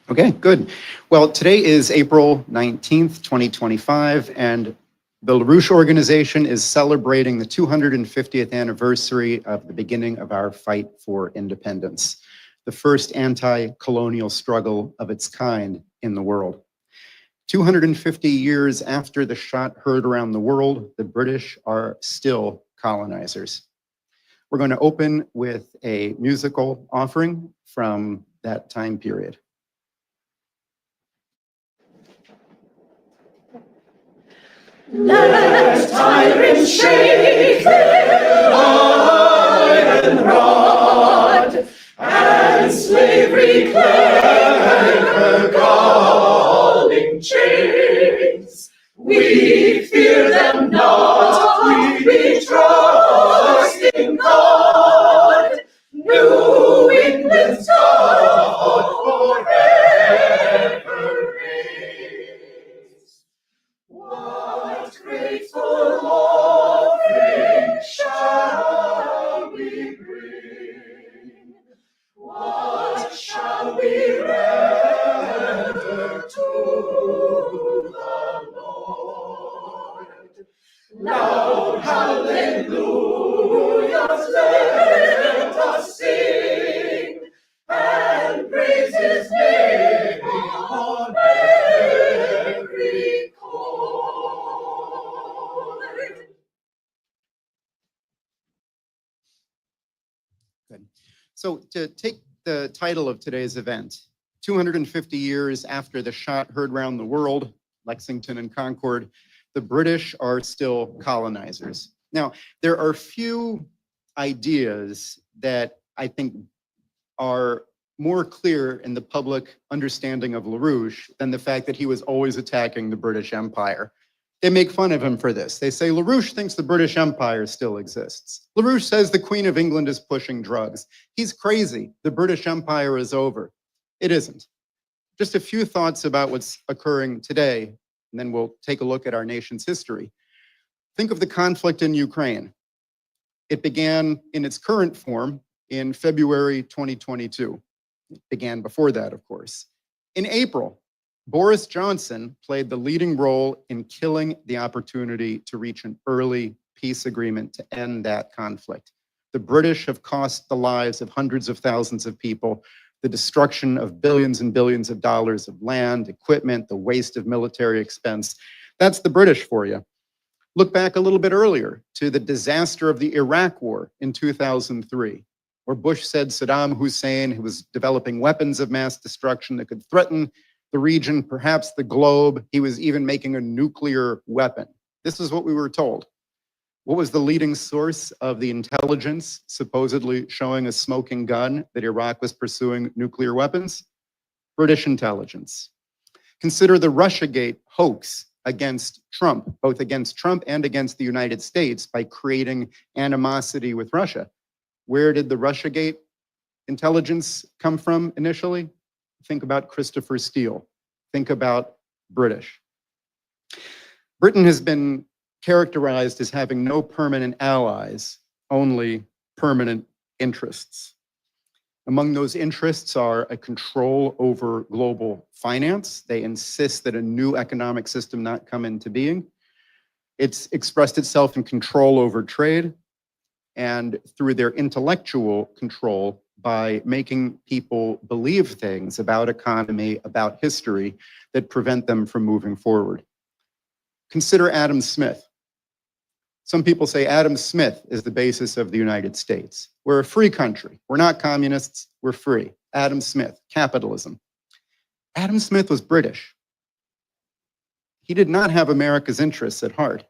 Okay, good. Well, today is April 19th, 2025, and the LaRouche Organization is celebrating the 250th anniversary of the beginning of our fight for independence, the first anti-colonial struggle of its kind in the world. 250 years after the shot heard around the world, the British are still colonizers. We're going to open with a musical offering from that time period. Let tyrants shake their iron rod, and slavery clang her galling chains. We fear them not, we trust in God. New England's God forever reigns. What grateful offering shall we bring? What shall we render to the Lord? Loud hallelujahs let us sing, and praise his name on every chord. Good. So to take the title of today's event, 250 years after the shot heard round the world, Lexington and Concord, the British are still colonizers. Now, there are few ideas that I think are more clear in the public understanding of LaRouche than the fact that he was always attacking the British Empire. They make fun of him for this. They say LaRouche thinks the British Empire still exists. LaRouche says the Queen of England is pushing drugs. He's crazy. The British Empire is over. It isn't. Just a few thoughts about what's occurring today, and then we'll take a look at our nation's history. Think of the conflict in Ukraine. It began in its current form in February 2022. It began before that, of course. In April, Boris Johnson played the leading role in killing the opportunity to reach an early peace agreement to end that conflict. The British have cost the lives of hundreds of thousands of people, the destruction of billions and billions of dollars of land, equipment, the waste of military expense. That's the British for you. Look back a little bit earlier to the disaster of the Iraq War in 2003, where Bush said Saddam Hussein, who was developing weapons of mass destruction that could threaten the region, perhaps the globe, he was even making a nuclear weapon. This is what we were told. What was the leading source of the intelligence supposedly showing a smoking gun that Iraq was pursuing nuclear weapons? British intelligence. Consider the Russiagate hoax against Trump, both against Trump and against the United States, by creating animosity with Russia. Where did the Russiagate intelligence come from initially? Think about Christopher Steele. Think about British. Britain has been characterized as having no permanent allies, only permanent interests. Among those interests are a control over global finance. They insist that a new economic system not come into being. It's expressed itself in control over trade and through their intellectual control by making people believe things about economy, about history, that prevent them from moving forward. Consider Adam Smith. Some people say Adam Smith is the basis of the United States. We're a free country. We're not communists, we're free. Adam Smith, capitalism. Adam Smith was British. He did not have America's interests at heart.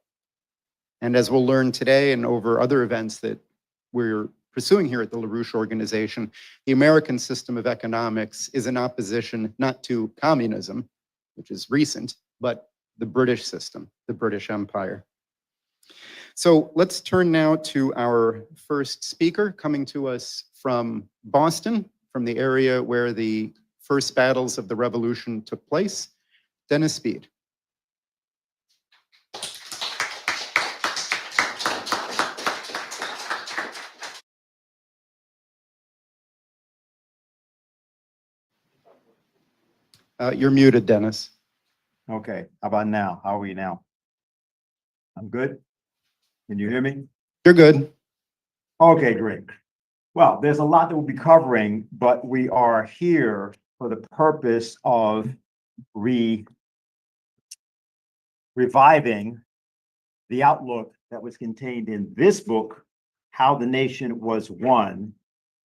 And as we'll learn today and over other events that we're pursuing here at the LaRouche Organization, the American system of economics is in opposition not to communism, which is recent, but the British system, the British Empire. So let's turn now to our first speaker, coming to us from Boston, from the area where the first battles of the Revolution took place, Dennis Speed. You're muted, Dennis. Okay, how about now? How are we now? I'm good? Can you hear me? You're good. Okay, great. Well, there's a lot that we'll be covering, but we are here for the purpose of reviving the outlook that was contained in this book, How the Nation Was Won,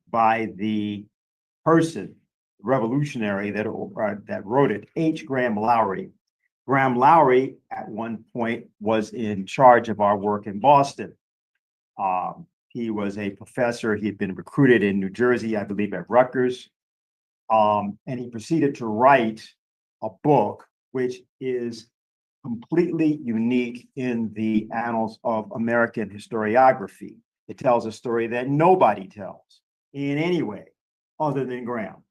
by the person, revolutionary that wrote it, H. Graham Lowry. Graham Lowry, at one point, was in charge of our work in Boston. He was a professor. He had been recruited in New Jersey, I believe, at Rutgers. And he proceeded to write a book which is completely unique in the annals of American historiography. It tells a story that nobody tells in any way other than Graham.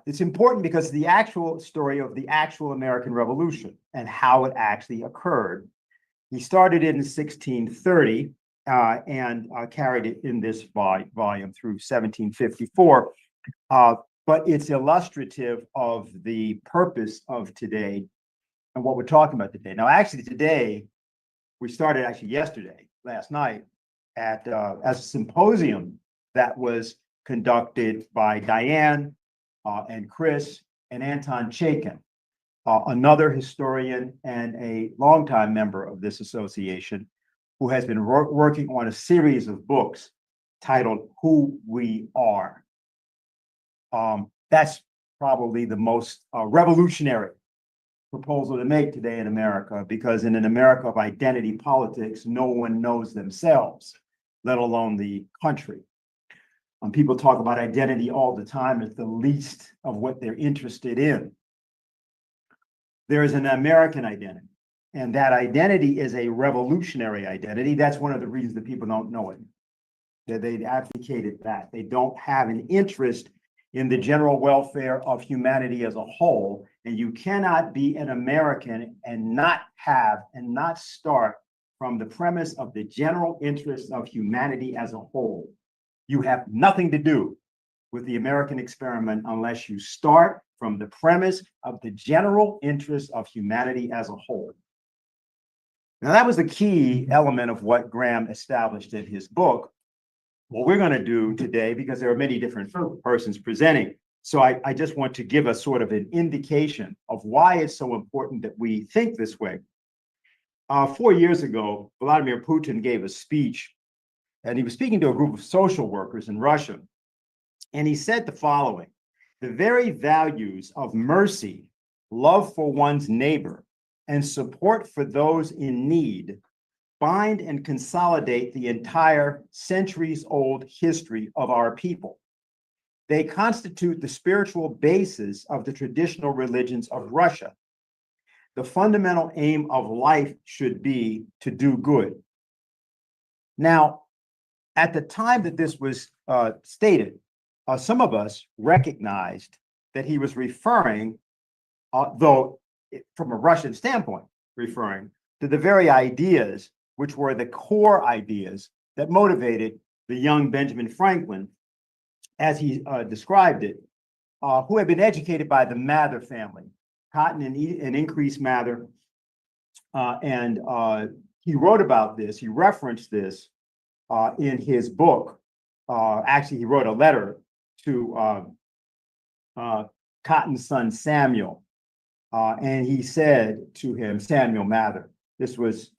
It's important because the actual story of the actual American Revolution and how it actually occurred. He started it in 1630 and carried it in this volume through 1754. But it's illustrative of the purpose of today and what we're talking about today. Now, actually, today, we started yesterday, last night, at as a symposium that was conducted by Diane and Chris and Anton Chaikin, another historian and a longtime member of this association, who has been working on a series of books titled Who We Are. That's probably the most revolutionary proposal to make today in America, because in an America of identity politics, no one knows themselves, let alone the country. People talk about identity all the time as the least of what they're interested in. There is an American identity, and that identity is a revolutionary identity. That's one of the reasons that people don't know it. That they advocated that. They don't have an interest in the general welfare of humanity as a whole. And you cannot be an American and not start from the premise of the general interest of humanity as a whole. You have nothing to do with the American experiment unless you start from the premise of the general interest of humanity as a whole. Now, that was the key element of what Graham established in his book. What we're going to do today, because there are many different persons presenting, so I just want to give a sort of an indication of why it's so important that we think this way. 4 years ago, Vladimir Putin gave a speech, and he was speaking to a group of social workers in Russia. And he said the following: the very values of mercy, love for one's neighbor, and support for those in need bind and consolidate the entire centuries-old history of our people. They constitute the spiritual basis of the traditional religions of Russia. The fundamental aim of life should be to do good. Now, at the time that this was stated, some of us recognized that he was referring, though from a Russian standpoint, referring to the very ideas which were the core ideas that motivated the young Benjamin Franklin, as he described it, who had been educated by the Mather family, Cotton and Increase Mather. And he wrote about this, he referenced this in his book. Actually, he wrote a letter to Cotton's son, Samuel. And he said to him, Samuel Mather, this was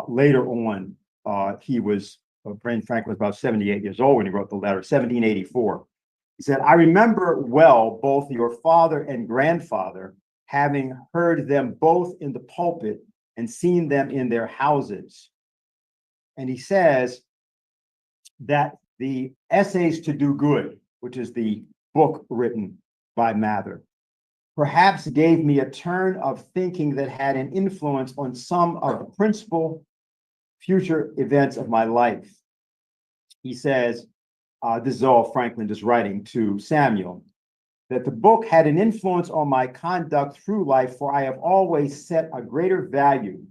later on, Ben Franklin was about 78 years old when he wrote the letter, 1784. He said, I remember well both your father and grandfather, having heard them both in the pulpit and seen them in their houses. And he says that the Essays to Do Good, which is the book written by Mather, perhaps gave me a turn of thinking that had an influence on some of the principal future events of my life. He says, this is all Franklin is writing to Samuel, that the book had an influence on my conduct through life, for I have always set a greater value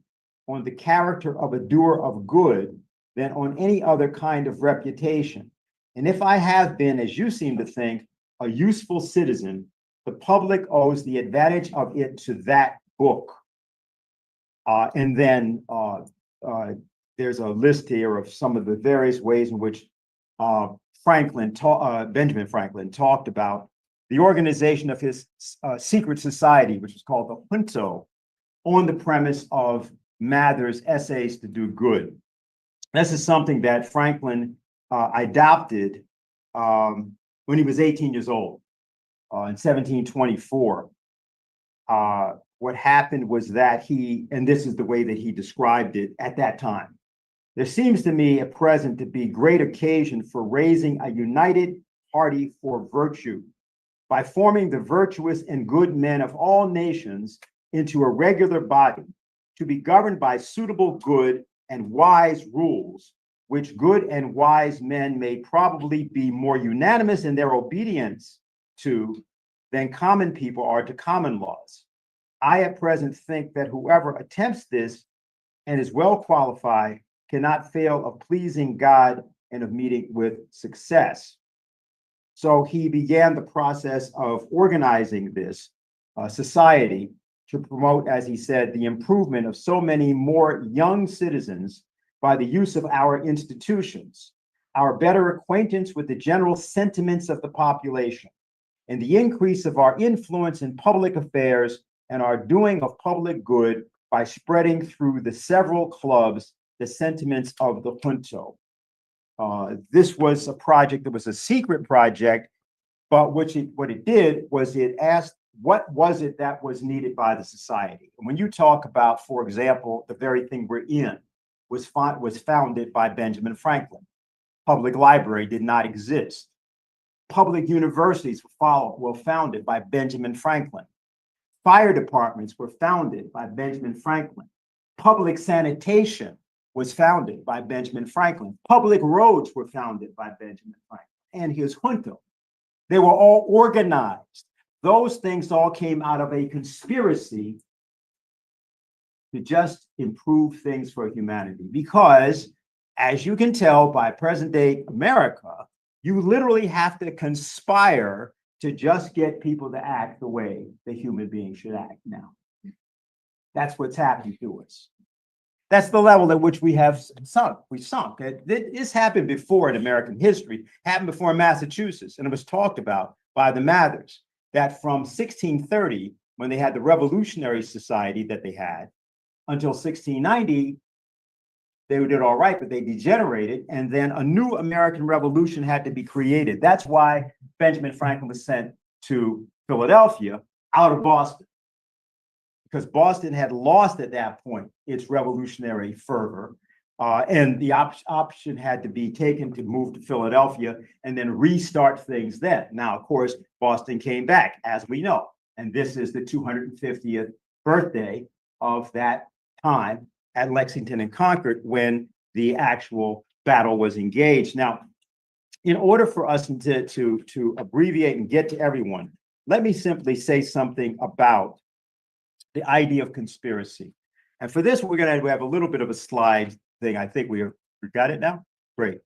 on the character of a doer of good than on any other kind of reputation. And if I have been, as you seem to think, a useful citizen, The public owes the advantage of it to that book. And then there's a list here of some of the various ways in which Benjamin Franklin talked about the organization of his secret society, which is called the Junto, on the premise of Mather's Essays to Do Good. This is something that Franklin adopted when he was 18 years old in 1724. What happened was that and this is the way that he described it at that time, there seems to me at present to be great occasion for raising a united party for virtue by forming the virtuous and good men of all nations into a regular body to be governed by suitable good and wise rules, which good and wise men may probably be more unanimous in their obedience to than common people are to common laws. I at present think that whoever attempts this and is well qualified cannot fail of pleasing God and of meeting with success. So he began the process of organizing this society to promote, as he said, the improvement of so many more young citizens by the use of our institutions, our better acquaintance with the general sentiments of the population, and the increase of our influence in public affairs and our doing of public good by spreading through the several clubs the sentiments of the Junto. This was a project that was a secret project, but what it did was it asked, what was it that was needed by the society? And when you talk about, for example, the very thing we're in was founded by Benjamin Franklin. Public library did not exist. Public universities were founded by Benjamin Franklin. Fire departments were founded by Benjamin Franklin. Public sanitation was founded by Benjamin Franklin. Public roads were founded by Benjamin Franklin and his junto. They were all organized. Those things all came out of a conspiracy to just improve things for humanity. Because, as you can tell by present day America, you literally have to conspire to just get people to act the way the human being should act now. That's what's happening to us. That's the level at which we have sunk. We sunk. This happened before in American history, happened before in Massachusetts, and it was talked about by the Mathers, that from 1630, when they had the Revolutionary Society that they had, until 1690, they did all right, but they degenerated, and then a new American Revolution had to be created. That's why Benjamin Franklin was sent to Philadelphia out of Boston, because Boston had lost at that point its revolutionary fervor, and the option had to be taken to move to Philadelphia and then restart things then. Now, of course, Boston came back, as we know, and this is the 250th birthday of that time at Lexington and Concord when the actual battle was engaged. Now, in order for us to abbreviate and get to everyone, let me simply say something about the idea of conspiracy. And for this, we have a little bit of a slide thing. I think we got it now? Great.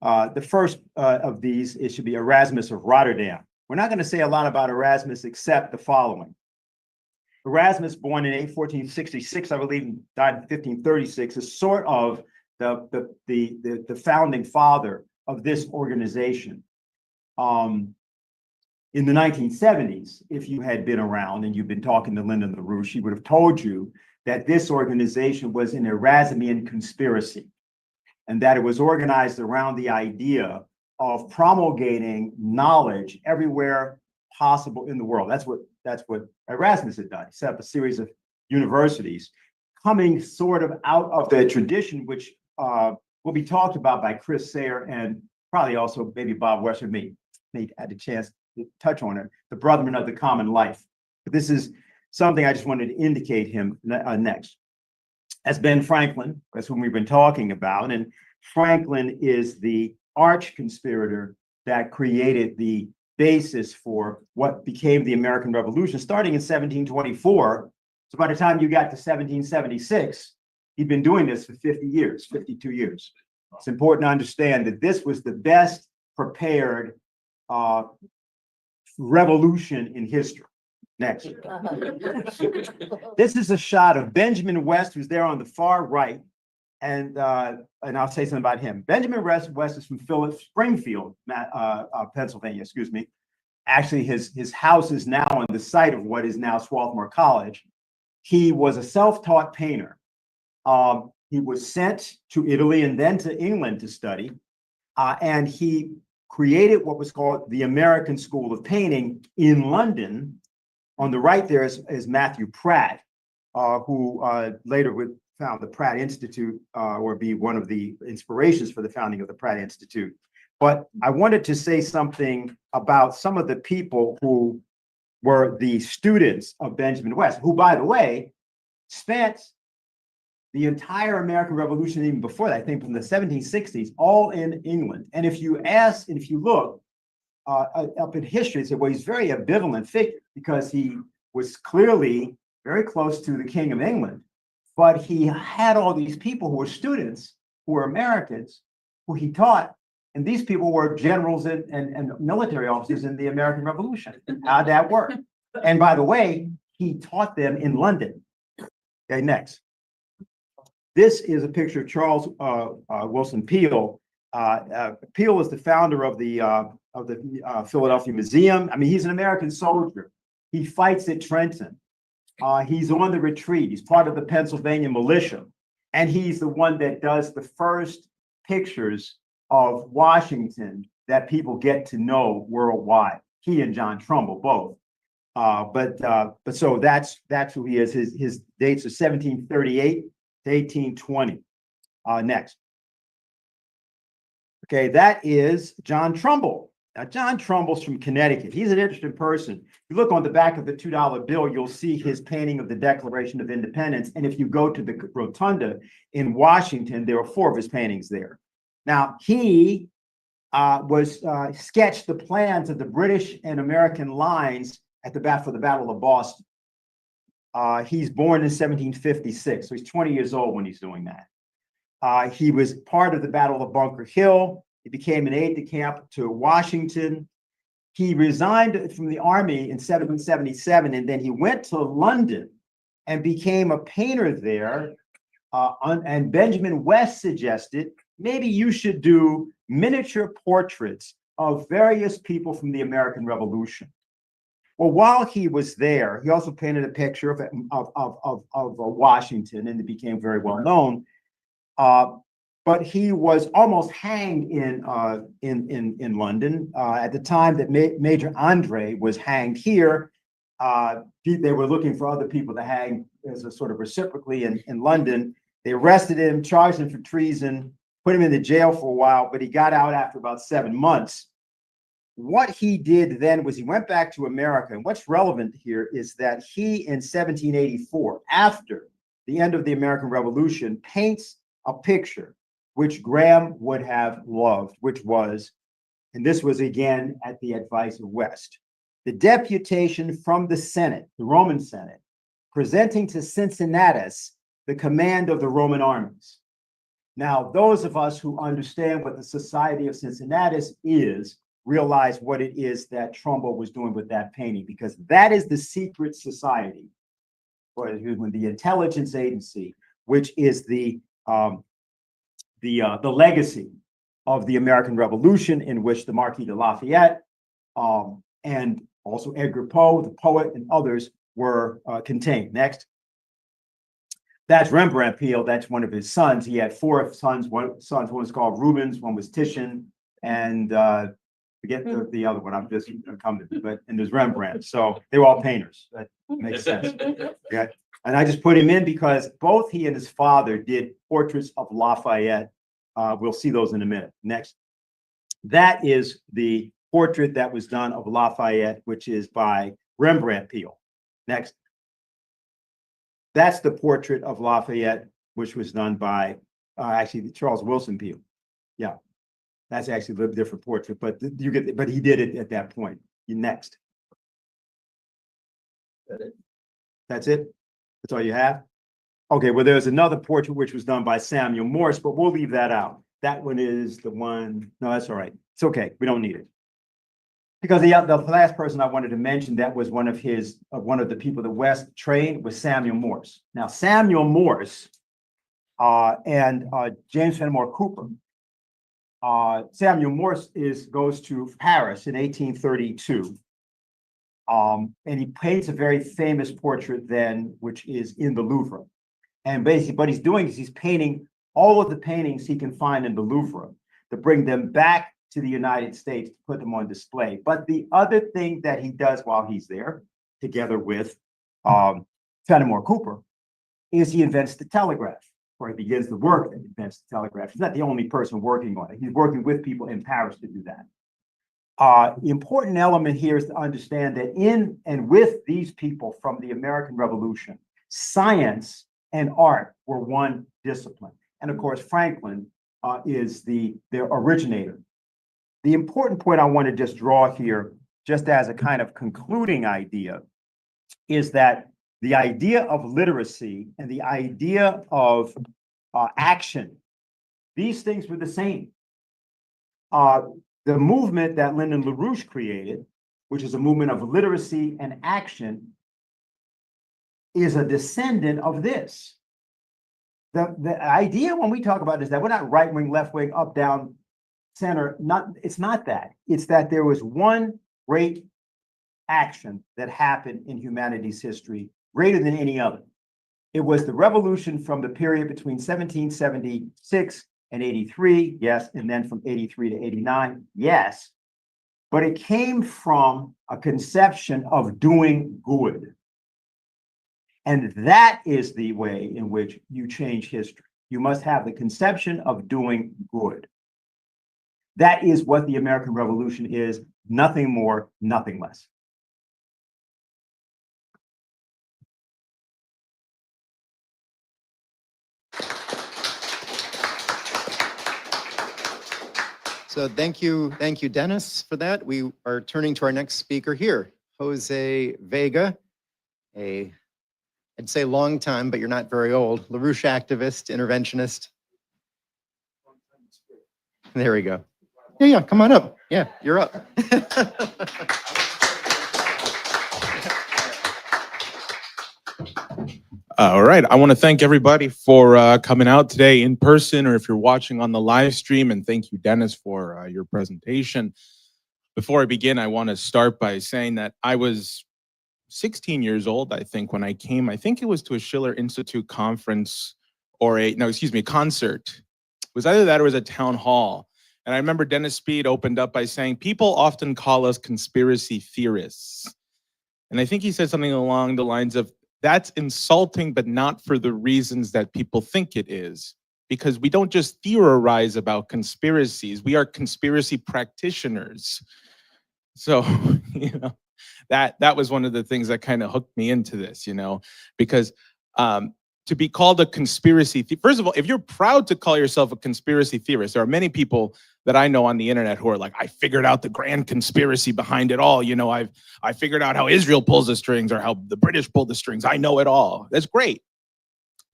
The first of these, it should be Erasmus of Rotterdam. We're not going to say a lot about Erasmus except the following. Erasmus, born in 1466, I believe, died in 1536, is sort of the founding father of this organization. In the 1970s, if you had been around and you've been talking to Lyndon LaRouche, she would have told you that this organization was an Erasmian conspiracy and that it was organized around the idea of promulgating knowledge everywhere possible in the world. That's what Erasmus had done. He set up a series of universities coming sort of out of the tradition, which will be talked about by Chris Sayre and probably also maybe Bob Western may had a chance to touch on it, the Brotherhood of the Common Life. But this is something I just wanted to indicate him next. As Ben Franklin, that's whom we've been talking about, and Franklin is the arch conspirator that created the basis for what became the American Revolution, starting in 1724. So by the time you got to 1776, he'd been doing this for 50 years, 52 years. It's important to understand that this was the best prepared revolution in history. Next. This is a shot of Benjamin West, who's there on the far right. And I'll say something about him. Benjamin West is from Springfield, Pennsylvania, excuse me. Actually, his house is now on the site of what is now Swarthmore College. He was a self-taught painter. He was sent to Italy and then to England to study. And he created what was called the American School of Painting in London. On the right there is Matthew Pratt, who later would found the Pratt Institute, or be one of the inspirations for the founding of the Pratt Institute. But I wanted to say something about some of the people who were the students of Benjamin West, who, by the way, spent the entire American Revolution, even before that, I think from the 1760s, all in England. And if you ask, and if you look up in history, say, well, he's a very ambivalent figure because he was clearly very close to the King of England, but he had all these people who were students, who were Americans, who he taught, and these people were generals and military officers in the American Revolution. How'd that work? And by the way, he taught them in London. Okay, next. This is a picture of Charles Wilson Peale. Peale is the founder of the Philadelphia Museum. I mean, he's an American soldier. He fights at Trenton. He's on the retreat. He's part of the Pennsylvania militia. And he's the one that does the first pictures of Washington that people get to know worldwide. He and John Trumbull both. But so that's who he is. His dates are 1738 to 1820. Next. Okay, that is John Trumbull. Now, John Trumbull's from Connecticut. He's an interesting person. If you look on the back of the $2 bill, you'll see his painting of the Declaration of Independence. And if you go to the rotunda in Washington, there are 4 of his paintings there. Now, he sketched the plans of the British and American lines at for the Battle of Boston. He's born in 1756, so he's 20 years old when he's doing that. He was part of the Battle of Bunker Hill. He became an aide-de-camp to Washington. He resigned from the army in 1777, and then he went to London and became a painter there. And Benjamin West suggested, maybe you should do miniature portraits of various people from the American Revolution. Well, while he was there, he also painted a picture of Washington, and it became very well known. But he was almost hanged in London at the time that Major Andre was hanged here. They were looking for other people to hang as a sort of reciprocally in London. They arrested him, charged him for treason, put him in the jail for a while, but he got out after about 7 months. What he did then was he went back to America. And what's relevant here is that he, in 1784, after the end of the American Revolution, paints a picture which Graham would have loved, which was, and this was again at the advice of West, the deputation from the Senate, the Roman Senate, presenting to Cincinnatus the command of the Roman armies. Now, those of us who understand what the Society of Cincinnatus is, realize what it is that Trumbull was doing with that painting, because that is the secret society, or the intelligence agency, which is the legacy of the American Revolution, in which the Marquis de Lafayette and also Edgar Poe, the poet, and others were contained. Next. That's Rembrandt Peale. That's one of his sons. He had 4 sons. One was called Rubens, one was Titian, and forget the other one. I'm just coming to, but and there's Rembrandt. So they were all painters. That makes sense. Okay. And I just put him in because both he and his father did portraits of Lafayette. We'll see those in a minute. Next. That is the portrait that was done of Lafayette, which is by Rembrandt Peale. Next. That's the portrait of Lafayette, which was done by actually Charles Wilson Peale. Yeah, that's actually a different portrait, but you get. But he did it at that point. Next. That's it. That's all you have. Okay. Well, there's another portrait which was done by Samuel Morse, but we'll leave that out. That one is the one. No, that's all right. It's okay. We don't need it. Because the last person I wanted to mention that was one of the people the West trained was Samuel Morse. Now, Samuel Morse and James Fenimore Cooper. Samuel Morse goes to Paris in 1832. And he paints a very famous portrait then, which is in the Louvre. And basically what he's doing is he's painting all of the paintings he can find in the Louvre to bring them back to the United States to put them on display. But the other thing that he does while he's there, together with Fenimore Cooper, is he invents the telegraph, or he begins the work that invents the telegraph. He's not the only person working on it. He's working with people in Paris to do that. Important element here is to understand that in and with these people from the American Revolution, science and art were one discipline. And of course, Franklin is their originator. The important point I want to just draw here, just as a kind of concluding idea, is that the idea of literacy and the idea of action, these things were the same. The movement that Lyndon LaRouche created, which is a movement of literacy and action, is a descendant of this. The idea when we talk about this, that we're not right wing, left wing, up, down, center, it's not that. It's that there was one great action that happened in humanity's history, greater than any other. It was the revolution from the period between 1776 and 83, yes, and then from 83 to 89, yes. But it came from a conception of doing good. And that is the way in which you change history. You must have the conception of doing good. That is what the American Revolution is, nothing more, nothing less. So thank you, Dennis, for that. We are turning to our next speaker here, Jose Vega, I'd say long time, but you're not very old, LaRouche activist, interventionist. There we go. Yeah, come on up. Yeah, you're up. All right. I want to thank everybody for coming out today in person, or if you're watching on the live stream, and thank you, Dennis, for your presentation. Before I begin, I want to start by saying that I was 16 years old, I think, when I came. I think it was to a Schiller Institute conference or concert. It was either that or it was a town hall. And I remember Dennis Speed opened up by saying, people often call us conspiracy theorists. And I think he said something along the lines of, that's insulting, but not for the reasons that people think it is. Because we don't just theorize about conspiracies, we are conspiracy practitioners. So, that was one of the things that kind of hooked me into this, because to be called a conspiracy, first of all, if you're proud to call yourself a conspiracy theorist, there are many people that I know on the internet who are like, I figured out the grand conspiracy behind it all. I figured out how Israel pulls the strings or how the British pull the strings. I know it all. That's great.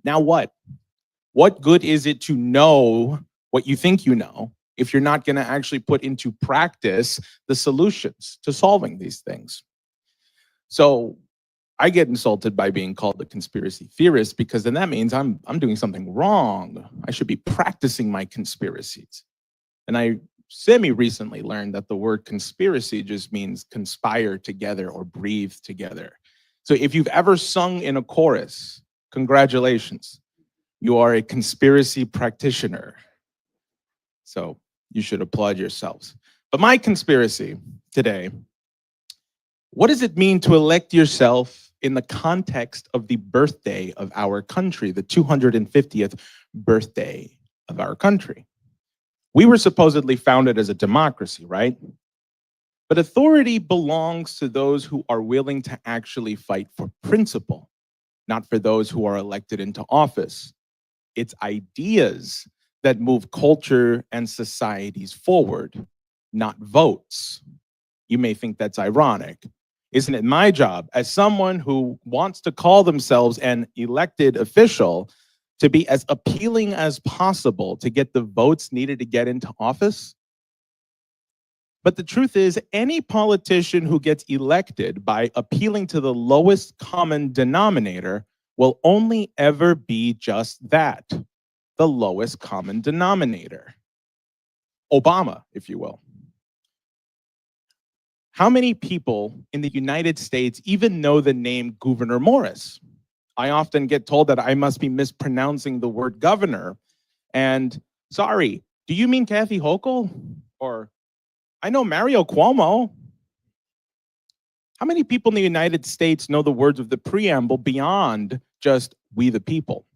Now what? What good is it to know what you think you know if you're not going to actually put into practice the solutions to solving these things? So I get insulted by being called a conspiracy theorist, because then that means I'm doing something wrong. I should be practicing my conspiracies. And I semi-recently learned that the word conspiracy just means conspire together or breathe together. So if you've ever sung in a chorus, congratulations, you are a conspiracy practitioner. So you should applaud yourselves. But my conspiracy today, what does it mean to elect yourself in the context of the birthday of our country, the 250th birthday of our country? We were supposedly founded as a democracy, right? But authority belongs to those who are willing to actually fight for principle, not for those who are elected into office. It's ideas that move culture and societies forward, not votes. You may think that's ironic. Isn't it my job as someone who wants to call themselves an elected official to be as appealing as possible to get the votes needed to get into office? But the truth is, any politician who gets elected by appealing to the lowest common denominator will only ever be just that, the lowest common denominator. Obama, if you will. How many people in the United States even know the name Gouverneur Morris? I often get told that I must be mispronouncing the word governor. And sorry, do you mean Kathy Hochul? Or I know Mario Cuomo. How many people in the United States know the words of the preamble beyond just "we the people"?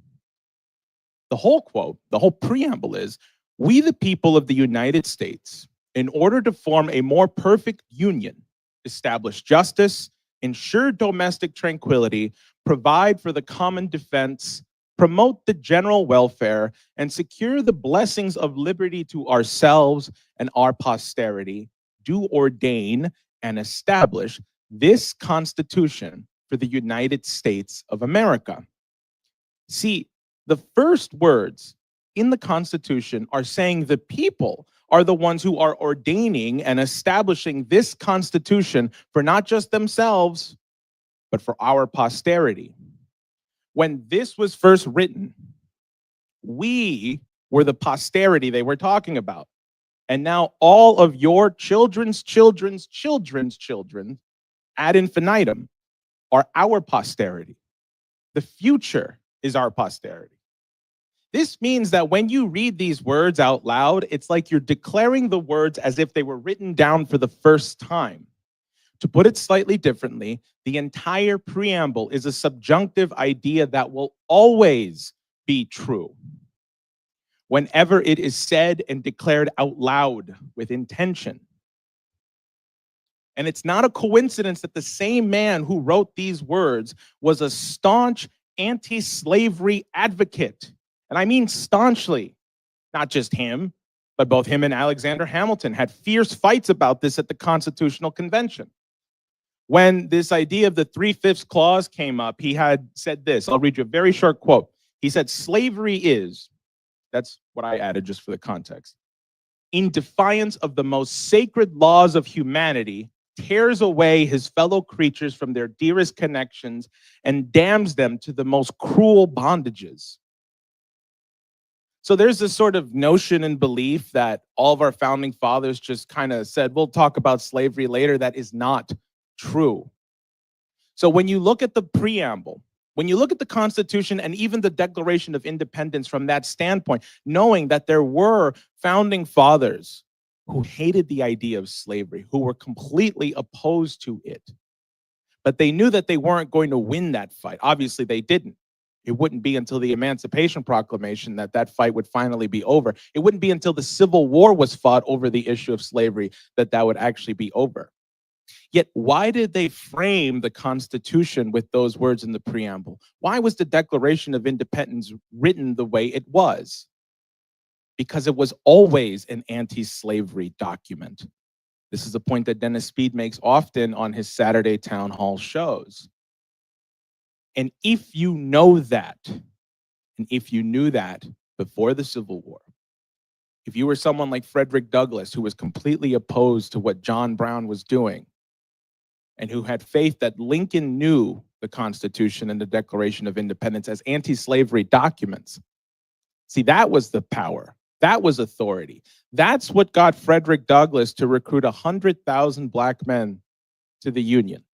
The whole quote, the whole preamble is, "We the people of the United States, in order to form a more perfect union, establish justice, ensure domestic tranquility, provide for the common defense, promote the general welfare, and secure the blessings of liberty to ourselves and our posterity, do ordain and establish this Constitution for the United States of America." See, the first words in the Constitution are saying the people are the ones who are ordaining and establishing this Constitution for not just themselves, but for our posterity. When this was first written, we were the posterity they were talking about. And now all of your children's children's children's children ad infinitum are our posterity. The future is our posterity. This means that when you read these words out loud, it's like you're declaring the words as if they were written down for the first time. To put it slightly differently, the entire preamble is a subjunctive idea that will always be true whenever it is said and declared out loud with intention. And it's not a coincidence that the same man who wrote these words was a staunch anti-slavery advocate. And I mean staunchly, not just him, but both him and Alexander Hamilton had fierce fights about this at the Constitutional Convention. When this idea of the 3/5 clause came up, he had said this. I'll read you a very short quote. He said, "Slavery is," that's what I added just for the context, "in defiance of the most sacred laws of humanity, tears away his fellow creatures from their dearest connections and damns them to the most cruel bondages." So there's this sort of notion and belief that all of our founding fathers just kind of said, we'll talk about slavery later. That is not true. So when you look at the preamble, when you look at the Constitution and even the Declaration of Independence from that standpoint, knowing that there were founding fathers who hated the idea of slavery, who were completely opposed to it, but they knew that they weren't going to win that fight. Obviously, they didn't. It wouldn't be until the Emancipation Proclamation that that fight would finally be over. It wouldn't be until the Civil War was fought over the issue of slavery that that would actually be over. Yet, why did they frame the Constitution with those words in the preamble? Why was the Declaration of Independence written the way it was? Because it was always an anti-slavery document. This is a point that Dennis Speed makes often on his Saturday town hall shows. And if you know that, and if you knew that before the Civil War, if you were someone like Frederick Douglass, who was completely opposed to what John Brown was doing, and who had faith that Lincoln knew the Constitution and the Declaration of Independence as anti-slavery documents, see, that was the power. That was authority. That's what got Frederick Douglass to recruit 100,000 Black men to the Union.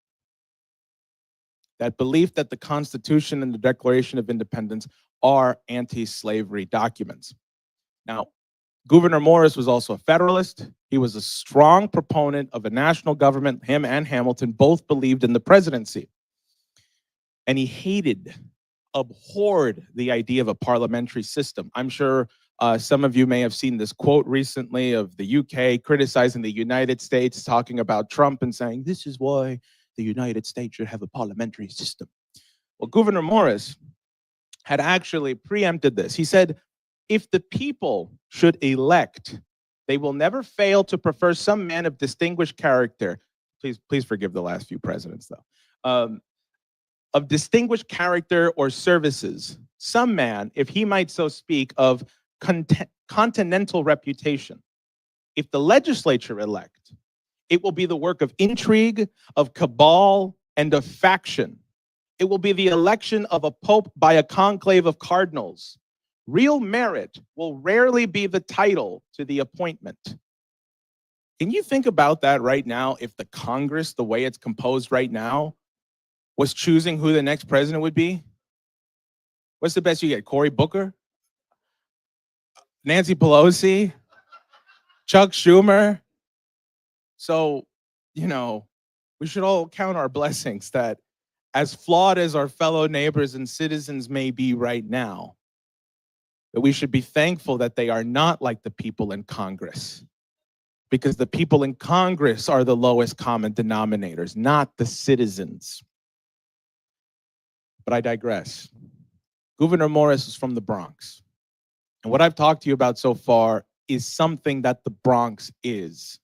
That belief that the Constitution and the Declaration of Independence are anti-slavery documents. Now, Gouverneur Morris was also a Federalist. He was a strong proponent of a national government. Him and Hamilton both believed in the presidency. And he hated, abhorred the idea of a parliamentary system. I'm sure some of you may have seen this quote recently of the UK criticizing the United States, talking about Trump and saying, this is why the United States should have a parliamentary system. Well, Gouverneur Morris had actually preempted this. He said, if the people should elect, they will never fail to prefer some man of distinguished character. Please forgive the last few presidents, though. Of distinguished character or services, some man, if he might so speak, of continental reputation. If the legislature elect, It will be the work of intrigue, of cabal, and of faction. It will be the election of a pope by a conclave of cardinals. Real merit will rarely be the title to the appointment. Can you think about that right now if the Congress, the way it's composed right now, was choosing who the next president would be? What's the best you get? Cory Booker? Nancy Pelosi? Chuck Schumer? So, we should all count our blessings that as flawed as our fellow neighbors and citizens may be right now, that we should be thankful that they are not like the people in Congress. Because the people in Congress are the lowest common denominators, not the citizens. But I digress. Gouverneur Morris is from the Bronx. And what I've talked to you about so far is something that the Bronx is.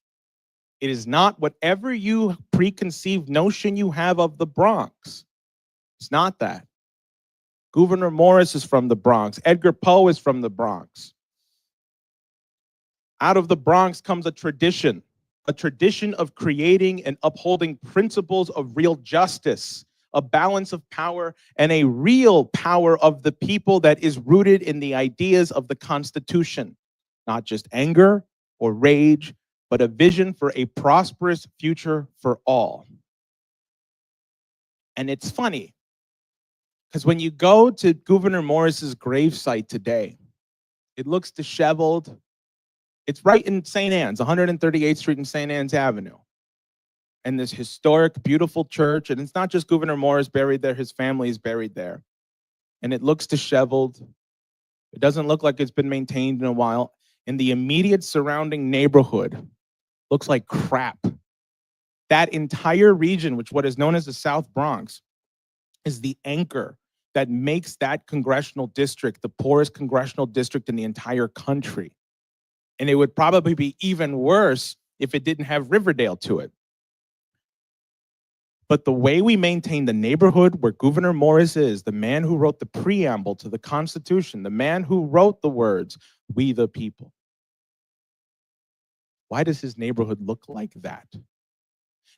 It is not whatever you preconceived notion you have of the Bronx. It's not that. Gouverneur Morris is from the Bronx. Edgar Poe is from the Bronx. Out of the Bronx comes a tradition of creating and upholding principles of real justice, a balance of power, and a real power of the people that is rooted in the ideas of the Constitution, not just anger or rage, but a vision for a prosperous future for all. And it's funny, because when you go to Gouverneur Morris's gravesite today, it looks disheveled. It's right in St. Anne's, 138th Street and St. Anne's Avenue. And this historic, beautiful church, and it's not just Gouverneur Morris buried there, his family is buried there. And it looks disheveled. It doesn't look like it's been maintained in a while. And the immediate surrounding neighborhood looks like crap. That entire region, which what is known as the South Bronx, is the anchor that makes that congressional district the poorest congressional district in the entire country. And it would probably be even worse if it didn't have Riverdale to it. But the way we maintain the neighborhood where Gouverneur Morris is, the man who wrote the preamble to the Constitution, the man who wrote the words, "We the people." Why does his neighborhood look like that?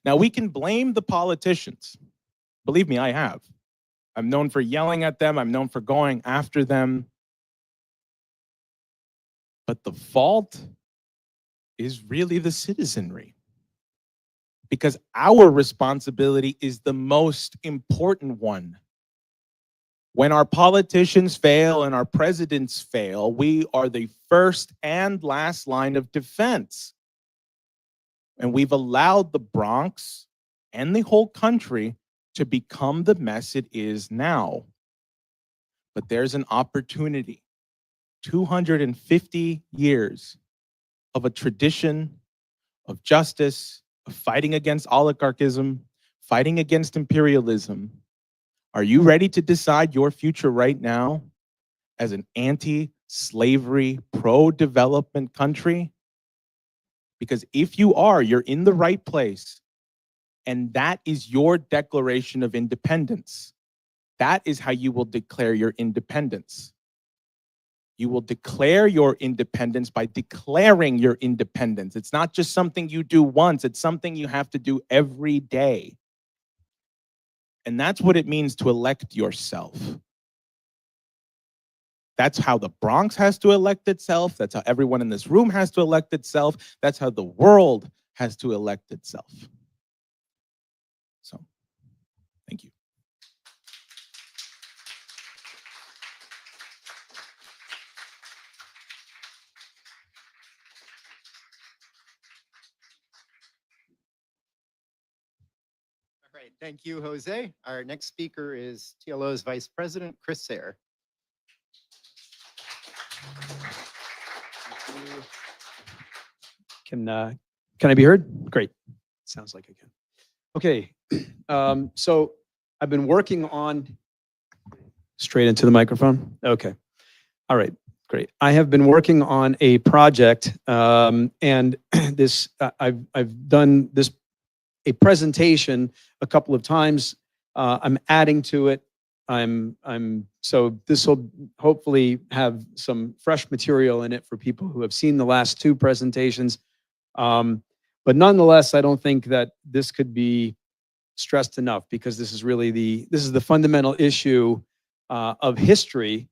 Now, we can blame the politicians. Believe me, I have. I'm known for yelling at them. I'm known for going after them. But the fault is really the citizenry. Because our responsibility is the most important one. When our politicians fail and our presidents fail, we are the first and last line of defense. And we've allowed the Bronx and the whole country to become the mess it is now. But there's an opportunity. 250 years of a tradition of justice, of fighting against oligarchism, fighting against imperialism. Are you ready to decide your future right now as an anti-slavery, pro-development country? Because if you are, you're in the right place. And that is your declaration of independence. That is how you will declare your independence. You will declare your independence by declaring your independence. It's not just something you do once, it's something you have to do every day. And that's what it means to elect yourself. That's how the Bronx has to elect itself. That's how everyone in this room has to elect itself. That's how the world has to elect itself. So, thank you. All right, thank you, Jose. Our next speaker is TLO's Vice President, Chris Sayre. Can I be heard? Great. Sounds like I can. Okay. So I've been working on straight into the microphone. Okay. All right. Great. I have been working on a project, and this I've done this a presentation a couple of times. I'm adding to it. So this will hopefully have some fresh material in it for people who have seen the last two presentations. But nonetheless, I don't think that this could be stressed enough, because this is really the fundamental issue of history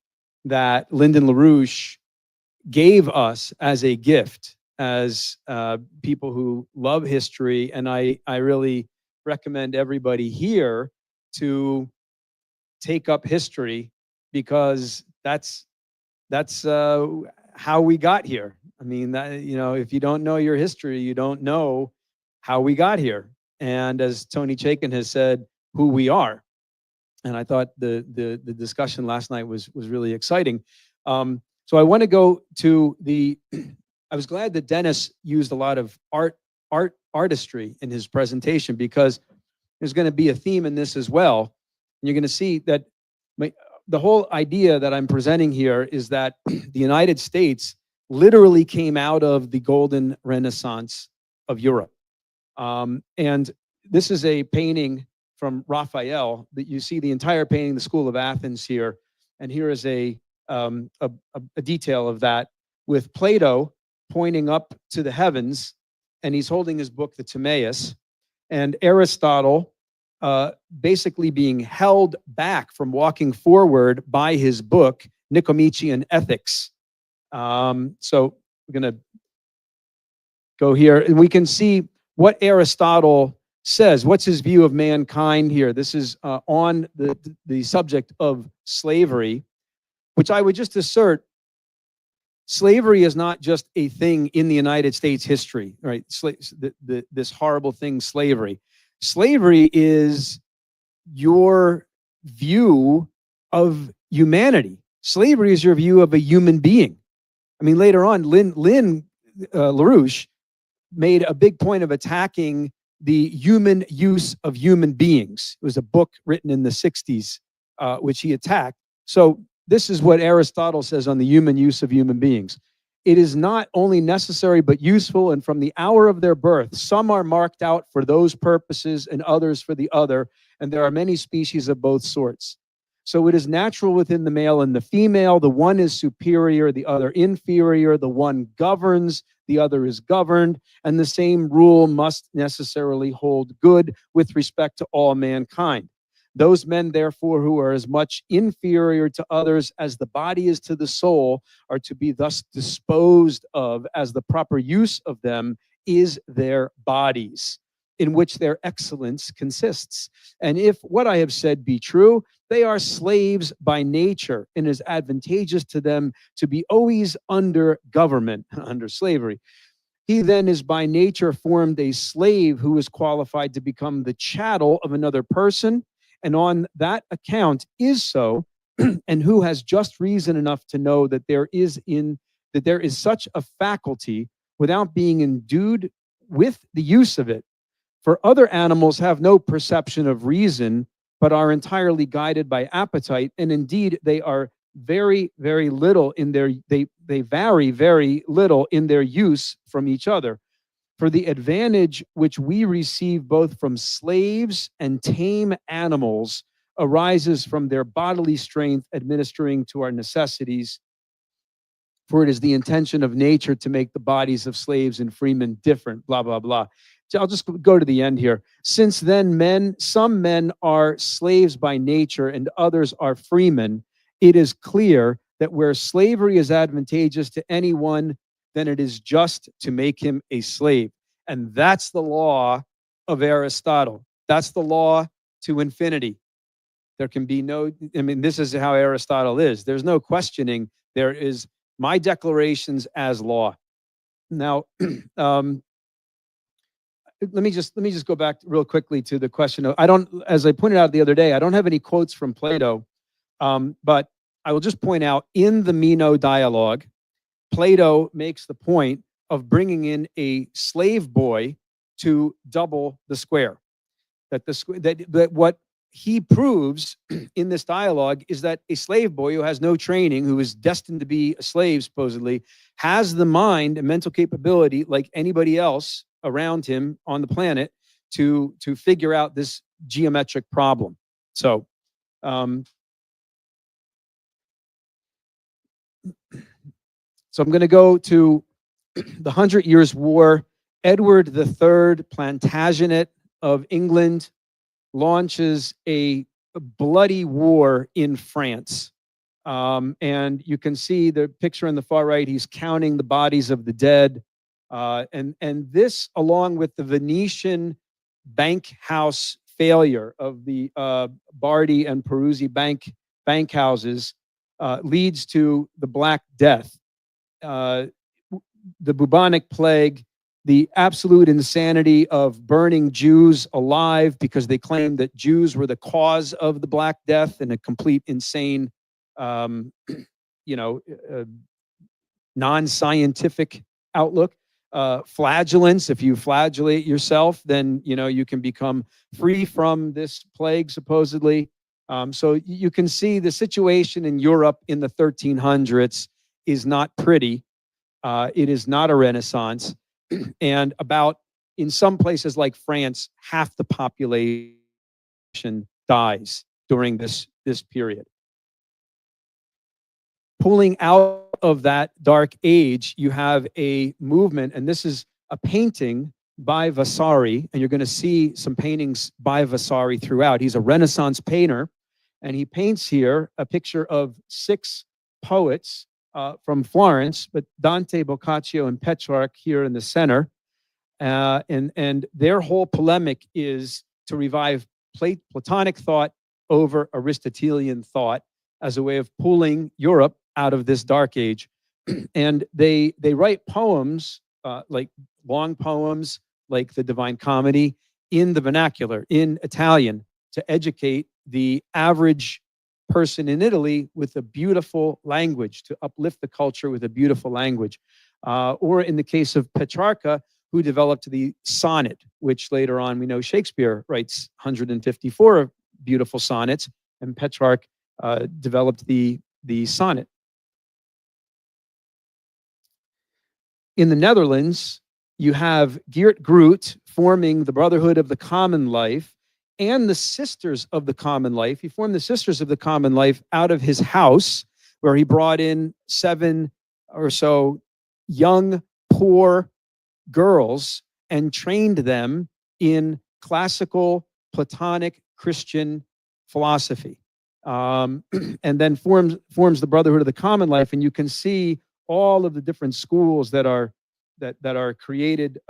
that Lyndon LaRouche gave us as a gift, as people who love history. And I really recommend everybody here to take up history, because that's how we got here. I mean, that, you know, if you don't know your history, you don't know how we got here. And as Tony Chaikin has said, who we are. And I thought the discussion last night was really exciting. So I want to go to I was glad that Dennis used a lot of artistry in his presentation, because there's going to be a theme in this as well. And you're going to see that the whole idea that I'm presenting here is that the United States literally came out of the golden Renaissance of Europe. And this is a painting from Raphael that you see the entire painting, the School of Athens here. And here is a detail of that, with Plato pointing up to the heavens, and he's holding his book, the Timaeus, and Aristotle basically being held back from walking forward by his book, Nicomachean Ethics. So we're going to go here, and we can see what Aristotle says. What's his view of mankind here? This is on the subject of slavery, which I would just assert, slavery is not just a thing in the United States history, right? This horrible thing, slavery. Slavery is your view of humanity. Slavery is your view of a human being. I mean, later on, LaRouche made a big point of attacking the human use of human beings. It was a book written in the 60s, which he attacked. So this is what Aristotle says on the human use of human beings. It is not only necessary, but useful, and from the hour of their birth, some are marked out for those purposes and others for the other, and there are many species of both sorts. So it is natural within the male and the female. The one is superior, the other inferior. The one governs, the other is governed, and the same rule must necessarily hold good with respect to all mankind. Those men, therefore, who are as much inferior to others as the body is to the soul, are to be thus disposed of, as the proper use of them is their bodies, in which their excellence consists. And if what I have said be true, they are slaves by nature, and it is advantageous to them to be always under government, under slavery. He then is by nature formed a slave who is qualified to become the chattel of another person, and on that account is so, and who has just reason enough to know that there is such a faculty without being endued with the use of it. For other animals have no perception of reason, but are entirely guided by appetite, and indeed they are very, very little in their, they vary very little in their use from each other. For the advantage which we receive both from slaves and tame animals arises from their bodily strength administering to our necessities. For it is the intention of nature to make the bodies of slaves and freemen different, blah, blah, blah. So I'll just go to the end here. Since then, some men are slaves by nature and others are freemen, it is clear that where slavery is advantageous to anyone, then it is just to make him a slave. And that's the law of Aristotle. That's the law to infinity. There can be no, I mean, this is how Aristotle is. There's no questioning. There is my declarations as law. Now, let me just go back real quickly to the question of, as I pointed out the other day, I don't have any quotes from Plato, but I will just point out in the Meno dialogue, Plato makes the point of bringing in a slave boy to double the square. That what he proves in this dialogue is that a slave boy who has no training, who is destined to be a slave supposedly, has the mind and mental capability like anybody else around him on the planet to figure out this geometric problem. So so I'm going to go to the 100 Years' War Edward III, Plantagenet of England, launches a bloody war in France. And you can see the picture on the far right, he's counting the bodies of the dead. And this, along with the Venetian bank house failure of the Bardi and Peruzzi bank houses, leads to the Black Death, the bubonic plague, the absolute insanity of burning Jews alive because they claimed that Jews were the cause of the Black Death, and a complete insane, non-scientific outlook. Flagellants, if you flagellate yourself, then you can become free from this plague, supposedly. So you can see the situation in Europe in the 1300s is not pretty. It is not a renaissance. And in some places like France, half the population dies during this period. Pulling out of that dark age, you have a movement, and this is a painting by Vasari, and you're going to see some paintings by Vasari throughout. He's a Renaissance painter, and he paints here a picture of 6 poets from Florence, but Dante, Boccaccio, and Petrarch here in the center. And their whole polemic is to revive Platonic thought over Aristotelian thought as a way of pulling Europe out of this dark age. And they write poems, like long poems, like the Divine Comedy, in the vernacular, in Italian, to educate the average person in Italy with a beautiful language, to uplift the culture with a beautiful language. Or in the case of Petrarca, who developed the sonnet, which later on we know Shakespeare writes 154 beautiful sonnets, and Petrarch developed the sonnet. In the Netherlands, you have Geert Groot forming the Brotherhood of the Common Life and the Sisters of the Common Life. He formed the Sisters of the Common Life out of his house, where he brought in 7 or so young, poor girls and trained them in classical Platonic Christian philosophy, and then forms the Brotherhood of the Common Life. And you can see all of the different schools that are created,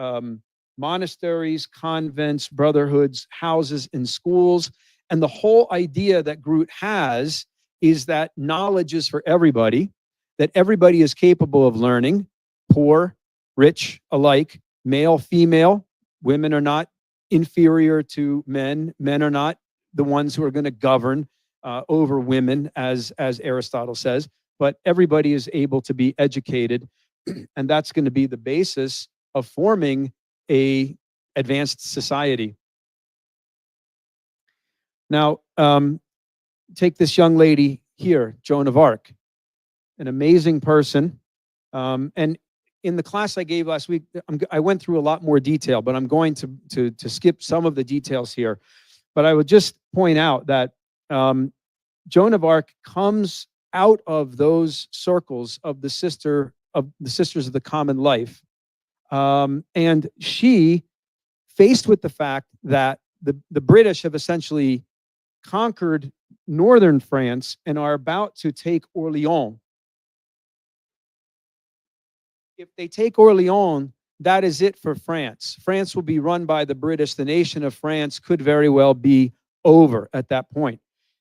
monasteries, convents, brotherhoods, houses, and schools. And the whole idea that Groot has is that knowledge is for everybody, that everybody is capable of learning, poor, rich alike, male, female. Women are not inferior to men. Men are not the ones who are going to govern over women, as Aristotle says. But everybody is able to be educated, and that's going to be the basis of forming a advanced society. Now, take this young lady here, Joan of Arc, an amazing person. And in the class I gave last week, I went through a lot more detail, but I'm going to skip some of the details here. But I would just point out that Joan of Arc comes out of those circles of the Sisters of the Common Life. And she, faced with the fact that the British have essentially conquered northern France and are about to take Orleans. If they take Orleans, that is it for France. France will be run by the British. The nation of France could very well be over at that point.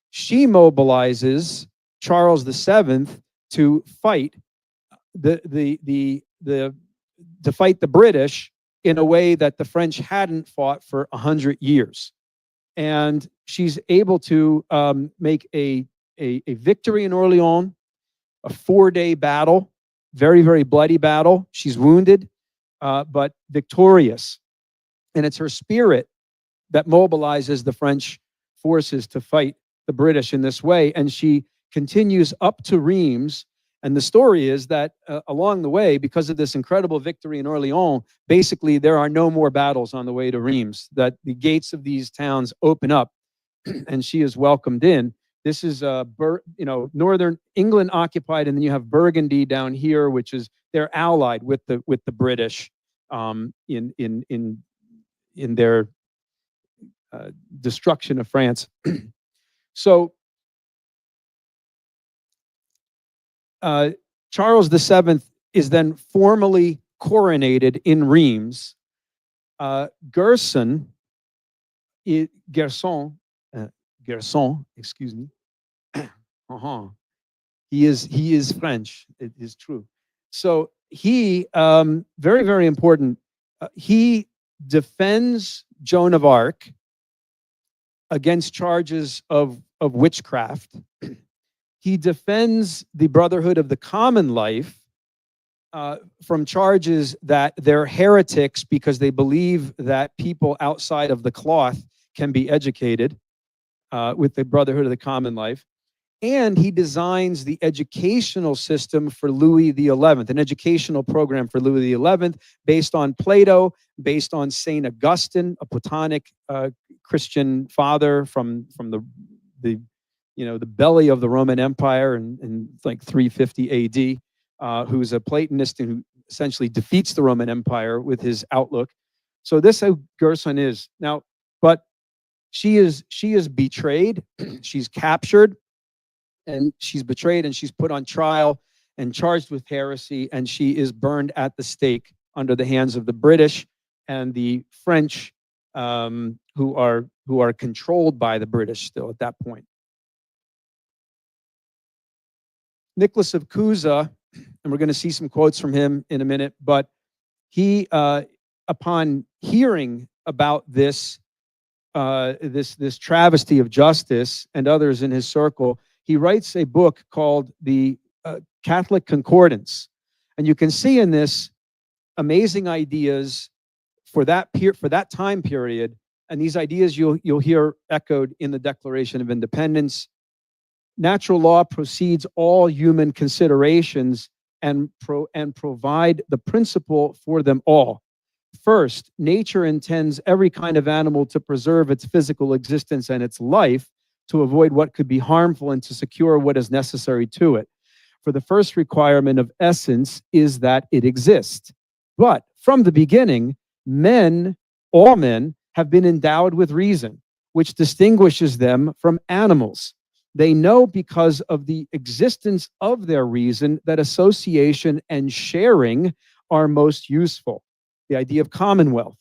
She mobilizes Charles VII to fight the British in a way that the French hadn't fought for 100 years. And she's able to make a victory in Orleans, a 4-day battle, very, very bloody battle. She's wounded, but victorious. And it's her spirit that mobilizes the French forces to fight the British in this way. And she continues up to Reims. And the story is that along the way, because of this incredible victory in Orleans, basically there are no more battles on the way to Reims, that the gates of these towns open up and she is welcomed in. This is northern England occupied, and then you have Burgundy down here, which is they're allied with the British. in their destruction of France. So Charles VII is then formally coronated in Reims. Gerson, excuse me. He is French. It is true. So he, very, very important. He defends Joan of Arc against charges of witchcraft. He defends the Brotherhood of the Common Life from charges that they're heretics because they believe that people outside of the cloth can be educated with the Brotherhood of the Common Life. And he designs the educational system for Louis XI, an educational program for Louis XI based on Plato, based on St. Augustine, a Platonic Christian father from the belly of the Roman Empire in like 350 AD, who's a Platonist and who essentially defeats the Roman Empire with his outlook. So this is how Gerson is now, but she is betrayed, she's captured, and she's betrayed, and she's put on trial and charged with heresy, and she is burned at the stake under the hands of the British and the French, who are controlled by the British still at that point. Nicholas of Cusa, and we're going to see some quotes from him in a minute, but he, upon hearing about this travesty of justice and others in his circle, he writes a book called The Catholic Concordance. And you can see in this amazing ideas for that time period, and these ideas you'll hear echoed in the Declaration of Independence. Natural law proceeds all human considerations and provide the principle for them all. First, nature intends every kind of animal to preserve its physical existence and its life, to avoid what could be harmful and to secure what is necessary to it. For the first requirement of essence is that it exists. But from the beginning, all men, have been endowed with reason, which distinguishes them from animals. They know because of the existence of their reason that association and sharing are most useful. The idea of commonwealth.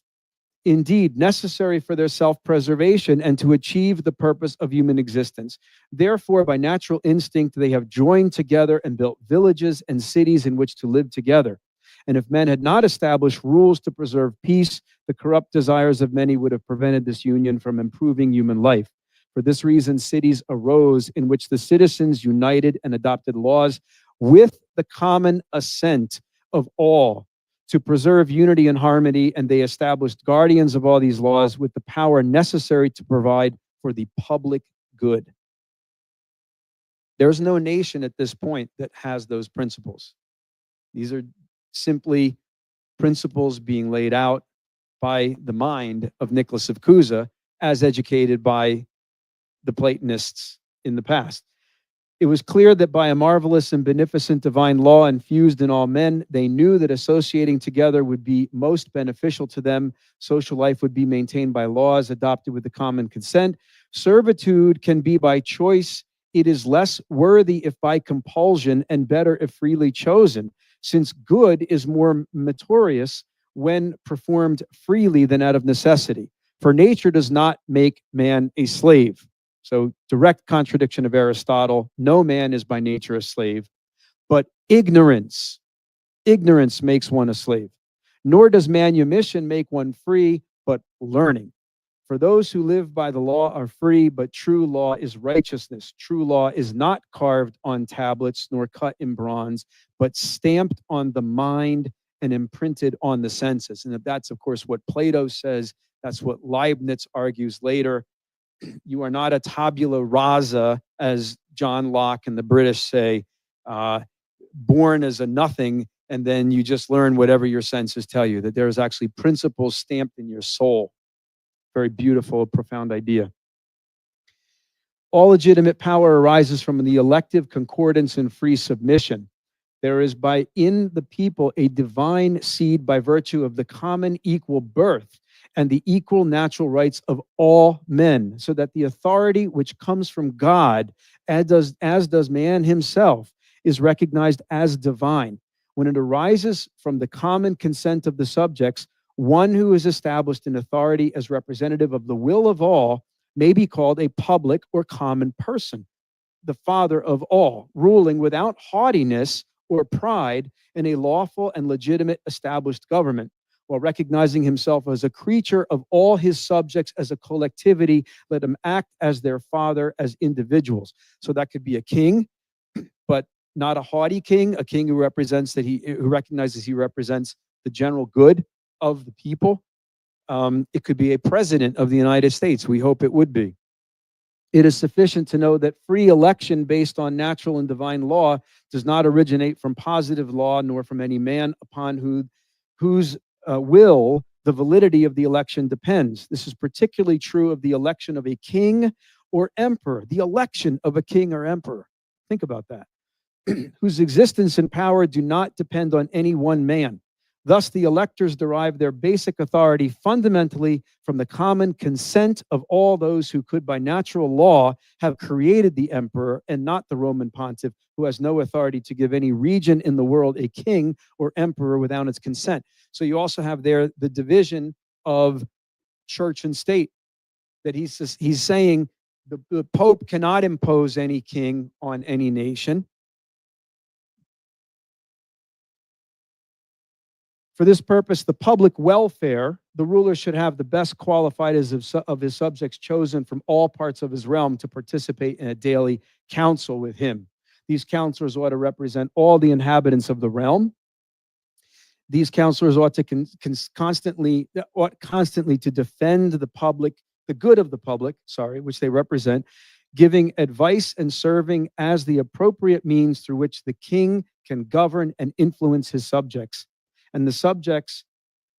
Indeed, necessary for their self-preservation and to achieve the purpose of human existence. Therefore, by natural instinct, they have joined together and built villages and cities in which to live together. And if men had not established rules to preserve peace, the corrupt desires of many would have prevented this union from improving human life. For this reason, cities arose in which the citizens united and adopted laws with the common assent of all, to preserve unity and harmony, and they established guardians of all these laws with the power necessary to provide for the public good. There's no nation at this point that has those principles. These are simply principles being laid out by the mind of Nicholas of Cusa, as educated by the Platonists in the past. It was clear that by a marvelous and beneficent divine law infused in all men, they knew that associating together would be most beneficial to them. Social life would be maintained by laws adopted with the common consent. Servitude can be by choice. It is less worthy if by compulsion, and better if freely chosen, since good is more meritorious when performed freely than out of necessity. For nature does not make man a slave. So direct contradiction of Aristotle. No man is by nature a slave, but ignorance makes one a slave. Nor does manumission make one free, but learning. For those who live by the law are free, but true law is righteousness. True law is not carved on tablets nor cut in bronze, but stamped on the mind and imprinted on the senses. And that's, of course, what Plato says. That's what Leibniz argues later. You are not a tabula rasa, as John Locke and the British say, born as a nothing, and then you just learn whatever your senses tell you, that there is actually principles stamped in your soul. Very beautiful, profound idea. All legitimate power arises from the elective concordance and free submission. There is in the people a divine seed by virtue of the common equal birth and the equal natural rights of all men, so that the authority which comes from God, as does man himself, is recognized as divine. When it arises from the common consent of the subjects, one who is established in authority as representative of the will of all may be called a public or common person, the father of all, ruling without haughtiness or pride in a lawful and legitimate established government, while recognizing himself as a creature of all his subjects as a collectivity. Let him act as their father as individuals. So that could be a king, but not a haughty king, a king who recognizes he represents the general good of the people. It could be a president of the United States. We hope it would be. It is sufficient to know that free election based on natural and divine law does not originate from positive law, nor from any man upon whose will the validity of the election depends. This is particularly true of the election of a king or emperor, the election of a king or emperor. Think about that. Whose existence and power do not depend on any one man. Thus, the electors derive their basic authority fundamentally from the common consent of all those who could, by natural law, have created the emperor, and not the Roman pontiff, who has no authority to give any region in the world a king or emperor without its consent. So you also have there the division of church and state, that he's saying the Pope cannot impose any king on any nation. For this purpose, the public welfare, the ruler should have the best qualified of his subjects chosen from all parts of his realm to participate in a daily council with him. These counselors ought to represent all the inhabitants of the realm. These counselors ought to constantly to defend the good of the public, which they represent, giving advice and serving as the appropriate means through which the king can govern and influence his subjects. And the subjects,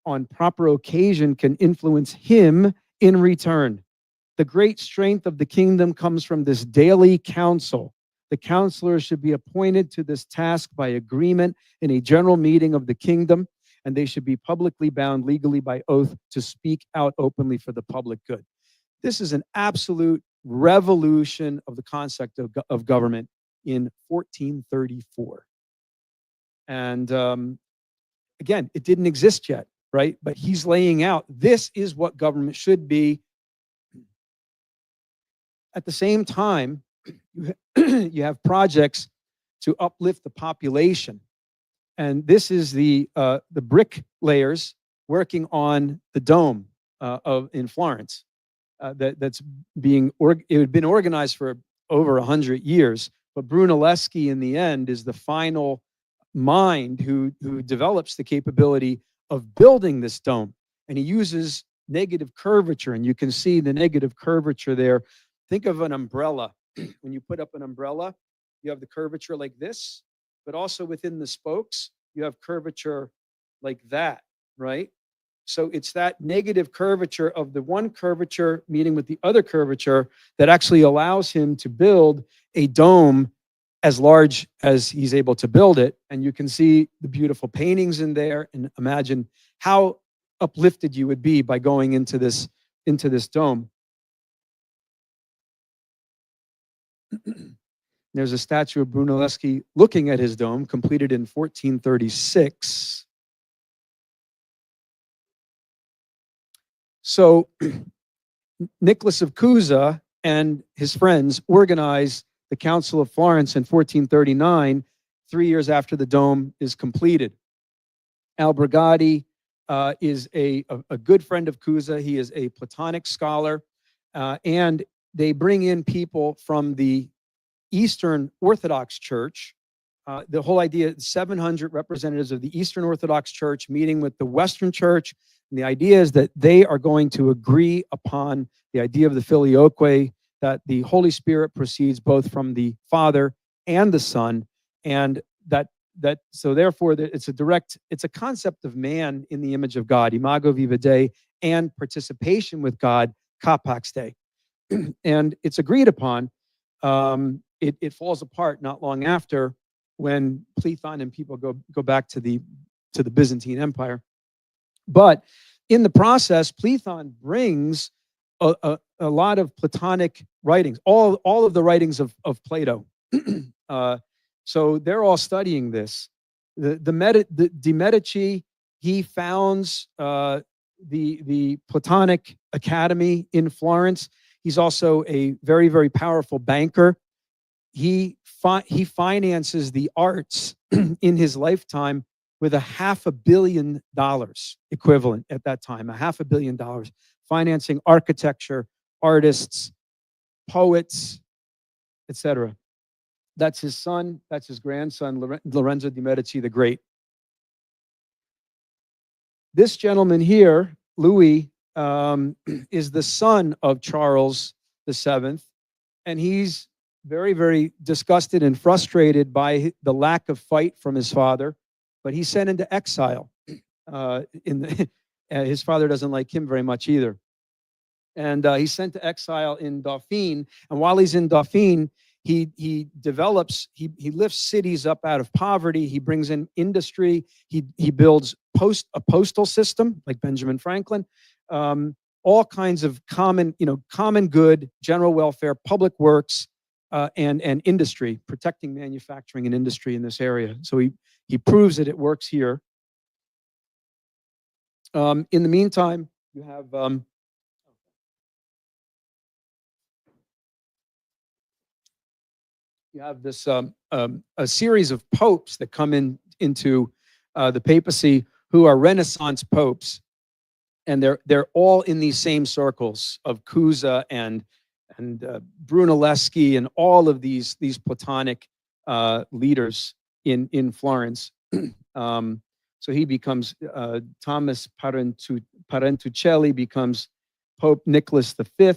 on proper occasion, can influence him in return. The great strength of the kingdom comes from this daily council. The counselors should be appointed to this task by agreement in a general meeting of the kingdom, and they should be publicly bound legally by oath to speak out openly for the public good. This is an absolute revolution of the concept of government in 1434. And again, it didn't exist yet, right? But he's laying out, this is what government should be. At the same time, you have projects to uplift the population. And this is the bricklayers working on the dome in Florence. It had been organized for over 100 years, but Brunelleschi in the end is the final mind who develops the capability of building this dome. And he uses negative curvature, and you can see the negative curvature there. Think of an umbrella. When you put up an umbrella, you have the curvature like this, but also within the spokes, you have curvature like that, right? So it's that negative curvature of the one curvature meeting with the other curvature that actually allows him to build a dome as large as he's able to build it. And you can see the beautiful paintings in there, and imagine how uplifted you would be by going into this dome. There's a statue of Brunelleschi looking at his dome, completed in 1436. So Nicholas of Cusa and his friends organized the Council of Florence in 1439, 3 years after the dome is completed. Albrigati is a good friend of Cusa. He is a Platonic scholar, and they bring in people from the Eastern Orthodox Church. The whole idea, 700 representatives of the Eastern Orthodox Church meeting with the Western Church. And the idea is that they are going to agree upon the idea of the filioque, that the Holy Spirit proceeds both from the Father and the Son, and so therefore it's a concept of man in the image of God, imago viva Dei, and participation with God, capax Dei. And it's agreed upon. It falls apart not long after, when Plethon and people go back to the Byzantine Empire. But in the process, Plethon brings a lot of Platonic writings, all of the writings of Plato. So they're all studying this. De Medici, he founds the Platonic Academy in Florence. He's also a very, very powerful banker. He finances the arts in his lifetime with $500 million equivalent at that time, $500 million, financing architecture, artists, poets, etc. That's his son, that's his grandson, Lorenzo de' Medici the Great. This gentleman here, Louis, is the son of Charles VII, and he's very, very disgusted and frustrated by the lack of fight from his father, but he's sent into exile. His father doesn't like him very much either. And he's sent to exile in Dauphine, and while he's in Dauphine, he develops, he lifts cities up out of poverty, he brings in industry, he builds a postal system like Benjamin Franklin, all kinds of common good, general welfare, public works, and industry, protecting manufacturing and industry in this area. So he proves that it works here. In the meantime, you have this a series of popes that come into the papacy who are Renaissance popes, and they're all in these same circles of Cusa and Brunelleschi and all of these Platonic leaders in Florence. So he becomes Thomas Parentucelli becomes Pope Nicholas V.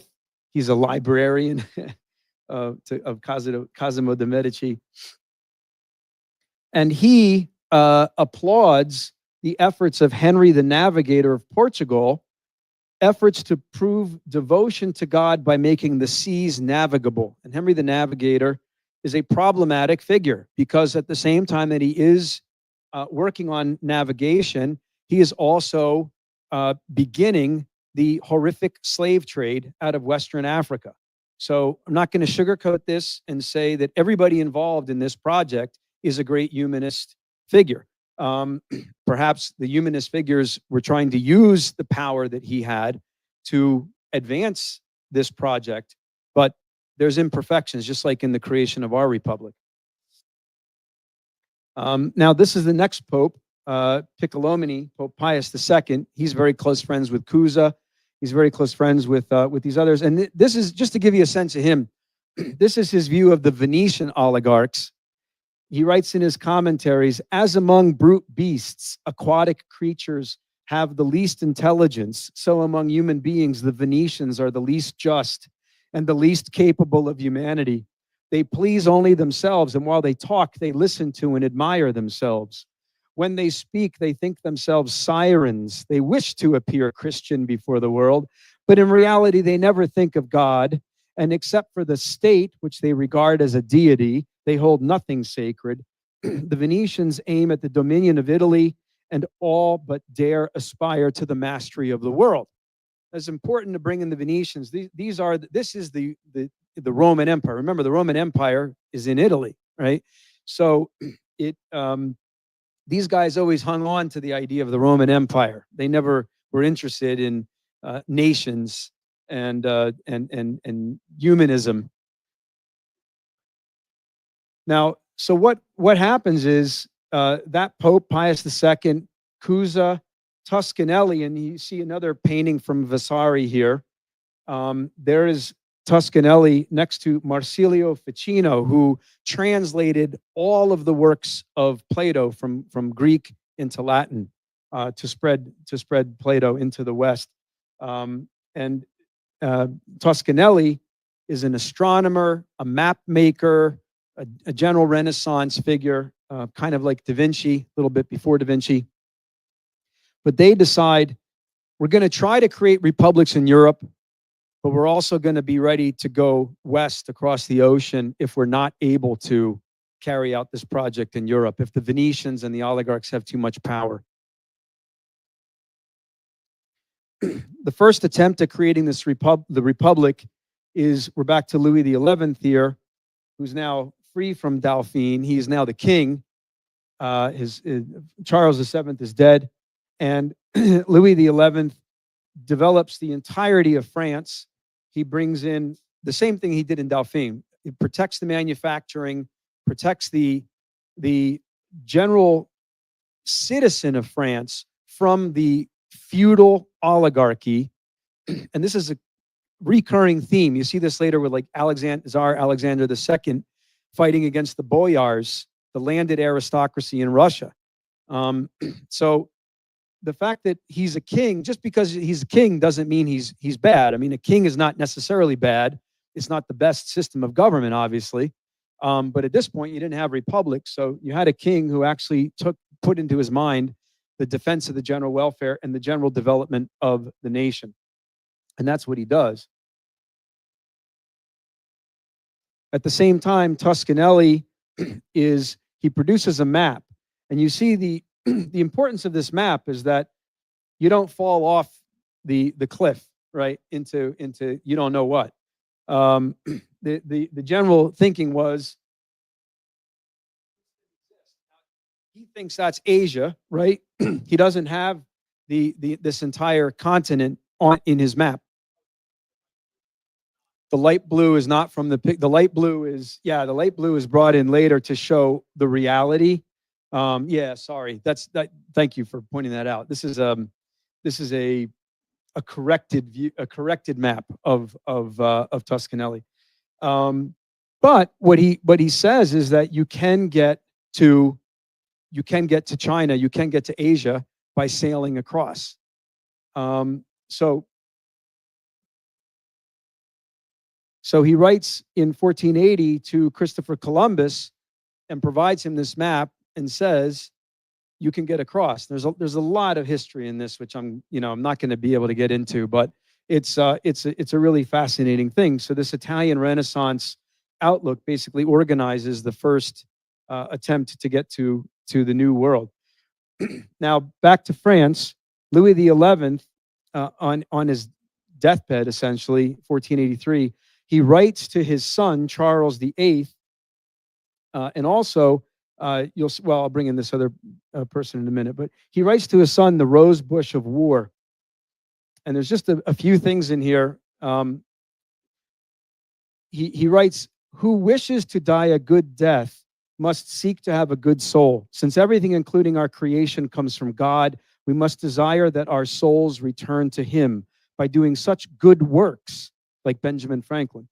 He's a librarian of Cosimo de' Medici, and he applauds the efforts of Henry the Navigator of Portugal, efforts to prove devotion to God by making the seas navigable. And Henry the Navigator is a problematic figure because at the same time that he is working on navigation, he is also beginning the horrific slave trade out of Western Africa. So I'm not going to sugarcoat this and say that everybody involved in this project is a great humanist figure. Perhaps the humanist figures were trying to use the power that he had to advance this project, but there's imperfections, just like in the creation of our republic. Now, this is the next pope, Piccolomini, Pope Pius II. He's very close friends with Cusa. He's very close friends with these others. And this is, just to give you a sense of him, this is his view of the Venetian oligarchs. He writes in his commentaries, as among brute beasts, aquatic creatures have the least intelligence, so among human beings, the Venetians are the least just and the least capable of humanity. They please only themselves, and while they talk, they listen to and admire themselves. When they speak, they think themselves sirens. They wish to appear Christian before the world, but in reality, they never think of God, and except for the state, which they regard as a deity, they hold nothing sacred. The Venetians aim at the dominion of Italy and all but dare aspire to the mastery of the world. It's important to bring in the Venetians. This is the Roman Empire. Remember, the Roman Empire is in Italy, right? So these guys always hung on to the idea of the Roman Empire. They never were interested in nations and humanism. Now, so what happens is that Pope Pius II, Cusa, Toscanelli, and you see another painting from Vasari here. There is Toscanelli next to Marsilio Ficino, who translated all of the works of Plato from Greek into Latin to spread Plato into the West. And Toscanelli is an astronomer, a map maker, a general Renaissance figure, kind of like Da Vinci, a little bit before Da Vinci. But they decide, we're going to try to create republics in Europe, but we're also going to be ready to go west across the ocean if we're not able to carry out this project in Europe if the Venetians and the oligarchs have too much power. The first attempt at creating this the republic is, we're back to Louis XI here, who's now free from Dauphine. He is now the king. Charles VII is dead, and Louis XI develops the entirety of France. He brings in the same thing he did in Dauphine. He protects the manufacturing, protects the general citizen of France from the feudal oligarchy. And this is a recurring theme. You see this later with like Tsar Alexander II fighting against the boyars, the landed aristocracy in Russia. So the fact that he's a king, just because he's a king doesn't mean he's bad. I mean, a king is not necessarily bad. It's not the best system of government, obviously. But at this point, you didn't have republics. So you had a king who actually put into his mind the defense of the general welfare and the general development of the nation. And that's what he does. At the same time, Toscanelli he produces a map. And you see the importance of this map is that you don't fall off the cliff, right, into you don't know what. The general thinking was, he thinks that's Asia, right? He doesn't have this entire continent in his map. The light blue is not from the light blue is, the light blue is brought in later to show the reality. Sorry. Thank you for pointing that out. This is a corrected view, a corrected map of Toscanelli. But what he says is that you can get to China, you can get to Asia by sailing across. So he writes in 1480 to Christopher Columbus and provides him this map and says, you can get across. There's a lot of history in this, which I'm not going to be able to get into, but it's a really fascinating thing. So this Italian Renaissance outlook basically organizes the first attempt to get to the New World. Now back to France, Louis XI, on his deathbed, essentially 1483, he writes to his son Charles VIII, and also I'll bring in this other person in a minute, but he writes to his son the Rose Bush of War. And there's just a few things in here. He writes, who wishes to die a good death must seek to have a good soul. Since everything, including our creation, comes from God, we must desire that our souls return to him by doing such good works, like Benjamin Franklin,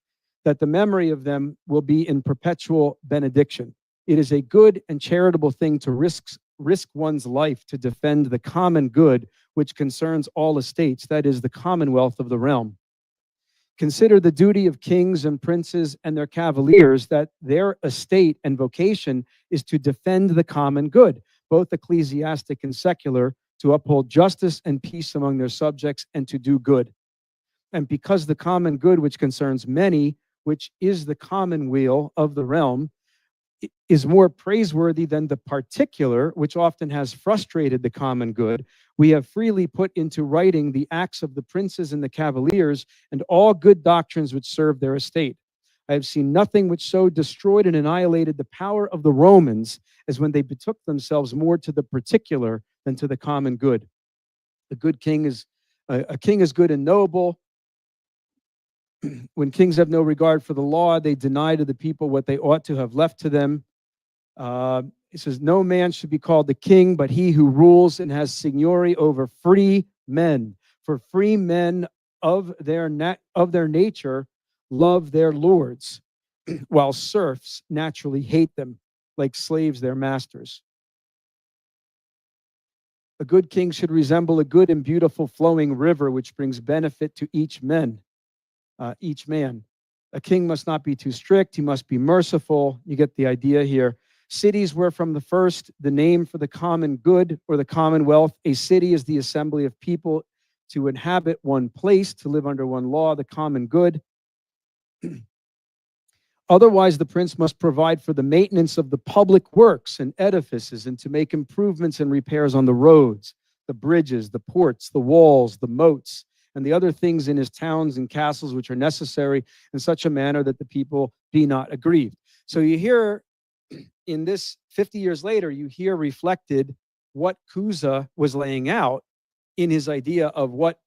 that the memory of them will be in perpetual benediction. It is a good and charitable thing to risk one's life to defend the common good, which concerns all estates, that is, the commonwealth of the realm. Consider the duty of kings and princes and their cavaliers, that their estate and vocation is to defend the common good, both ecclesiastic and secular, to uphold justice and peace among their subjects, and to do good. And because the common good, which concerns many, which is the commonweal of the realm, is more praiseworthy than the particular, which often has frustrated the common good, we have freely put into writing the acts of the princes and the cavaliers, and all good doctrines which serve their estate. I have seen nothing which so destroyed and annihilated the power of the Romans as when they betook themselves more to the particular than to the common good. A good king is a king is good and noble. When kings have no regard for the law, they deny to the people what they ought to have left to them. It says, no man should be called the king, but he who rules and has seigniory over free men. For free men of their nature love their lords, while serfs naturally hate them, like slaves their masters. A good king should resemble a good and beautiful flowing river, which brings benefit to each man. A king must not be too strict. He must be merciful. You get the idea here. Cities were from the first the name for the common good or the commonwealth. A city is the assembly of people to inhabit one place, to live under one law, the common good. Otherwise, the prince must provide for the maintenance of the public works and edifices and to make improvements and repairs on the roads, the bridges, the ports, the walls, the moats, and the other things in his towns and castles which are necessary in such a manner that the people be not aggrieved. So you hear in this 50 years later, you hear reflected what Cusa was laying out in his idea of what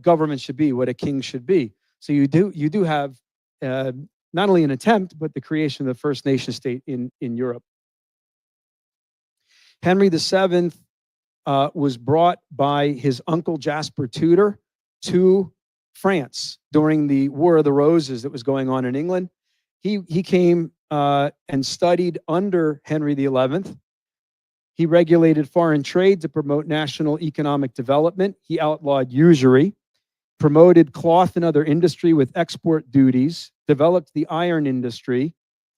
government should be, what a king should be. So you do have not only an attempt, but the creation of the first nation state in Europe. Henry VII was brought by his uncle Jasper Tudor to France during the War of the Roses that was going on in England. He came and studied under Henry XI. He regulated foreign trade to promote national economic development. He outlawed usury, promoted cloth and other industry with export duties, developed the iron industry,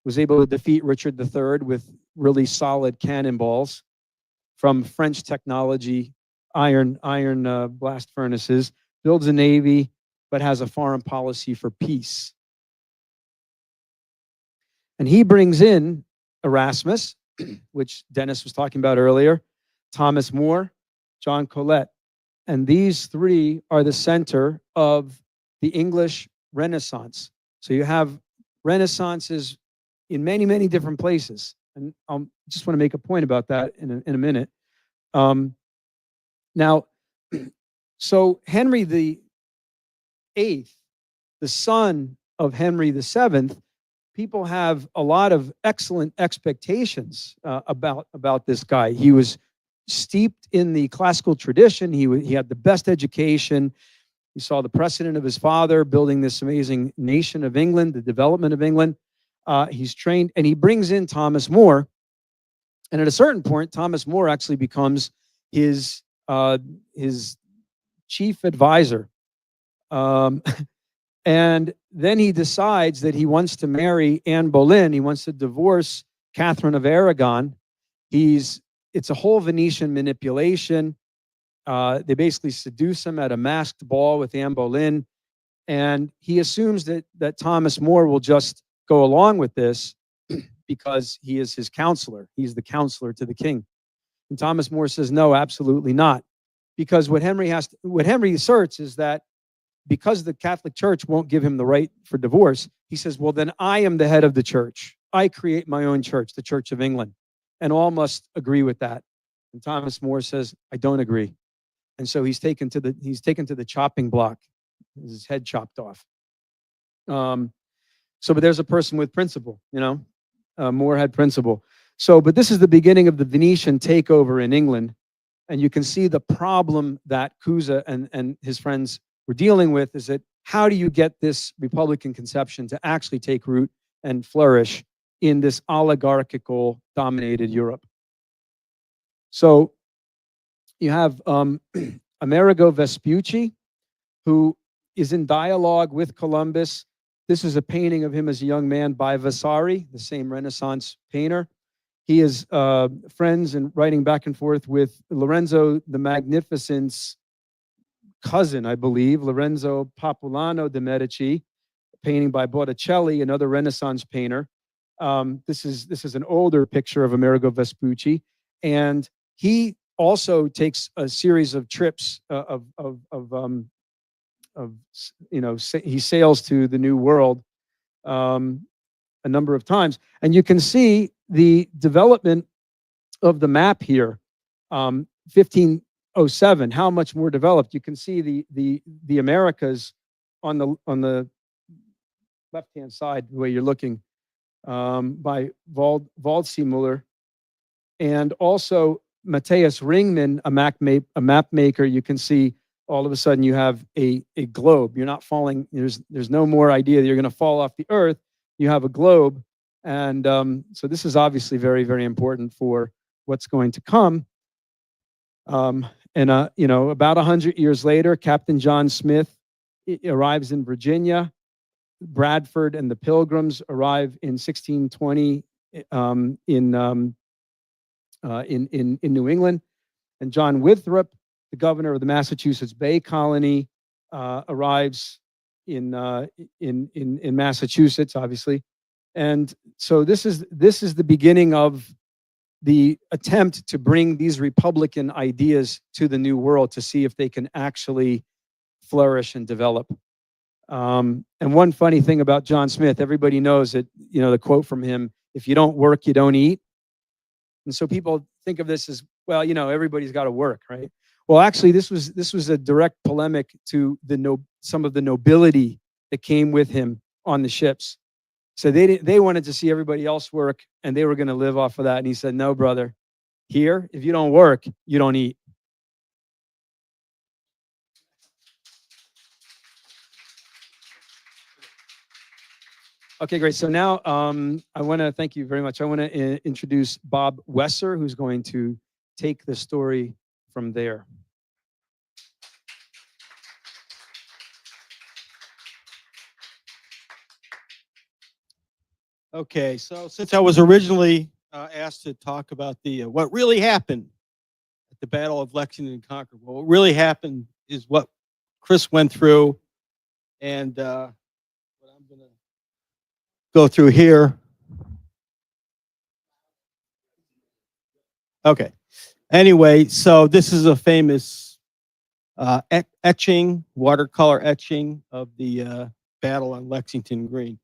was able to defeat Richard III with really solid cannonballs from French technology, iron blast furnaces, builds a navy, but has a foreign policy for peace. And he brings in Erasmus, which Dennis was talking about earlier, Thomas More, John Colet. And these three are the center of the English Renaissance. So you have Renaissances in many, many different places. And I just want to make a point about that in a minute. Now, so Henry VIII, the son of Henry VII, people have a lot of excellent expectations about this guy. He was steeped in the classical tradition. He had the best education. He saw the precedent of his father building this amazing nation of England, the development of England. He's trained, and he brings in Thomas More. And at a certain point, Thomas More actually becomes his chief advisor. And then he decides that he wants to marry Anne Boleyn. He wants to divorce Catherine of Aragon. It's a whole Venetian manipulation. They basically seduce him at a masked ball with Anne Boleyn. And he assumes that Thomas More will just go along with this because he is his counselor. He's the counselor to the king. And Thomas More says, no, absolutely not. Because what Henry asserts is that because the Catholic Church won't give him the right for divorce, he says, well, then I am the head of the church. I create my own church, the Church of England. And all must agree with that. And Thomas More says, I don't agree. And so he's taken to the chopping block. His head chopped off. But there's a person with principle, More had principle. But this is the beginning of the Venetian takeover in England. And you can see the problem that Cusa and his friends were dealing with is that how do you get this Republican conception to actually take root and flourish in this oligarchical dominated Europe? So you have Amerigo Vespucci, who is in dialogue with Columbus. This is a painting of him as a young man by Vasari, the same Renaissance painter. He is friends and writing back and forth with Lorenzo the Magnificent's cousin, I believe, Lorenzo Popolano de' Medici, a painting by Botticelli, another Renaissance painter. This is an older picture of Amerigo Vespucci, and he also takes a series of trips he sails to the New World a number of times, and you can see the development of the map here. 1507, how much more developed. You can see the Americas on the left-hand side, the way you're looking, by Waldseemüller, and also Matthias Ringman, a map maker. You can see all of a sudden you have a globe. You're not falling. There's no more idea that you're going to fall off the earth. You have a globe, and so this is obviously very, very important for what's going to come. About 100 years later, Captain John Smith arrives in Virginia. Bradford and the Pilgrims arrive in 1620 in New England, and John Winthrop, the governor of the Massachusetts Bay Colony, arrives in Massachusetts, obviously. And so this is the beginning of the attempt to bring these Republican ideas to the New World to see if they can actually flourish and develop. And one funny thing about John Smith, everybody knows that, the quote from him, "If you don't work, you don't eat." And so people think of this as, well, everybody's got to work, right? Well, actually, this was a direct polemic to some of the nobility that came with him on the ships. So they wanted to see everybody else work, and they were going to live off of that. And he said, "No, brother, here, if you don't work, you don't eat." Okay, great. So now I want to thank you very much. I want to introduce Bob Wesser, who's going to take the story from there. Okay, so since I was originally asked to talk about what really happened at the Battle of Lexington and Concord, well, what really happened is what Chris went through, and what I'm going to go through here. Okay. Anyway, so this is a famous watercolor etching of the battle on Lexington Green.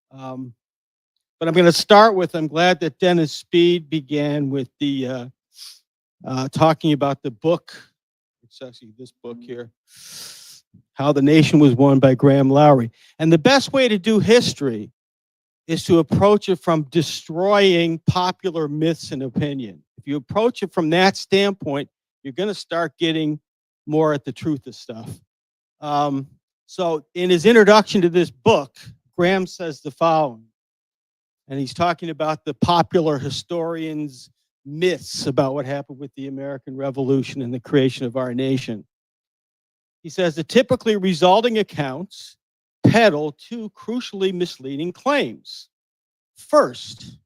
But I'm going to start with, I'm glad that Dennis Speed began with the talking about the book. It's actually this book here, How the Nation Was Won by Graham Lowry. And the best way to do history is to approach it from destroying popular myths and opinion. If you approach it from that standpoint, you're going to start getting more at the truth of stuff. So in his introduction to this book, Graham says the following. And he's talking about the popular historians' myths about what happened with the American Revolution and the creation of our nation. He says the typically resulting accounts peddle two crucially misleading claims. First,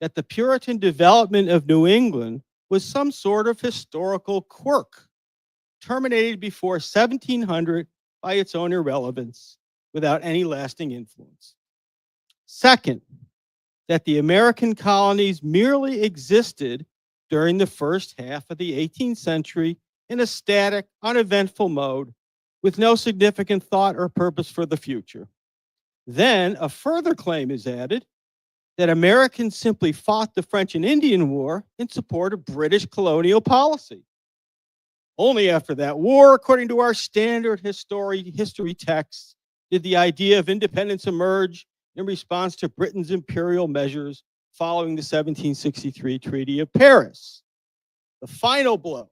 that the Puritan development of New England was some sort of historical quirk, terminated before 1700 by its own irrelevance, without any lasting influence. Second, that the American colonies merely existed during the first half of the 18th century in a static, uneventful mode with no significant thought or purpose for the future. Then a further claim is added that Americans simply fought the French and Indian War in support of British colonial policy. Only after that war, according to our standard history texts, did the idea of independence emerge in response to Britain's imperial measures following the 1763 Treaty of Paris. The final blow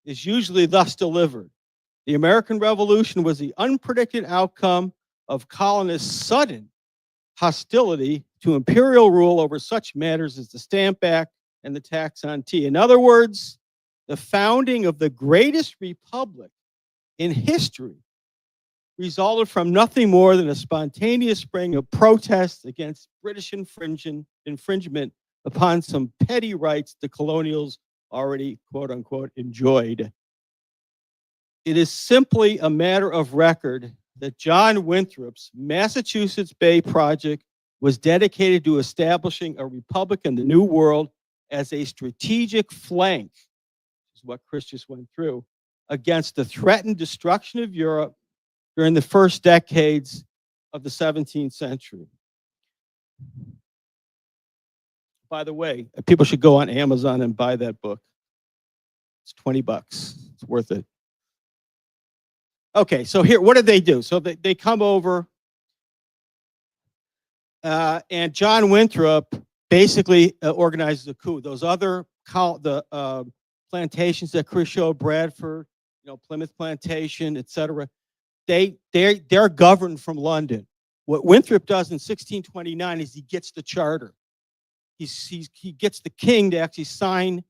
is usually thus delivered. The American Revolution was the unpredicted outcome of colonists' sudden hostility to imperial rule over such matters as the Stamp Act and the tax on tea. In other words, the founding of the greatest republic in history resulted from nothing more than a spontaneous spring of protests against British infringement upon some petty rights the colonials already, quote unquote, enjoyed. It is simply a matter of record that John Winthrop's Massachusetts Bay Project was dedicated to establishing a republic in the New World as a strategic flank, which is what Chris just went through, against the threatened destruction of Europe during the first decades of the 17th century. By the way, people should go on Amazon and buy that book. It's $20. It's worth it. Okay, so here, what did they do? So they come over, and John Winthrop basically organizes a coup. Those other plantations that Chris showed, Bradford, Plymouth Plantation, etc., they're governed from London. What Winthrop does in 1629 is he gets the charter. He gets the king to actually sign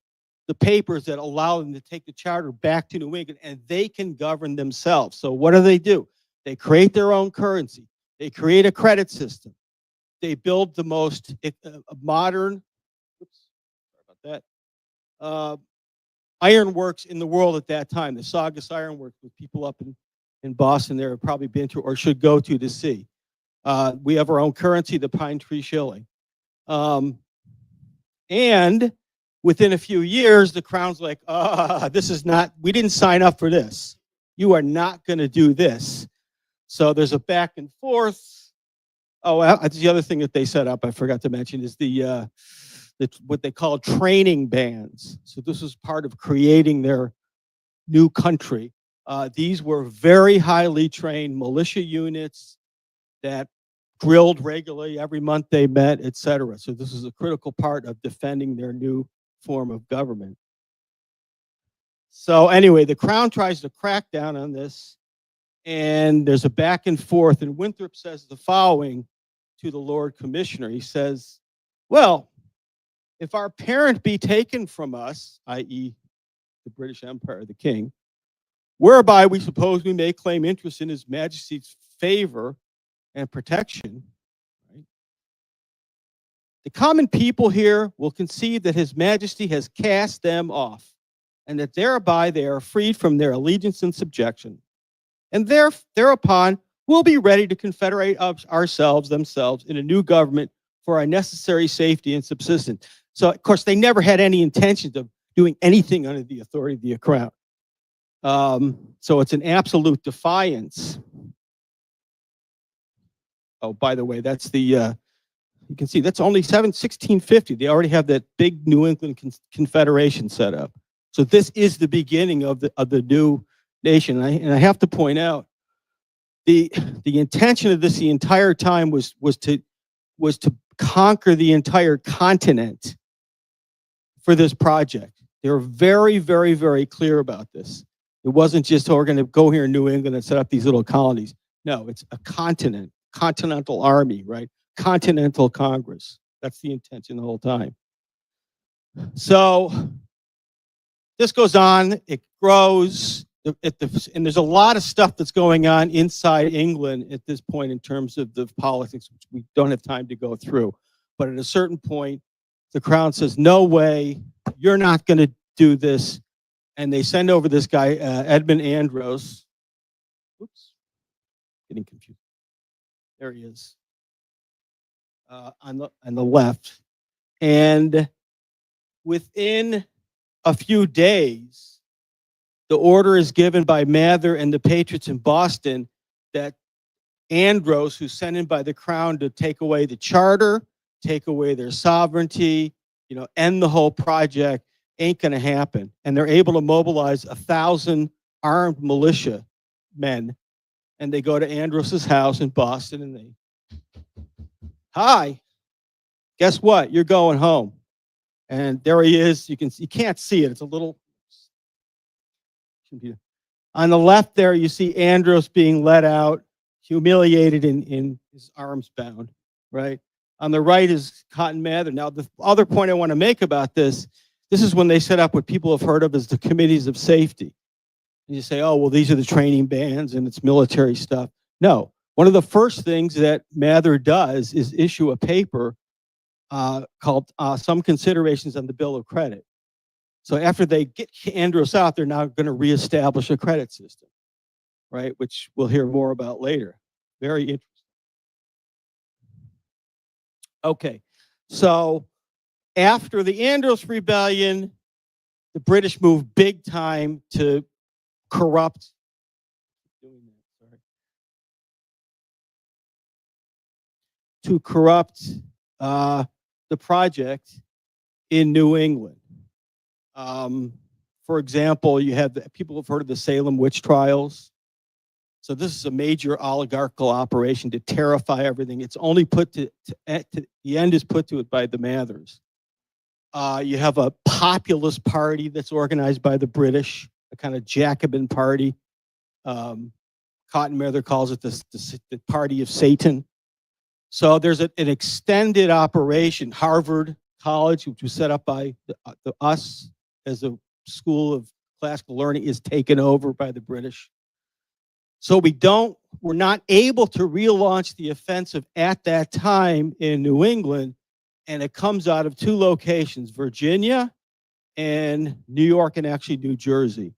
the papers that allow them to take the charter back to New England, and they can govern themselves. So what do? They create their own currency. They create a credit system. They build the most modern, ironworks in the world at that time. The Saugus Ironworks with people up in Boston there have probably been to or should go to see. We have our own currency, the pine tree shilling. And within a few years, the Crown's like, this is not, we didn't sign up for this. You are not going to do this. So there's a back and forth. Oh, that's the other thing that they set up, I forgot to mention, is the what they call training bands. So this was part of creating their new country. These were very highly trained militia units that drilled regularly every month they met, et cetera. So this is a critical part of defending their new form of government. So anyway, the Crown tries to crack down on this, and there's a back and forth, and Winthrop says the following to the Lord Commissioner. He says, well, if our parent be taken from us, i.e. the British Empire, the king, whereby we suppose we may claim interest in his majesty's favor and protection, right? The common people here will conceive that his majesty has cast them off, and that thereby they are freed from their allegiance and subjection, and thereupon we'll be ready to confederate themselves in a new government for our necessary safety and subsistence. So, of course, they never had any intentions of doing anything under the authority of the Crown. So it's an absolute defiance. Oh, by the way, that's the, you can see that's only 1650. They already have that big New England Confederation set up. So this is the beginning of the new nation. And I have to point out, the intention of this the entire time was to conquer the entire continent for this project. They were very, very, very clear about this. It wasn't just, oh, we're going to go here in New England and set up these little colonies. No, it's a continent, continental army, right? Continental Congress. That's the intention the whole time. So this goes on, it grows, and there's a lot of stuff that's going on inside England at this point in terms of the politics, which we don't have time to go through. But at a certain point, the Crown says, no way, you're not going to do this. And they send over this guy, Edmund Andros. Oops, getting confused. There he is, on the left. And within a few days, the order is given by Mather and the Patriots in Boston that Andros, who's sent in by the Crown to take away the charter, take away their sovereignty, end the whole project, ain't going to happen. And they're able to mobilize 1,000 armed militia men. And they go to Andros's house in Boston and they, hi, guess what? You're going home. And there he is. You can't see it. It's a little, on the left there, you see Andros being let out, humiliated in his arms bound, right? On the right is Cotton Mather. Now, the other point I want to make about this is when they set up what people have heard of as the committees of safety. And you say, oh, well, these are the training bands and it's military stuff. No, one of the first things that Mather does is issue a paper called Some Considerations on the Bill of Credit. So after they get Andros out, they're now going to reestablish a credit system, right? Which we'll hear more about later. Very interesting. Okay, so after the Andros Rebellion, the British moved big time to corrupt. To corrupt the project in New England. For example, you have people have heard of the Salem witch trials. So this is a major oligarchical operation to terrify everything. It's only put to the end is put to it by the Mathers. You have a populist party that's organized by the British, a kind of Jacobin party. Cotton Mather calls it the party of Satan. So there's an extended operation. Harvard College, which was set up by us as a school of classical learning, is taken over by the British. So we're not able to relaunch the offensive at that time in New England, and it comes out of two locations, Virginia and New York, and actually New Jersey.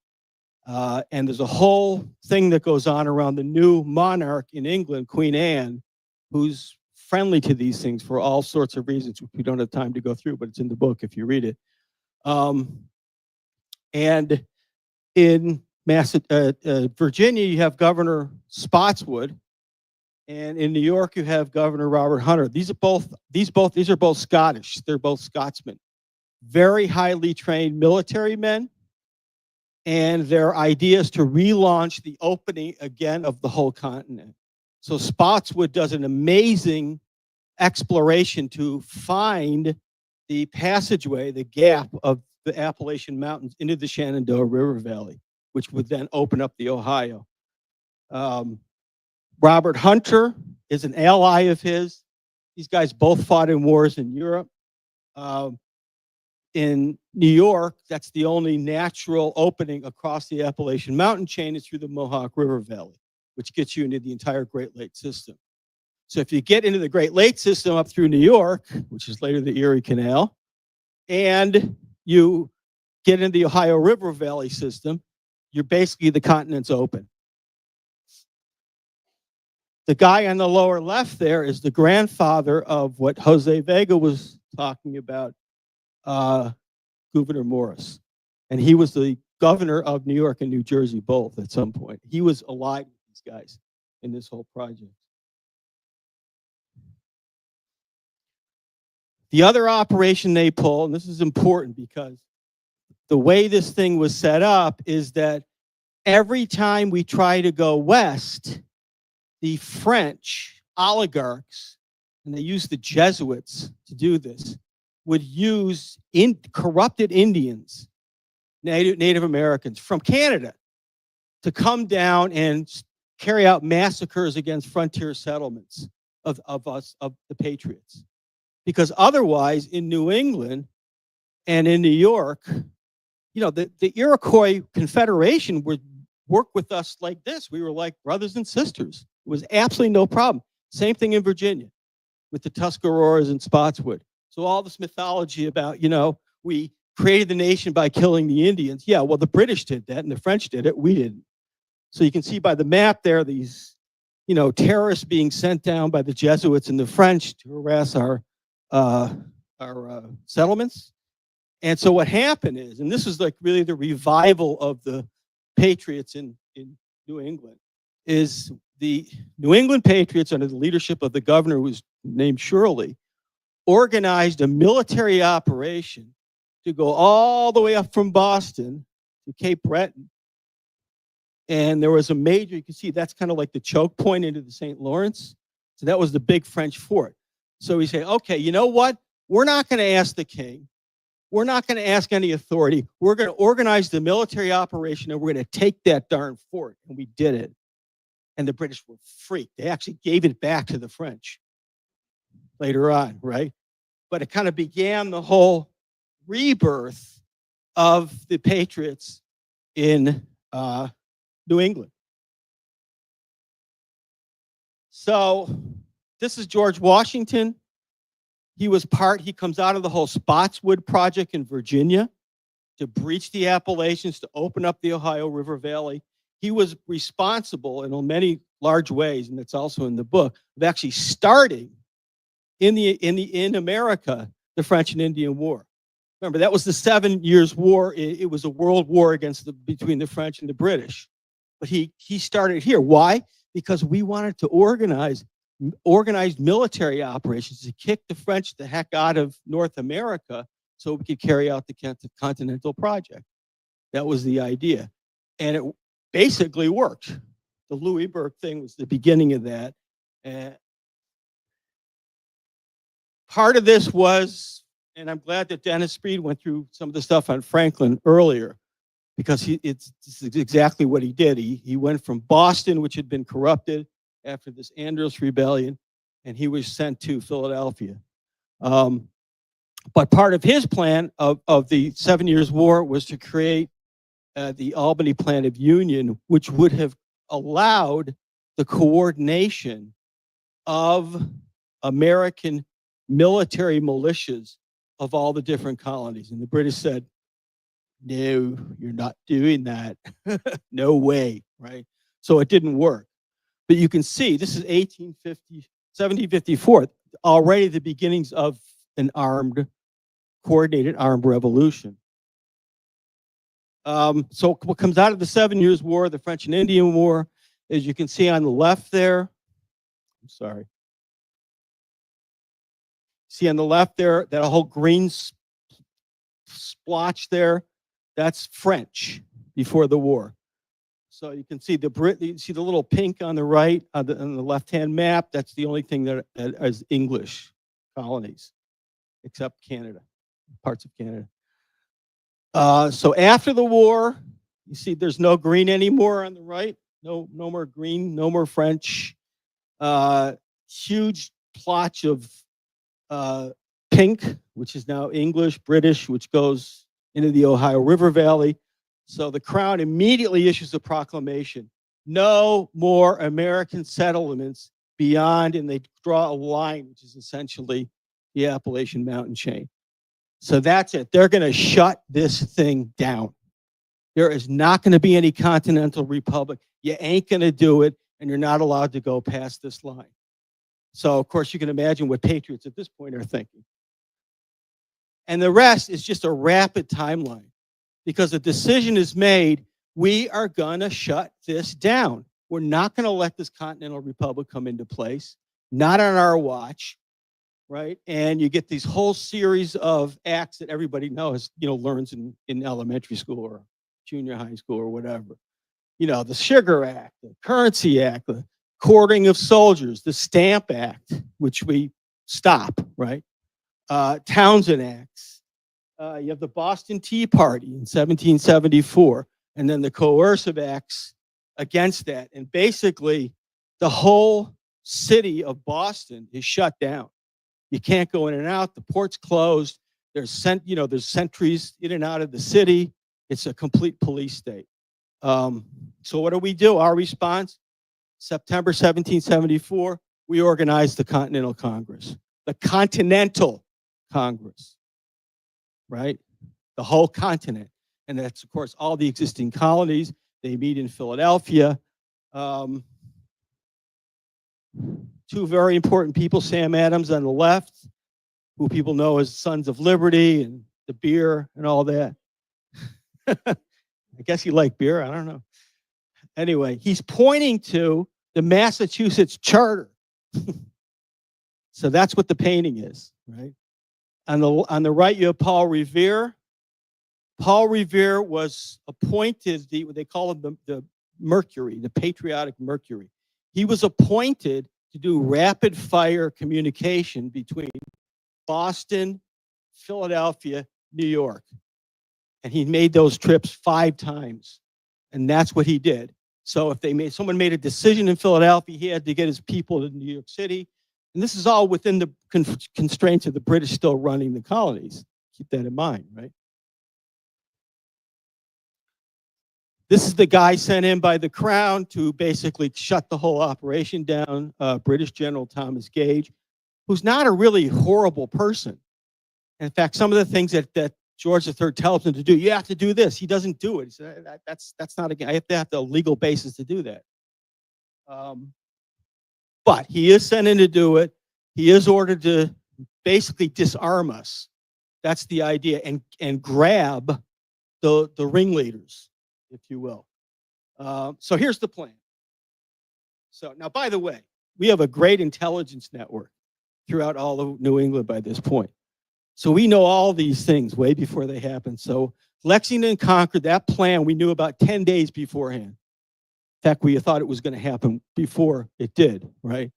And there's a whole thing that goes on around the new monarch in England, Queen Anne, who's friendly to these things for all sorts of reasons, which we don't have time to go through, but it's in the book if you read it. And in Virginia, you have Governor Spotswood, and in New York, you have Governor Robert Hunter. These are both Scottish. They're both Scotsmen, very highly trained military men, and their idea is to relaunch the opening again of the whole continent. So Spotswood does an amazing exploration to find the passageway, the gap of the Appalachian Mountains into the Shenandoah River Valley, which would then open up the Ohio. Robert Hunter is an ally of his. These guys both fought in wars in Europe. In New York, that's the only natural opening across the Appalachian Mountain chain is through the Mohawk River Valley, which gets you into the entire Great Lakes system. So if you get into the Great Lakes system up through New York, which is later the Erie Canal, and you get into the Ohio River Valley system, you're basically the continent's open. The guy on the lower left there is the grandfather of what Jose Vega was talking about, Gouverneur Morris. And he was the governor of New York and New Jersey both at some point. He was allied with these guys in this whole project. The other operation they pull, and this is important because the way this thing was set up is that every time we try to go west, the French oligarchs, and they used the Jesuits to do this, would use corrupted Indians, Native Americans from Canada to come down and carry out massacres against frontier settlements of the Patriots. Because otherwise, in New England and in New York, you know, the Iroquois Confederation would work with us like this. We were like brothers and sisters. It was absolutely no problem. Same thing in Virginia with the Tuscaroras and Spotswood. So all this mythology about, you know, we created the nation by killing the Indians. Yeah, well, the British did that and the French did it. We didn't. So you can see by the map there, these, you know, terrorists being sent down by the Jesuits and the French to harass our settlements. And so what happened is, and this is like really the revival of the Patriots in New England, is the New England Patriots under the leadership of the governor who was named Shirley, organized a military operation to go all the way up from Boston to Cape Breton. And there was a major, you can see that's kind of like the choke point into the St. Lawrence. So that was the big French fort. So we say, okay, you know what? We're not going to ask the king. We're not going to ask any authority. We're going to organize the military operation and we're going to take that darn fort. And we did it. And the British were freaked. They actually gave it back to the French later on, right? But it kind of began the whole rebirth of the Patriots in New England. So this is George Washington. He comes out of the whole Spotswood project in Virginia to breach the Appalachians, to open up the Ohio River Valley. He was responsible in many large ways, and it's also in the book, of actually starting in America, the French and Indian War. Remember, that was the 7 Years' War. It was a world war between the French and the British. But he started here. Why? Because we wanted to organize military operations to kick the French the heck out of North America so we could carry out the Continental Project. That was the idea. And it basically worked. The Louisburg thing was the beginning of that. Part of this was, and I'm glad that Dennis Speed went through some of the stuff on Franklin earlier, because it's exactly what he did. He went from Boston, which had been corrupted after this Andros Rebellion, and he was sent to Philadelphia. But part of his plan of the 7 Years' War was to create the Albany Plan of Union, which would have allowed the coordination of American military militias of all the different colonies. And the British said, no, you're not doing that. No way, right? So it didn't work. But you can see this is 1850, 1754, already the beginnings of an coordinated armed revolution. So what comes out of the 7 Years' War, the French and Indian War, as you can see on the left there, I'm sorry. See on the left there, that whole green splotch there, that's French before the war. So you can see you see the little pink on the right, on the left-hand map, that's the only thing that is English colonies, except Canada, parts of Canada. So after the war, you see there's no green anymore on the right. No more green, no more French. Huge plotch of pink, which is now English, British, which goes into the Ohio River Valley. So the Crown immediately issues a proclamation. No more American settlements beyond, and they draw a line, which is essentially the Appalachian Mountain chain. So that's it. They're going to shut this thing down. There is not going to be any continental republic. You ain't going to do it, and you're not allowed to go past this line. So, of course, you can imagine what patriots at this point are thinking. And the rest is just a rapid timeline, because a decision is made, we are going to shut this down. We're not going to let this continental republic come into place, not on our watch, right? And you get these whole series of acts that everybody knows, learns in elementary school or junior high school or whatever. The Sugar Act, the Currency Act, the Quartering of Soldiers, the Stamp Act, which we stop, right? Townsend Acts. You have the Boston Tea Party in 1774, and then the coercive acts against that. And basically, the whole city of Boston is shut down. You can't go in and out. The port's closed. There's sentries in and out of the city. It's a complete police state. So what do? Our response, September 1774, we organized the Continental Congress. The Continental Congress, right? The whole continent. And that's, of course, all the existing colonies. They meet in Philadelphia. Two very important people, Sam Adams on the left, who people know as Sons of Liberty and the beer and all that. I guess he liked beer, I don't know. Anyway, he's pointing to the Massachusetts Charter. So that's what the painting is, right? On the right, you have Paul Revere. Paul Revere was appointed, what they call him the Mercury, the Patriotic Mercury. He was appointed to do rapid fire communication between Boston, Philadelphia, New York. And he made those trips 5 times. And that's what he did. So if someone made a decision in Philadelphia, he had to get his people to New York City. And this is all within the constraints of the British still running the colonies. Keep that in mind, right? This is the guy sent in by the Crown to basically shut the whole operation down, British General Thomas Gage, who's not a really horrible person. In fact, some of the things that George III tells him to do, you have to do this. He doesn't do it. He said, that's not, I have to have the legal basis to do that. But he is sent in to do it. He is ordered to basically disarm us. That's the idea, and grab the ringleaders, if you will. So here's the plan. So now, by the way, we have a great intelligence network throughout all of New England by this point. So we know all these things way before they happen. So Lexington conquered, that plan we knew about 10 days beforehand. In fact, we thought it was going to happen before it did, right?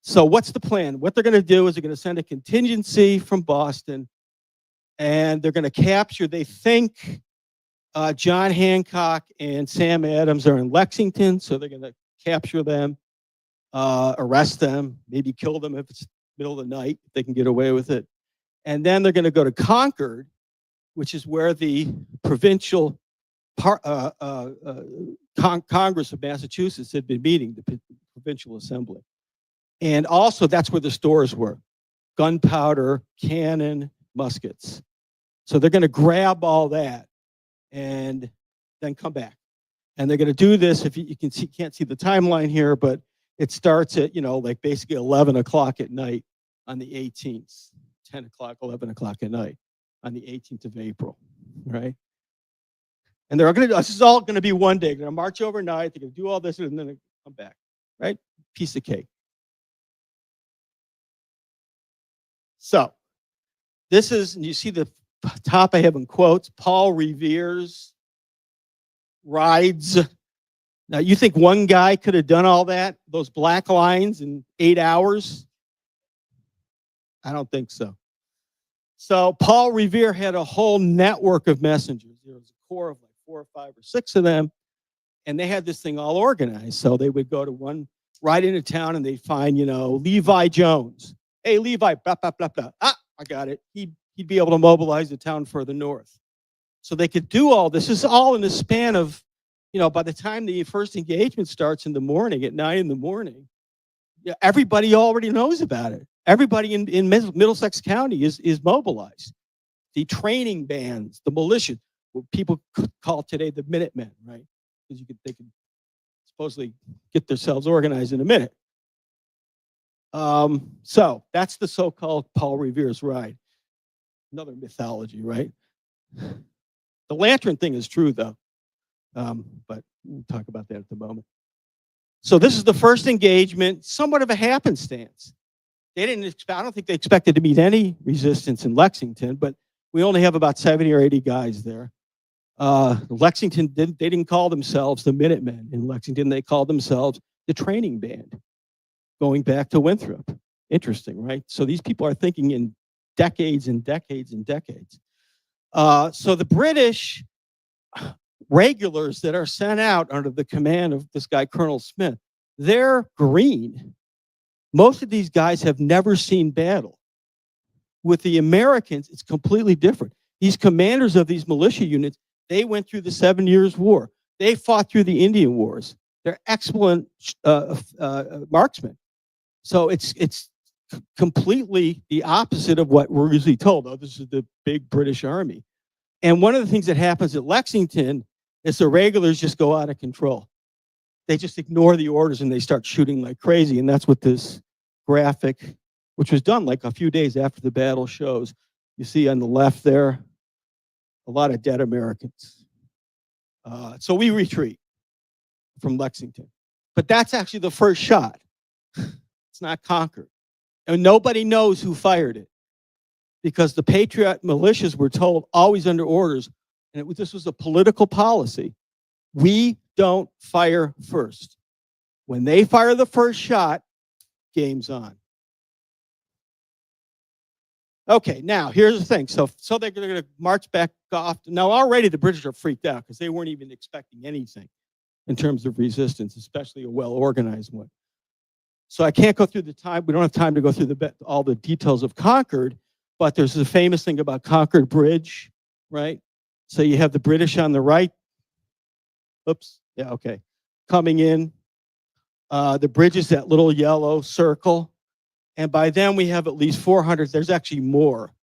So what's the plan? What they're going to do is they're going to send a contingency from Boston, and they're going to capture, they think, John Hancock and Sam Adams are in Lexington, so they're going to capture them, arrest them, maybe kill them if it's middle of the night, if they can get away with it. And then they're going to go to Concord, which is where the provincial Congress of Massachusetts had been meeting, the provincial assembly. And also that's where the stores were, gunpowder, cannon, muskets. So they're going to grab all that and then come back. And they're going to do this, if you can see, can't see the timeline here, but it starts at, like basically 11 o'clock at night on the 18th, 10 o'clock, 11 o'clock at night on the 18th of April, right? And they're going to, this is all going to be one day. They're going to march overnight, they're going to do all this, and then they come back, right? Piece of cake. So, this is, and you see the top I have in quotes, Paul Revere's rides. Now, you think one guy could have done all that, those black lines in 8 hours? I don't think so. So Paul Revere had a whole network of messengers. There was a core of like 4 or 5 or 6 of them, and they had this thing all organized. So they would go to one right into town, and they'd find, Levi Jones. Hey, Levi, blah, blah, blah, blah. Ah, I got it. He'd be able to mobilize the town further north. So they could do all this. This is all in the span of, by the time the first engagement starts in the morning, at 9 in the morning, everybody already knows about it. Everybody in Middlesex County is mobilized. The training bands, the militia, what people call today the Minutemen, right? Because they could supposedly get themselves organized in a minute. So that's the so-called Paul Revere's ride. Another mythology, right? The lantern thing is true, though, but we'll talk about that at the moment. So this is the first engagement, somewhat of a happenstance. They didn't expect, I don't think they expected to meet any resistance in Lexington, but we only have about 70 or 80 guys there. Lexington, they didn't call themselves the Minutemen. In Lexington, they called themselves the training band, going back to Winthrop. Interesting, right? So these people are thinking in decades and decades and decades. So the British regulars that are sent out under the command of this guy, Colonel Smith, they're green. Most of these guys have never seen battle. With the Americans, it's completely different. These commanders of these militia units, they went through the 7 Years' War. They fought through the Indian Wars. They're excellent marksmen. So it's completely the opposite of what we're usually told. Oh, this is the big British army. And one of the things that happens at Lexington is the regulars just go out of control. They just ignore the orders and they start shooting like crazy. And that's what this graphic, which was done like a few days after the battle, shows. You see on the left there, a lot of dead Americans. So we retreat from Lexington. But that's actually the first shot. It's not Concord. And nobody knows who fired it, because the Patriot militias were told, always under orders, and this was a political policy, we don't fire first. When they fire the first shot, game's on. Okay, now here's the thing. So they're going to march back off. Now already the British are freaked out because they weren't even expecting anything in terms of resistance, especially a well-organized one. So I can't go through the time. We don't have time to go through all the details of Concord, but there's a famous thing about Concord Bridge, right? So you have the British on the right. Oops, yeah, okay. Coming in. The bridge is that little yellow circle. And by then we have at least 400, there's actually more,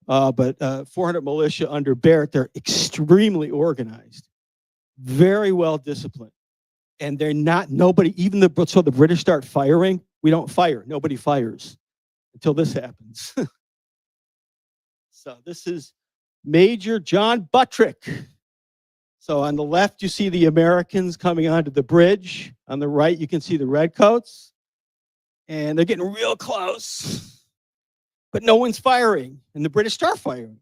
but 400 militia under Barrett. They're extremely organized, very well disciplined. And they're not, nobody, so the British start firing. We don't fire, nobody fires until this happens. So this is Major John Buttrick. So on the left, you see the Americans coming onto the bridge. On the right, you can see the redcoats. And they're getting real close, but no one's firing. And the British start firing.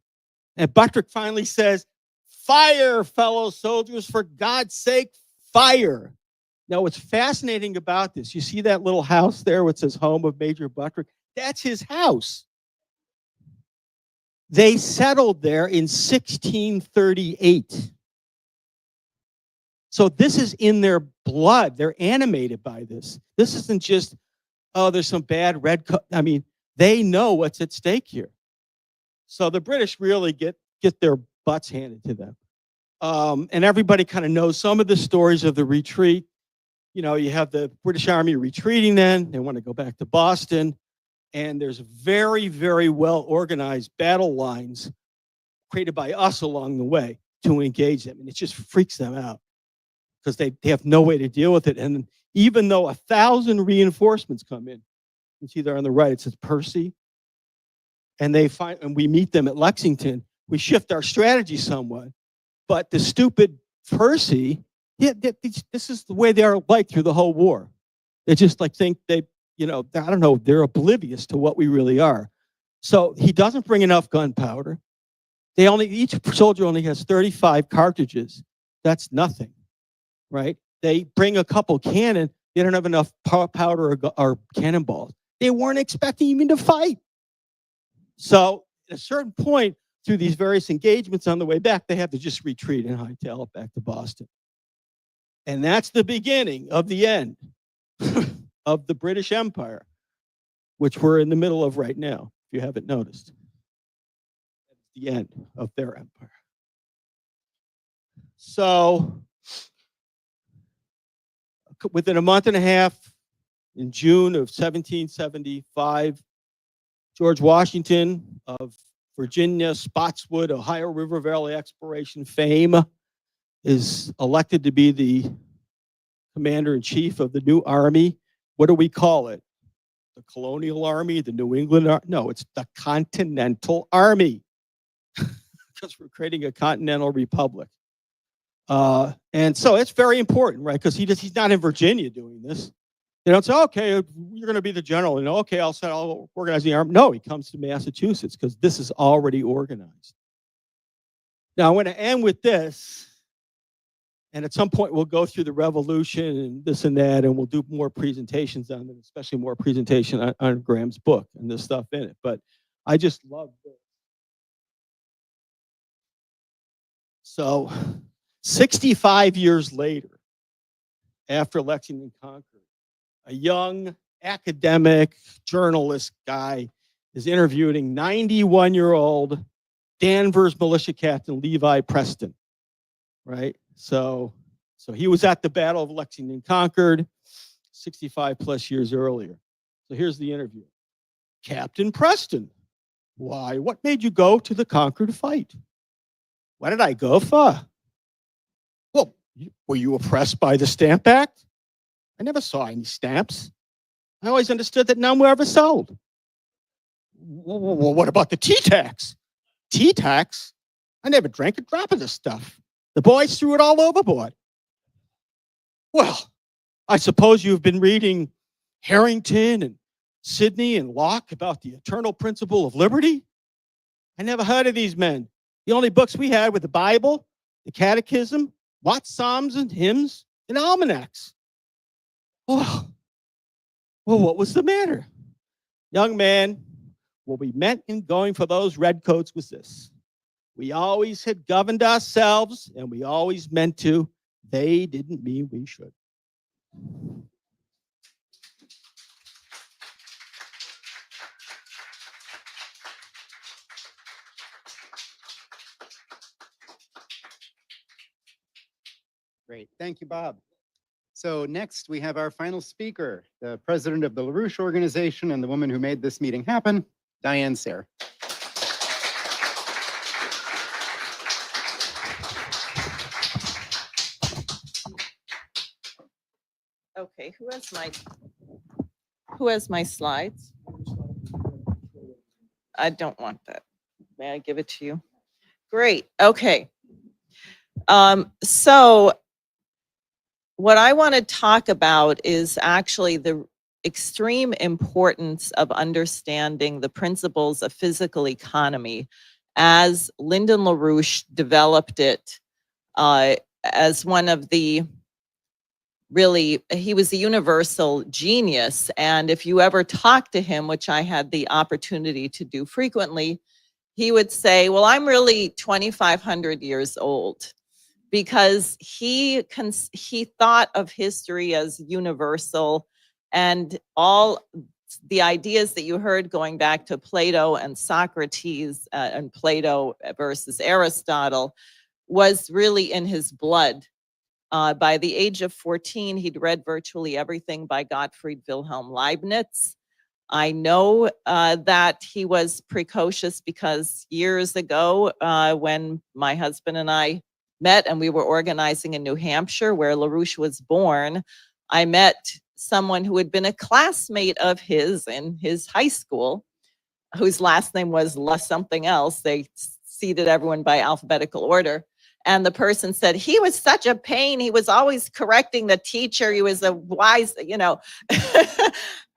And Buttrick finally says, "Fire, fellow soldiers, for God's sake, fire." Now, what's fascinating about this, you see that little house there which says home of Major Buttrick? That's his house. They settled there in 1638. So this is in their blood. They're animated by this. This isn't just, oh, there's some bad redcoat. I mean, they know what's at stake here. So the British really get their butts handed to them. And everybody kind of knows some of the stories of the retreat. You know, you have the British Army retreating then. They want to go back to Boston. And there's very, very well organized battle lines created by us along the way to engage them. And it just freaks them out because they have no way to deal with it. And even though 1,000 reinforcements come in, you see there on the right, it says Percy, and we meet them at Lexington, we shift our strategy somewhat. But the stupid Percy, yeah, this is the way they are like through the whole war. They just like think I don't know, they're oblivious to what we really are. So he doesn't bring enough gunpowder. Each soldier only has 35 cartridges. That's nothing, right? They bring a couple cannon. They don't have enough powder or cannonballs. They weren't expecting even to fight. So at a certain point, through these various engagements on the way back, they have to just retreat and hightail it back to Boston. And that's the beginning of the end of the British Empire, which we're in the middle of right now, if you haven't noticed. That's the end of their empire. So within a month and a half, in June of 1775, George Washington of Virginia, Spotswood, Ohio River Valley exploration fame, is elected to be the commander-in-chief of the new army. What do we call it? The Colonial Army, the New England Army? No, it's the Continental Army, because we're creating a continental republic. And so it's very important, right? Because he's not in Virginia doing this. They don't say, okay, you're going to be the general, and okay, I'll organize the army. No, he comes to Massachusetts because this is already organized. Now, I'm going to end with this, and at some point we'll go through the revolution and this and that, and we'll do more presentations on it, especially more presentation on Graham's book and this stuff in it. But I just love this. So 65 years later, after Lexington conquered, a young academic journalist guy is interviewing 91-year-old Danvers militia captain Levi Preston, right? So he was at the Battle of Lexington Concord 65 plus years earlier. So here's the interview. Captain Preston, why, what made you go to the Concord fight? What did I go for? Well, were you oppressed by the Stamp Act? I never saw any stamps. I always understood that none were ever sold. Well, what about the tea tax? Tea tax? I never drank a drop of this stuff. The boys threw it all overboard. Well, I suppose you've been reading Harrington and Sidney and Locke about the eternal principle of liberty? I never heard of these men. The only books we had were the Bible, the Catechism, Watts, Psalms and hymns, and almanacs. Well, what was the matter? Young man, what we meant in going for those redcoats was this. We always had governed ourselves, and we always meant to. They didn't mean we should. Great. Thank you, Bob. So next we have our final speaker, the president of the LaRouche Organization and the woman who made this meeting happen, Diane Sayre. Okay, who has my slides? I don't want that. May I give it to you? Great. Okay. So what I want to talk about is actually the extreme importance of understanding the principles of physical economy as Lyndon LaRouche developed it as one of the he was a universal genius. And if you ever talk to him, which I had the opportunity to do frequently, he would say, well, I'm really 2,500 years old, because he thought of history as universal, and all the ideas that you heard going back to Plato and Socrates and Plato versus Aristotle was really in his blood. By the age of 14, he'd read virtually everything by Gottfried Wilhelm Leibniz. I know that he was precocious because years ago, when my husband and I met and we were organizing in New Hampshire, where LaRouche was born, I met someone who had been a classmate of his in his high school, whose last name was La something else. They seated everyone by alphabetical order. And the person said, he was such a pain. He was always correcting the teacher. He was a wise,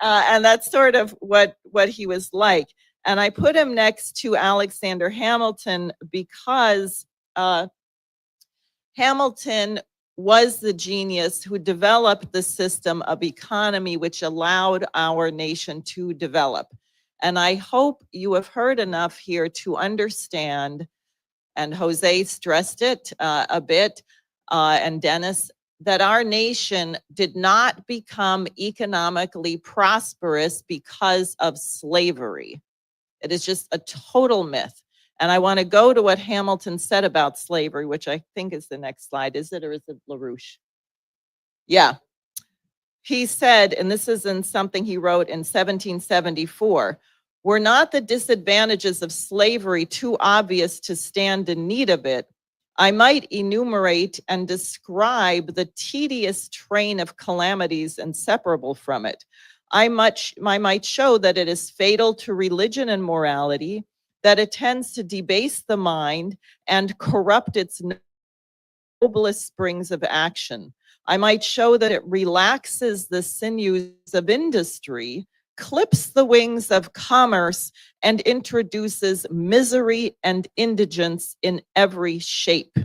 and that's sort of what he was like. And I put him next to Alexander Hamilton because Hamilton was the genius who developed the system of economy which allowed our nation to develop. And I hope you have heard enough here to understand, and Jose stressed it a bit, and Dennis, that our nation did not become economically prosperous because of slavery. It is just a total myth. And I want to go to what Hamilton said about slavery, which I think is the next slide. Is it, or is it LaRouche? Yeah. He said, and this is in something he wrote in 1774, were not the disadvantages of slavery too obvious to stand in need of it, I might enumerate and describe the tedious train of calamities inseparable from it. I might show that it is fatal to religion and morality, that it tends to debase the mind and corrupt its noblest springs of action. I might show that it relaxes the sinews of industry, clips the wings of commerce, and introduces misery and indigence in every shape.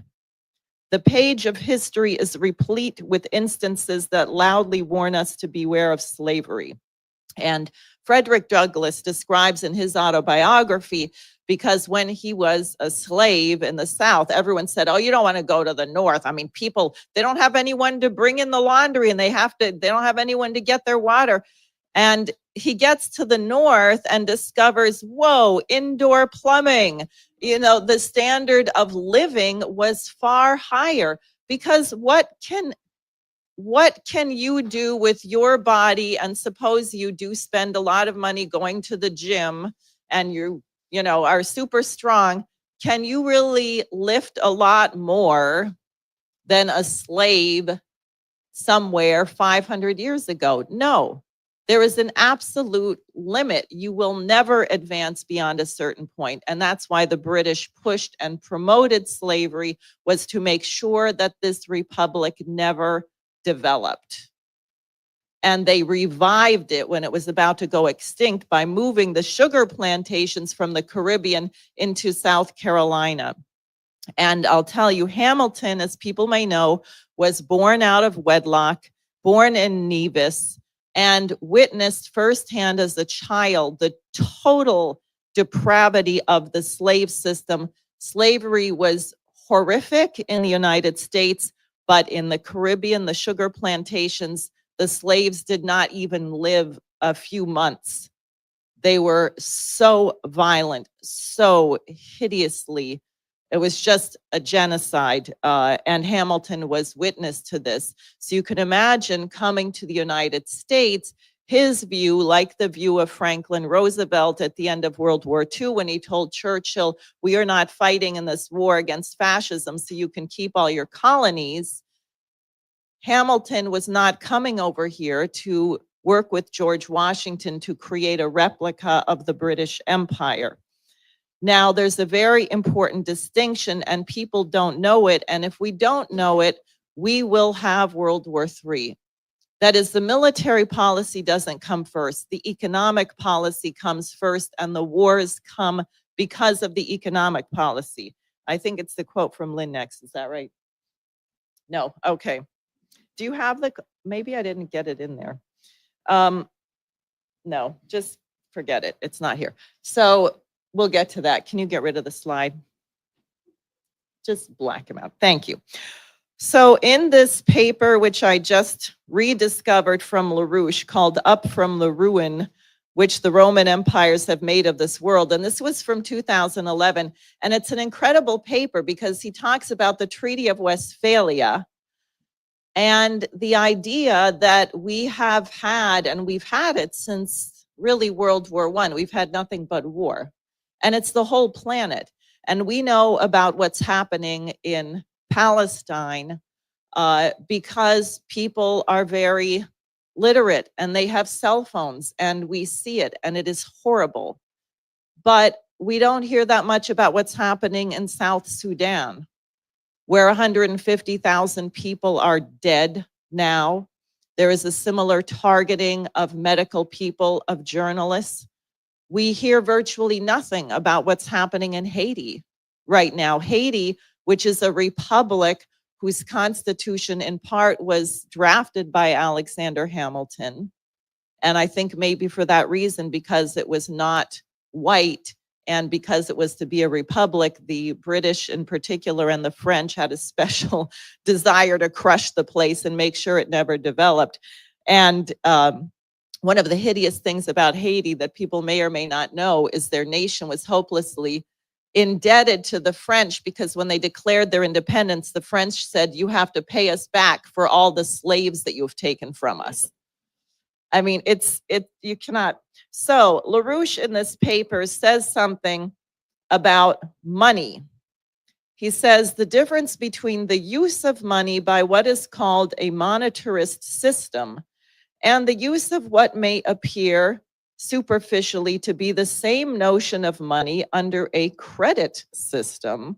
The page of history is replete with instances that loudly warn us to beware of slavery. And Frederick Douglass describes in his autobiography, because when he was a slave in the South, everyone said, oh, you don't want to go to the North. I mean, people, they don't have anyone to bring in the laundry, and they don't have anyone to get their water. And he gets to the North and discovers, whoa, indoor plumbing. The standard of living was far higher, because what can you do with your body? And suppose you do spend a lot of money going to the gym and you are super strong. Can you really lift a lot more than a slave somewhere 500 years ago? No. There is an absolute limit. You will never advance beyond a certain point. And that's why the British pushed and promoted slavery, was to make sure that this republic never developed. And they revived it when it was about to go extinct by moving the sugar plantations from the Caribbean into South Carolina. And I'll tell you, Hamilton, as people may know, was born out of wedlock, born in Nevis, and witnessed firsthand as a child the total depravity of the slave system. Slavery was horrific in the United States, but in the Caribbean, the sugar plantations, the slaves did not even live a few months. They were so violent, so hideously. It was just a genocide, and Hamilton was witness to this. So you can imagine coming to the United States, his view, like the view of Franklin Roosevelt at the end of World War II, when he told Churchill, we are not fighting in this war against fascism so you can keep all your colonies. Hamilton was not coming over here to work with George Washington to create a replica of the British Empire. Now, there's a very important distinction, and people don't know it. And if we don't know it, we will have World War III. That is, the military policy doesn't come first. The economic policy comes first, and the wars come because of the economic policy. I think it's the quote from Linnex. Is that right? No. Okay. Do you have maybe I didn't get it in there. No, just forget it. It's not here. So we'll get to that. Can you get rid of the slide? Just black him out. Thank you. So in this paper, which I just rediscovered from LaRouche, called Up from the Ruin, which the Roman empires have made of this world, and this was from 2011, and it's an incredible paper because he talks about the Treaty of Westphalia and the idea that we have had, and we've had it since really World War I. We've had nothing but war. And it's the whole planet. And we know about what's happening in Palestine because people are very literate and they have cell phones, and we see it, and it is horrible. But we don't hear that much about what's happening in South Sudan, where 150,000 people are dead now. There is a similar targeting of medical people, of journalists. We hear virtually nothing about what's happening in Haiti right now. Haiti, which is a republic whose constitution in part was drafted by Alexander Hamilton. And I think maybe for that reason, because it was not white and because it was to be a republic, the British in particular and the French had a special desire to crush the place and make sure it never developed. And one of the hideous things about Haiti that people may or may not know is their nation was hopelessly indebted to the French, because when they declared their independence, the French said, you have to pay us back for all the slaves that you've taken from us. I mean, you cannot. So LaRouche in this paper says something about money. He says the difference between the use of money by what is called a monetarist system and the use of what may appear superficially to be the same notion of money under a credit system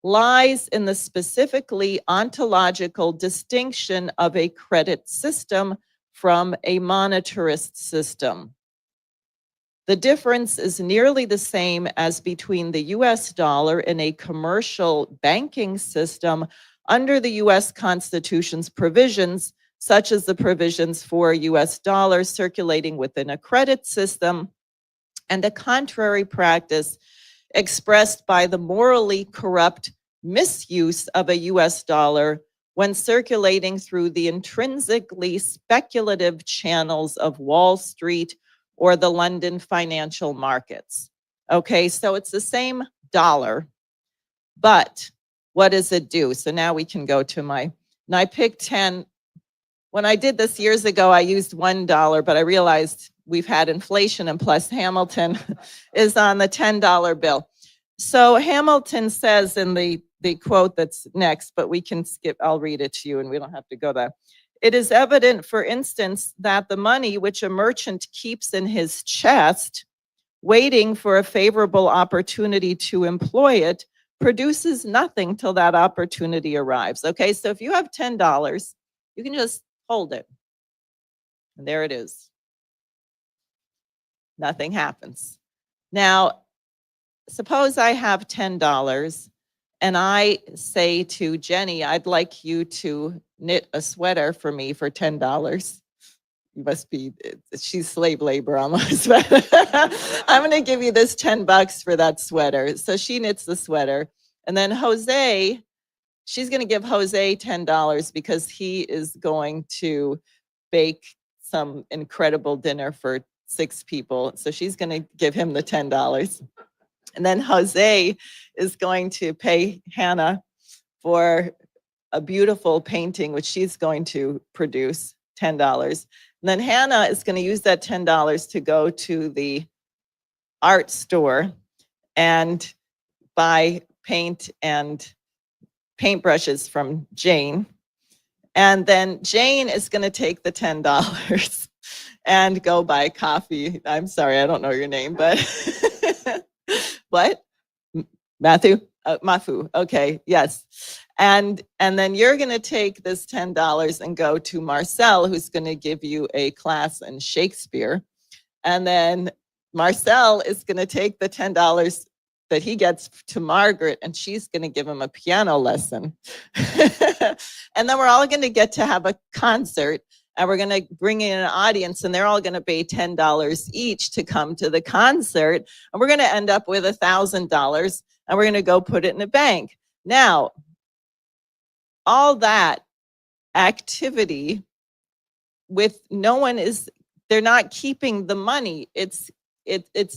lies in the specifically ontological distinction of a credit system from a monetarist system. The difference is nearly the same as between the US dollar and a commercial banking system under the US Constitution's provisions, such as the provisions for US dollars circulating within a credit system, and a contrary practice expressed by the morally corrupt misuse of a US dollar when circulating through the intrinsically speculative channels of Wall Street or the London financial markets. Okay, so it's the same dollar, but what does it do? So now we can go to and I picked 10. When I did this years ago, I used $1, but I realized we've had inflation, and plus Hamilton is on the $10 bill. So Hamilton says in the quote that's next, but we can skip, I'll read it to you and we don't have to go there. It is evident, for instance, that the money which a merchant keeps in his chest, waiting for a favorable opportunity to employ it, produces nothing till that opportunity arrives. Okay, so if you have $10, you can just hold it. And there it is. Nothing happens. Now, suppose I have $10 and I say to Jenny, I'd like you to knit a sweater for me for $10. You must be, she's slave labor almost. I'm going to give you this $10 for that sweater. So she knits the sweater. And then Jose, she's going to give Jose $10 because he is going to bake some incredible dinner for 6 people. So she's going to give him the $10. And then Jose is going to pay Hannah for a beautiful painting, which she's going to produce, $10. And then Hannah is going to use that $10 to go to the art store and buy paint and paintbrushes from Jane. And then Jane is going to take the $10 and go buy coffee. I'm sorry, I don't know your name, but what? Matthew? Mafu. Okay, yes. And then you're going to take this $10 and go to Marcel, who's going to give you a class in Shakespeare. And then Marcel is going to take the $10 that he gets to Margaret, and she's going to give him a piano lesson. And then we're all going to get to have a concert, and we're going to bring in an audience, and they're all going to pay $10 each to come to the concert. And we're going to end up with $1,000, and we're going to go put it in a bank. Now, all that activity with no one is, they're not keeping the money. It's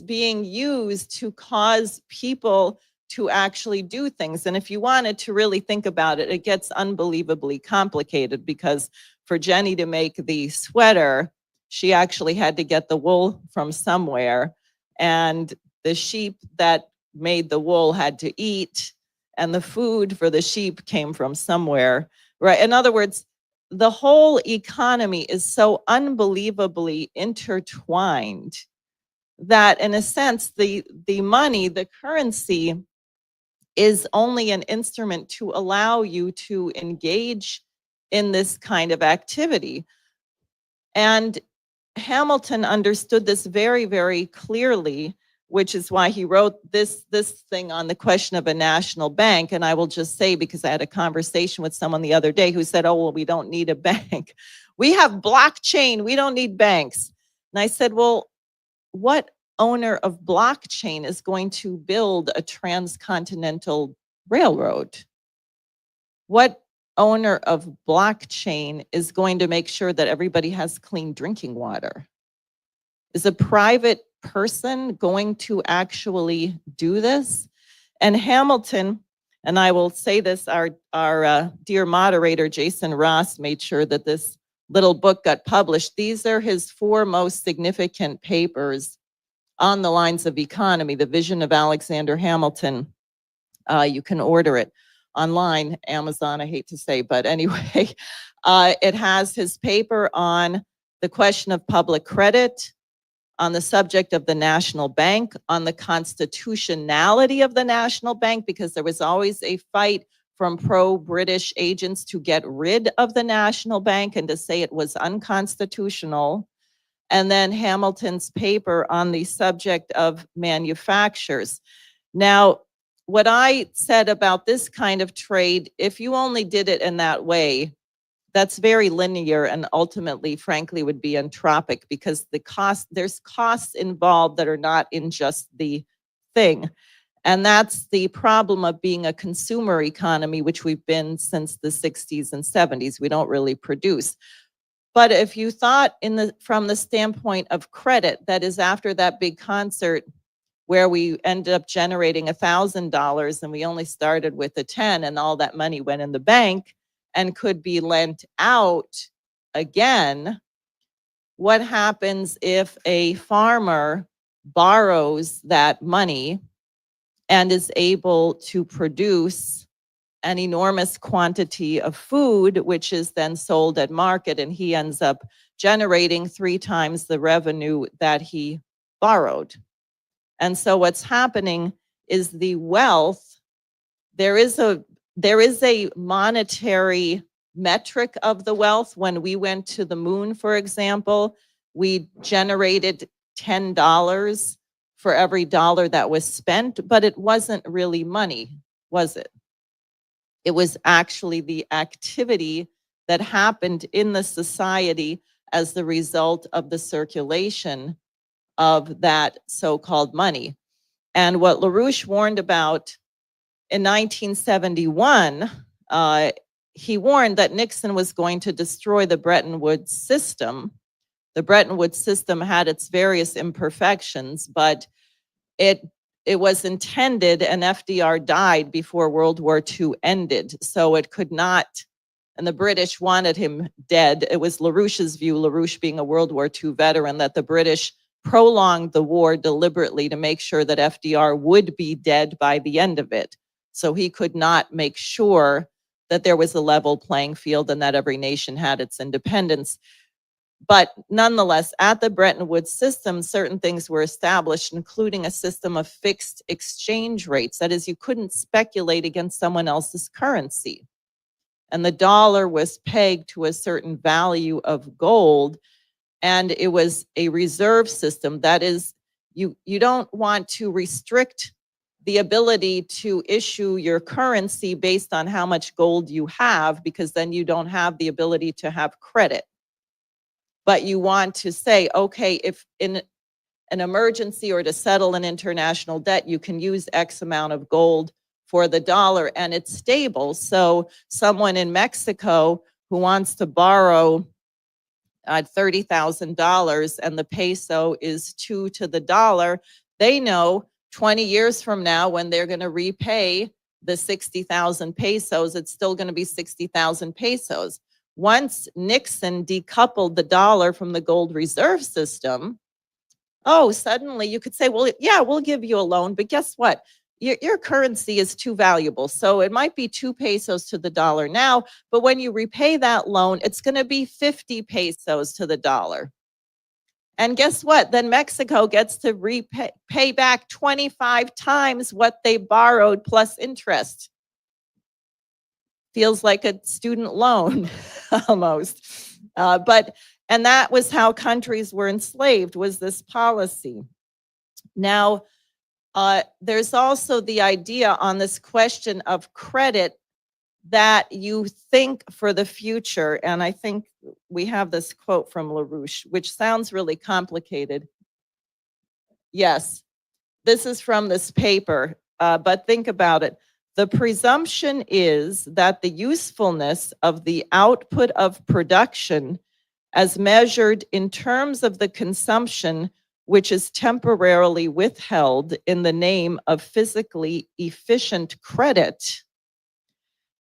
being used to cause people to actually do things. And if you wanted to really think about it, it gets unbelievably complicated, because for Jenny to make the sweater, she actually had to get the wool from somewhere, and the sheep that made the wool had to eat, and the food for the sheep came from somewhere, right? In other words, the whole economy is so unbelievably intertwined that, in a sense, the money, the currency, is only an instrument to allow you to engage in this kind of activity. And Hamilton understood this very, very clearly, which is why he wrote this thing on the question of a national bank. And I will just say, because I had a conversation with someone the other day who said, oh, well, we don't need a bank. We have blockchain. We don't need banks. And I said, well, what owner of blockchain is going to build a transcontinental railroad? What owner of blockchain is going to make sure that everybody has clean drinking water? Is a private person going to actually do this? And Hamilton, and I will say this, our dear moderator, Jason Ross, made sure that this little book got published. These are his 4 most significant papers on the lines of economy, The Vision of Alexander Hamilton. You can order it online, Amazon, I hate to say, but anyway, it has his paper on the question of public credit, on the subject of the national bank, on the constitutionality of the national bank, because there was always a fight from pro-British agents to get rid of the national bank and to say it was unconstitutional. And then Hamilton's paper on the subject of manufactures. Now, what I said about this kind of trade, if you only did it in that way, that's very linear and ultimately, frankly, would be entropic, because there's costs involved that are not in just the thing. And that's the problem of being a consumer economy, which we've been since the 60s and 70s. We don't really produce. But if you thought from the standpoint of credit, that is, after that big concert where we ended up generating $1,000 and we only started with a 10, and all that money went in the bank and could be lent out again, what happens if a farmer borrows that money and is able to produce an enormous quantity of food, which is then sold at market, and he ends up generating 3 times the revenue that he borrowed? And so what's happening is the wealth, there is a monetary metric of the wealth. When we went to the moon, for example, we generated $10 for every dollar that was spent, but it wasn't really money, was it? It was actually the activity that happened in the society as the result of the circulation of that so-called money. And what LaRouche warned about in 1971, he warned that Nixon was going to destroy the Bretton Woods system. The Bretton Woods system had its various imperfections, but it was intended, and FDR died before World War II ended. So it could not, and the British wanted him dead. It was LaRouche's view, LaRouche being a World War II veteran, that the British prolonged the war deliberately to make sure that FDR would be dead by the end of it. So he could not make sure that there was a level playing field and that every nation had its independence. But nonetheless, at the Bretton Woods system, certain things were established, including a system of fixed exchange rates. That is, you couldn't speculate against someone else's currency. And the dollar was pegged to a certain value of gold, and it was a reserve system. That is, you don't want to restrict the ability to issue your currency based on how much gold you have, because then you don't have the ability to have credit. But you want to say, okay, if in an emergency or to settle an international debt, you can use X amount of gold for the dollar and it's stable. So someone in Mexico who wants to borrow $30,000 and the peso is 2 to the dollar, they know 20 years from now when they're going to repay the 60,000 pesos, it's still going to be 60,000 pesos. once Nixon decoupled the dollar from the gold reserve system, oh, suddenly you could say, well, yeah, we'll give you a loan, but guess what? Your currency is too valuable. So it might be 2 pesos to the dollar now, but when you repay that loan, it's going to be 50 pesos to the dollar. And guess what? Then Mexico gets to pay back 25 times what they borrowed plus interest. Feels like a student loan almost. And that was how countries were enslaved, was this policy. Now, there's also the idea on this question of credit that you think for the future. And I think we have this quote from LaRouche, which sounds really complicated. Yes, this is from this paper, but think about it. The presumption is that the usefulness of the output of production as measured in terms of the consumption which is temporarily withheld in the name of physically efficient credit,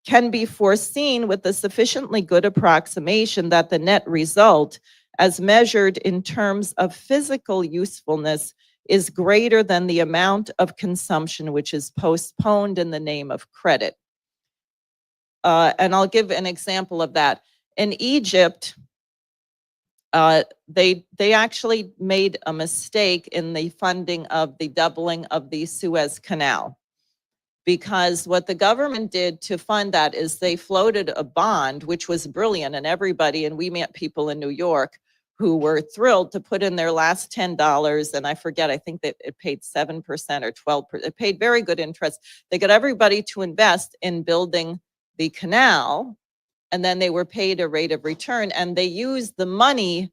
can be foreseen with a sufficiently good approximation that the net result, as measured in terms of physical usefulness, is greater than the amount of consumption which is postponed in the name of credit. And I'll give an example of that. In Egypt, they actually made a mistake in the funding of the doubling of the Suez Canal, because what the government did to fund that is they floated a bond, which was brilliant, and we met people in New York who were thrilled to put in their last $10, and I forget, I think that it paid 7% or 12%. It paid very good interest. They got everybody to invest in building the canal, and then they were paid a rate of return, and they used the money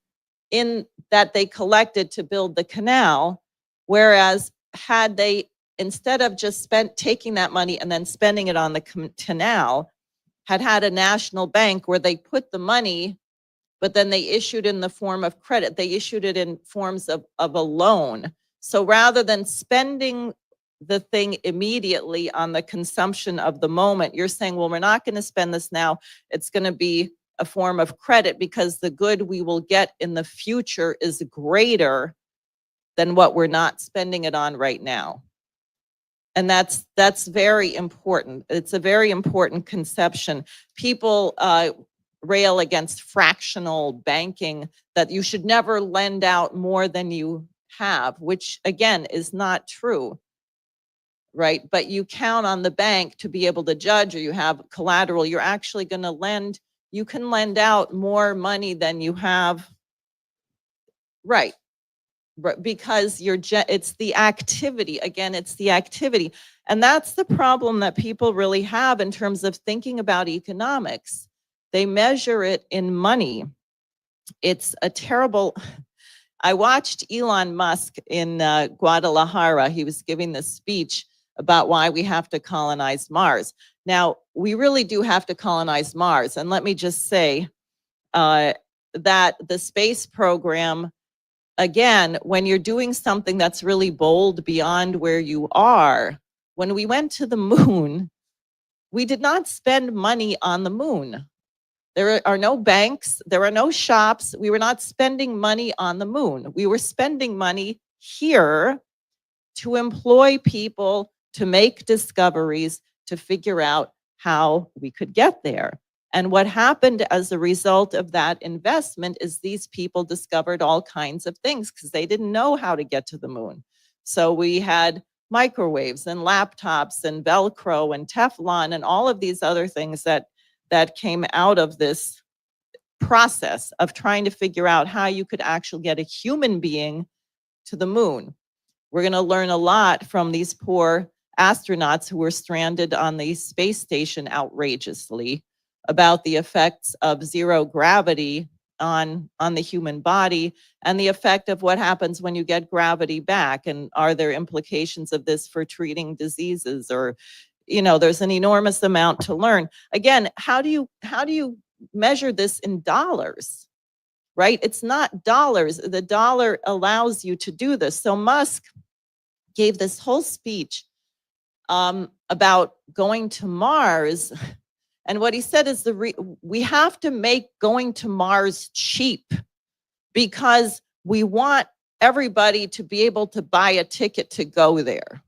in that they collected to build the canal, whereas had they, instead of just taking that money and then spending it on the canal, had a national bank where they put the money, but then they issued in the form of credit. They issued it in forms of a loan. So rather than spending the thing immediately on the consumption of the moment, you're saying, well, we're not going to spend this now. It's going to be a form of credit because the good we will get in the future is greater than what we're not spending it on right now. And that's very important. It's a very important conception. People rail against fractional banking, that you should never lend out more than you have, which again is not true, right? But you count on the bank to be able to judge, or you have collateral, you're actually going to lend, you can lend out more money than you have, right? Because it's the activity. Again, it's the activity. And that's the problem that people really have in terms of thinking about economics. They measure it in money. It's a terrible, I watched Elon Musk in Guadalajara. He was giving this speech about why we have to colonize Mars. Now, we really do have to colonize Mars. And let me just say that the space program, again, when you're doing something that's really bold beyond where you are, when we went to the moon, we did not spend money on the moon. There are no banks, there are no shops. We were not spending money on the moon. We were spending money here to employ people, to make discoveries, to figure out how we could get there. And what happened as a result of that investment is these people discovered all kinds of things because they didn't know how to get to the moon. So we had microwaves and laptops and Velcro and Teflon and all of these other things that came out of this process of trying to figure out how you could actually get a human being to the moon. We're going to learn a lot from these poor astronauts who were stranded on the space station outrageously about the effects of zero gravity on the human body and the effect of what happens when you get gravity back. And are there implications of this for treating diseases? Or, there's an enormous amount to learn. Again, how do you measure this in dollars, right? It's not dollars. The dollar allows you to do this. So Musk gave this whole speech about going to Mars. And what he said is we have to make going to Mars cheap because we want everybody to be able to buy a ticket to go there.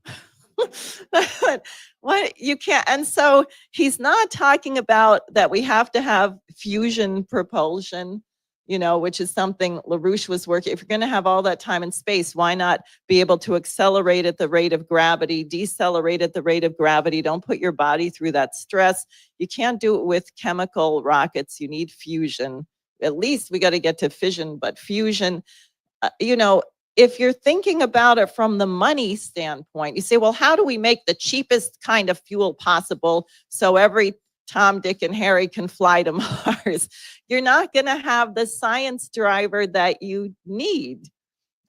What you can't, and so he's not talking about that we have to have fusion propulsion, which is something LaRouche was working. If you're going to have all that time and space, why not be able to accelerate at the rate of gravity, decelerate at the rate of gravity? Don't put your body through that stress. You can't do it with chemical rockets. You need fusion. At least we got to get to fission, but fusion, if you're thinking about it from the money standpoint, you say, well, how do we make the cheapest kind of fuel possible so every Tom, Dick, and Harry can fly to Mars? You're not going to have the science driver that you need.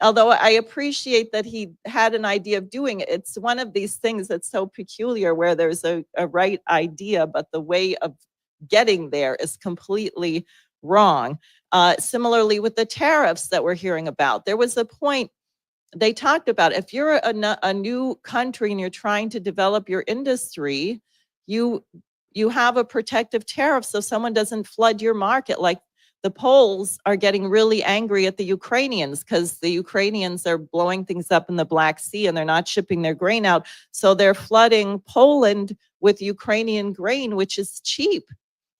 Although I appreciate that he had an idea of doing it. It's one of these things that's so peculiar where there's a right idea, but the way of getting there is completely wrong. Similarly with the tariffs that we're hearing about, there was a point they talked about. If you're a new country and you're trying to develop your industry, you have a protective tariff so someone doesn't flood your market. Like the Poles are getting really angry at the Ukrainians because the Ukrainians are blowing things up in the Black Sea and they're not shipping their grain out. So they're flooding Poland with Ukrainian grain, which is cheap.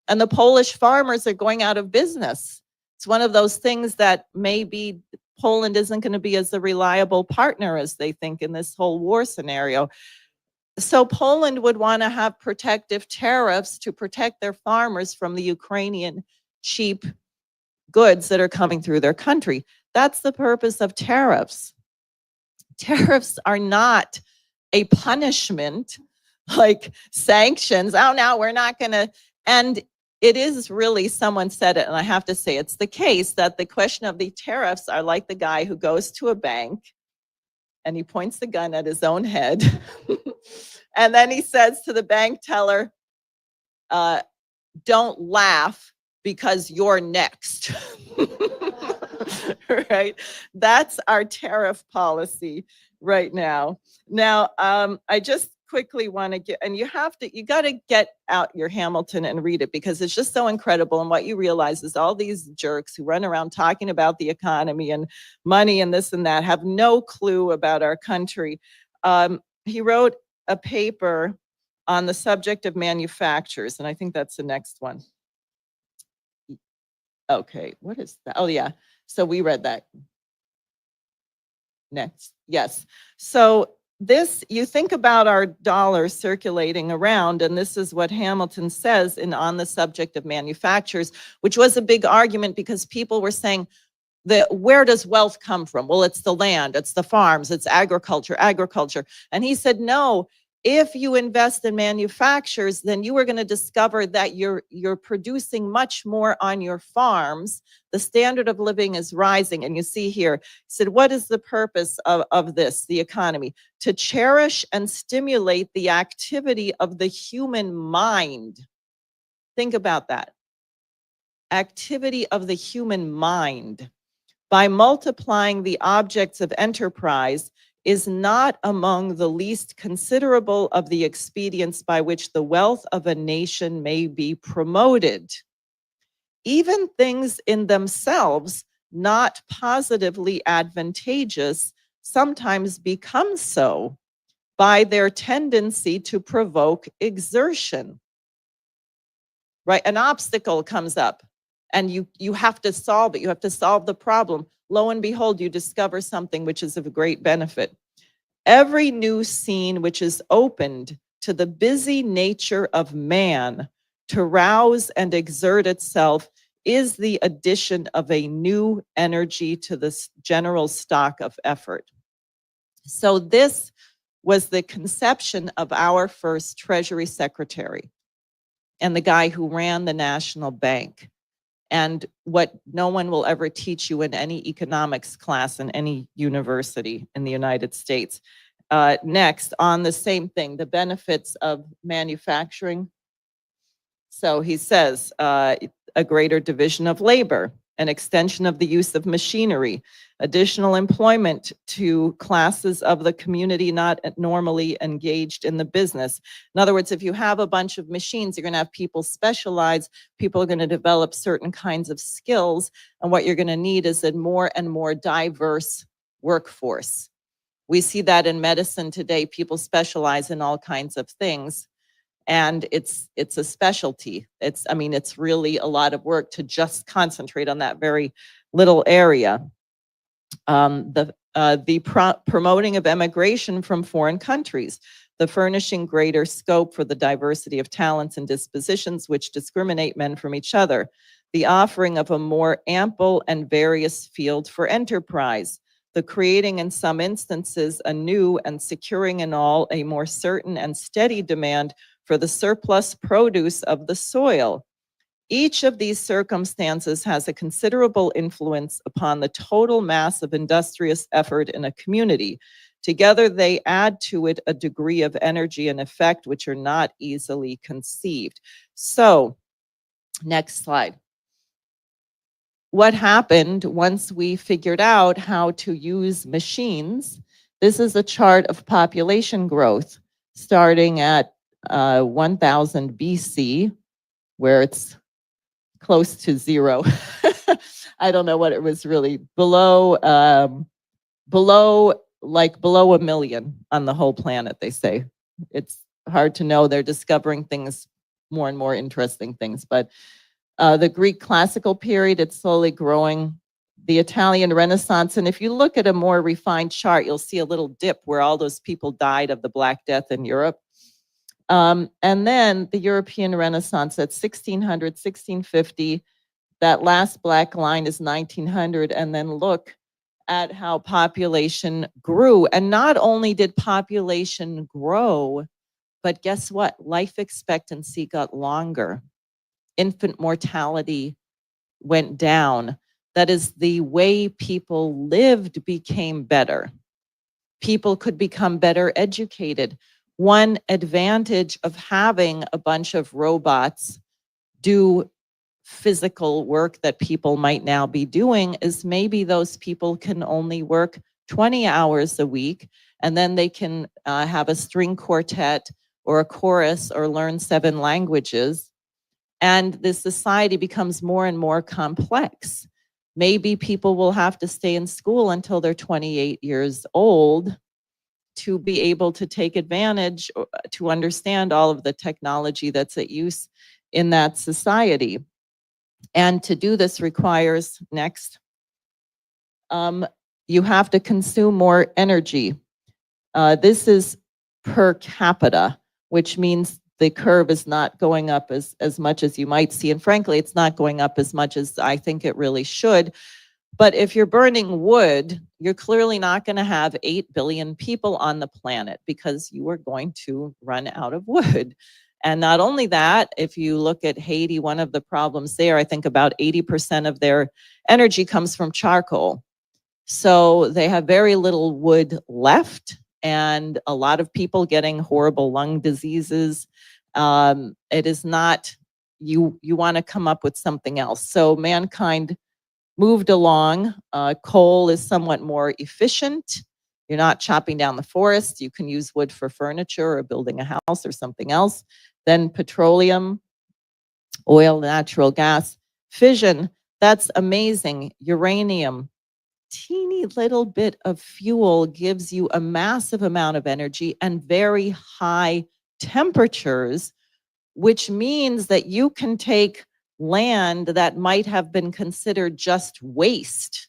And the Polish farmers are going out of business. It's one of those things that maybe Poland isn't going to be as a reliable partner as they think in this whole war scenario. So Poland would want to have protective tariffs to protect their farmers from the Ukrainian cheap goods that are coming through their country. That's the purpose of tariffs. Tariffs are not a punishment like sanctions. Oh, no, we're not going to. And it is really, someone said it, and I have to say it's the case that the question of the tariffs are like the guy who goes to a bank and he points the gun at his own head. And then he says to the bank teller, don't laugh because you're next. Right? That's our tariff policy right now. Now, I just quickly want to get, and you got to get out your Hamilton and read it because it's just so incredible. And what you realize is all these jerks who run around talking about the economy and money and this and that have no clue about our country. He wrote a paper on the subject of manufacturers, and I think that's the next one. Okay, what is that? Oh, yeah. So we read that. Next. Yes. So this, you think about our dollar circulating around, and this is what Hamilton says on the subject of manufacturers, which was a big argument because people were saying that where does wealth come from? Well, it's the land, it's the farms, it's agriculture. And he said, no, if you invest in manufacturers, then you are going to discover that you're producing much more on your farms. The standard of living is rising. And you see here, he said, what is the purpose of this, the economy? To cherish and stimulate the activity of the human mind. Think about that. Activity of the human mind. By multiplying the objects of enterprise is not among the least considerable of the expedients by which the wealth of a nation may be promoted. Even things in themselves not positively advantageous sometimes become so by their tendency to provoke exertion. Right? An obstacle comes up and you have to solve it. You have to solve the problem. Lo and behold, you discover something which is of great benefit. Every new scene which is opened to the busy nature of man to rouse and exert itself is the addition of a new energy to this general stock of effort. So this was the conception of our first Treasury Secretary and the guy who ran the National Bank. And what no one will ever teach you in any economics class in any university in the United States. Next, on the same thing, the benefits of manufacturing. So he says, a greater division of labor. an extension of the use of machinery, additional employment to classes of the community not normally engaged in the business. In other words, if you have a bunch of machines, you're going to have people specialize, people are going to develop certain kinds of skills, and what you're going to need is a more and more diverse workforce. We see that in medicine today. People specialize in all kinds of things, and it's a specialty. It's really a lot of work to just concentrate on that very little area. The promoting of emigration from foreign countries, the furnishing greater scope for the diversity of talents and dispositions which discriminate men from each other, the offering of a more ample and various field for enterprise, the creating in some instances a new and securing in all a more certain and steady demand for the surplus produce of the soil. Each of these circumstances has a considerable influence upon the total mass of industrious effort in a community. Together, they add to it a degree of energy and effect which are not easily conceived. So, next slide. What happened once we figured out how to use machines? This is a chart of population growth starting at 1000 BC, where it's close to zero. I don't know what it was really, below a million on the whole planet, they say. It's hard to know. They're discovering things, more and more interesting things. But the Greek classical period, it's slowly growing. The Italian Renaissance, and if you look at a more refined chart, you'll see a little dip where all those people died of the Black Death in Europe. And then the European Renaissance at 1600, 1650, that last black line is 1900, and then look at how population grew. And not only did population grow, but guess what? Life expectancy got longer. Infant mortality went down. That is, the way people lived became better. People could become better educated. One advantage of having a bunch of robots do physical work that people might now be doing is maybe those people can only work 20 hours a week, and then they can have a string quartet or a chorus or learn 7 languages. And the society becomes more and more complex. Maybe people will have to stay in school until they're 28 years old to be able to take advantage, to understand all of the technology that's at use in that society. And to do this requires, next, you have to consume more energy. This is per capita, which means the curve is not going up as much as you might see. And frankly, it's not going up as much as I think it really should. But if you're burning wood, you're clearly not going to have 8 billion people on the planet because you are going to run out of wood. And not only that, if you look at Haiti, one of the problems there, I think about 80% of their energy comes from charcoal. So they have very little wood left, and a lot of people getting horrible lung diseases. It is not, you want to come up with something else. So mankind moved along. Coal is somewhat more efficient. You're not chopping down the forest. You can use wood for furniture or building a house or something else. Then petroleum, oil, natural gas, fission. That's amazing. Uranium, teeny little bit of fuel gives you a massive amount of energy and very high temperatures, which means that you can take land that might have been considered just waste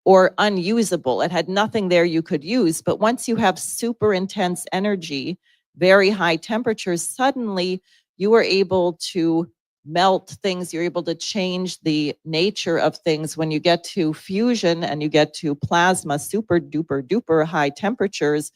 or unusable. It had nothing there you could use. But once you have super intense energy, very high temperatures, suddenly you are able to melt things. You're able to change the nature of things. When you get to fusion and you get to plasma, super duper duper high temperatures,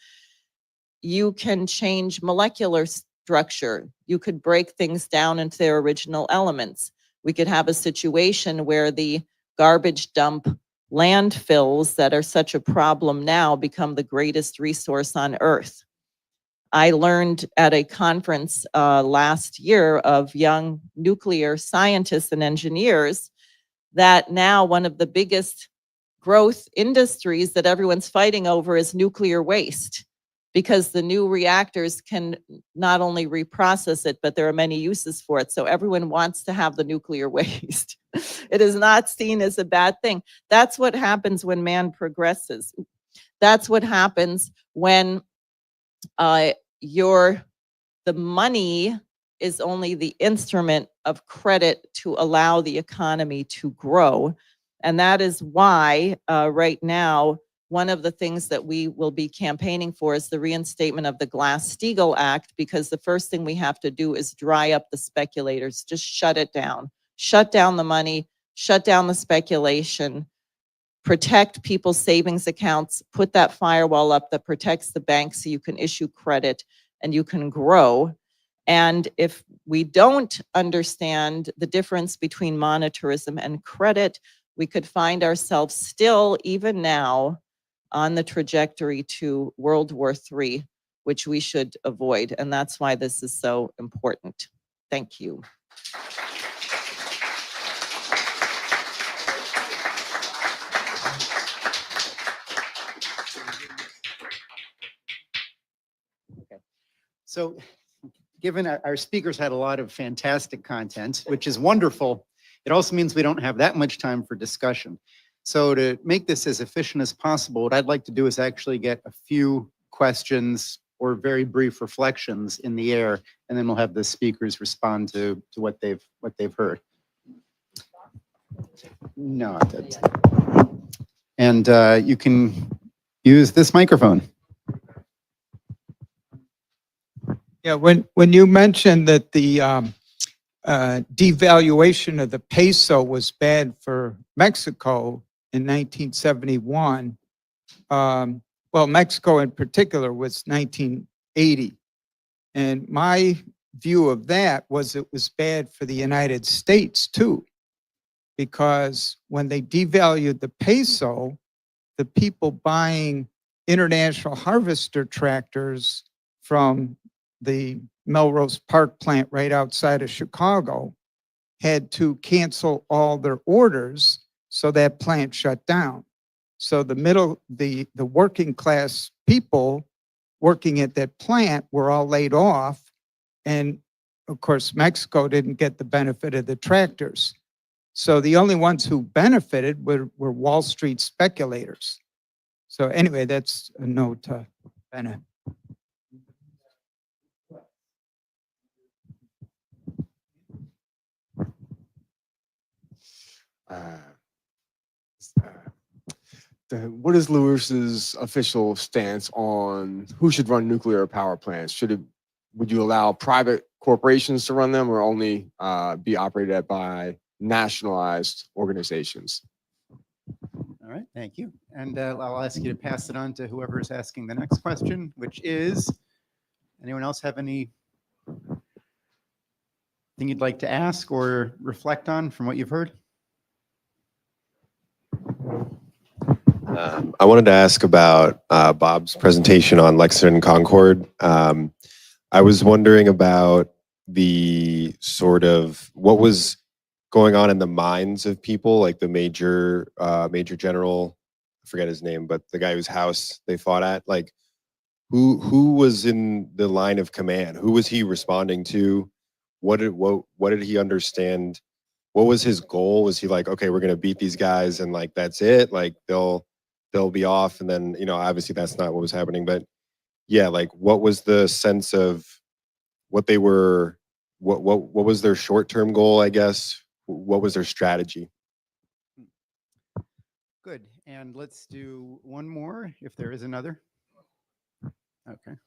you can change molecular structure. You could break things down into their original elements. We could have a situation where the garbage dump landfills that are such a problem now become the greatest resource on Earth. I learned at a conference last year of young nuclear scientists and engineers that now one of the biggest growth industries that everyone's fighting over is nuclear waste, because the new reactors can not only reprocess it, but there are many uses for it. So everyone wants to have the nuclear waste. It is not seen as a bad thing. That's what happens when man progresses. That's what happens when the money is only the instrument of credit to allow the economy to grow. And that is why right now, one of the things that we will be campaigning for is the reinstatement of the Glass-Steagall Act, because the first thing we have to do is dry up the speculators, just shut it down. Shut down the money, shut down the speculation, protect people's savings accounts, put that firewall up that protects the banks so you can issue credit and you can grow. And if we don't understand the difference between monetarism and credit, we could find ourselves still, even now, on the trajectory to World War III, which we should avoid. And that's why this is so important. Thank you. So given our speakers had a lot of fantastic content, which is wonderful, it also means we don't have that much time for discussion. So to make this as efficient as possible, what I'd like to do is actually get a few questions or very brief reflections in the air, and then we'll have the speakers respond to what they've heard. No, that's, and you can use this microphone. Yeah, when you mentioned that the devaluation of the peso was bad for Mexico in 1971, well, Mexico in particular was 1980. And my view of that was it was bad for the United States too, because when they devalued the peso, the people buying International Harvester tractors from the Melrose Park plant right outside of Chicago had to cancel all their orders, so that plant shut down. So the working class people working at that plant were all laid off, and of course Mexico didn't get the benefit of the tractors. So the only ones who benefited were Wall Street speculators. So anyway, that's a note to Bennett. What is LaRouche's official stance on who should run nuclear power plants? Would you allow private corporations to run them, or only be operated by nationalized organizations? All right, thank you. And I'll ask you to pass it on to whoever is asking the next question, which is, anyone else have anything you'd like to ask or reflect on from what you've heard? I wanted to ask about Bob's presentation on Lexington and Concord. I was wondering about the sort of what was going on in the minds of people, like the major general, I forget his name, but the guy whose house they fought at. Like, who was in the line of command? Who was he responding to? What did he understand? What was his goal? Was he like, okay, we're gonna beat these guys and like that's it? Like they'll be off, and then, you know, obviously that's not what was happening. But yeah, like what was the sense of what they were? What was their short-term goal? I guess. What was their strategy? Good. And let's do one more if there is another. Okay.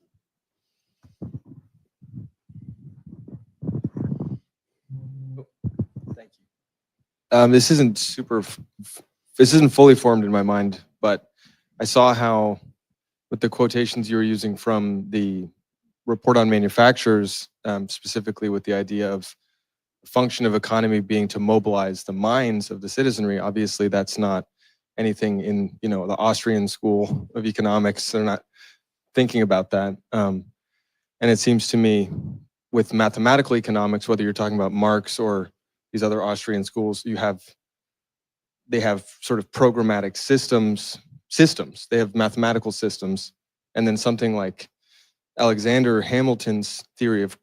Thank you. This isn't fully formed in my mind, but I saw how, with the quotations you were using from the report on manufacturers, specifically with the idea of the function of economy being to mobilize the minds of the citizenry. Obviously, that's not anything in, you know, the Austrian school of economics. They're not thinking about that. And it seems to me, with mathematical economics, whether you're talking about Marx or these other Austrian schools, you have they have sort of programmatic systems. They have mathematical systems. And then something like Alexander Hamilton's theory of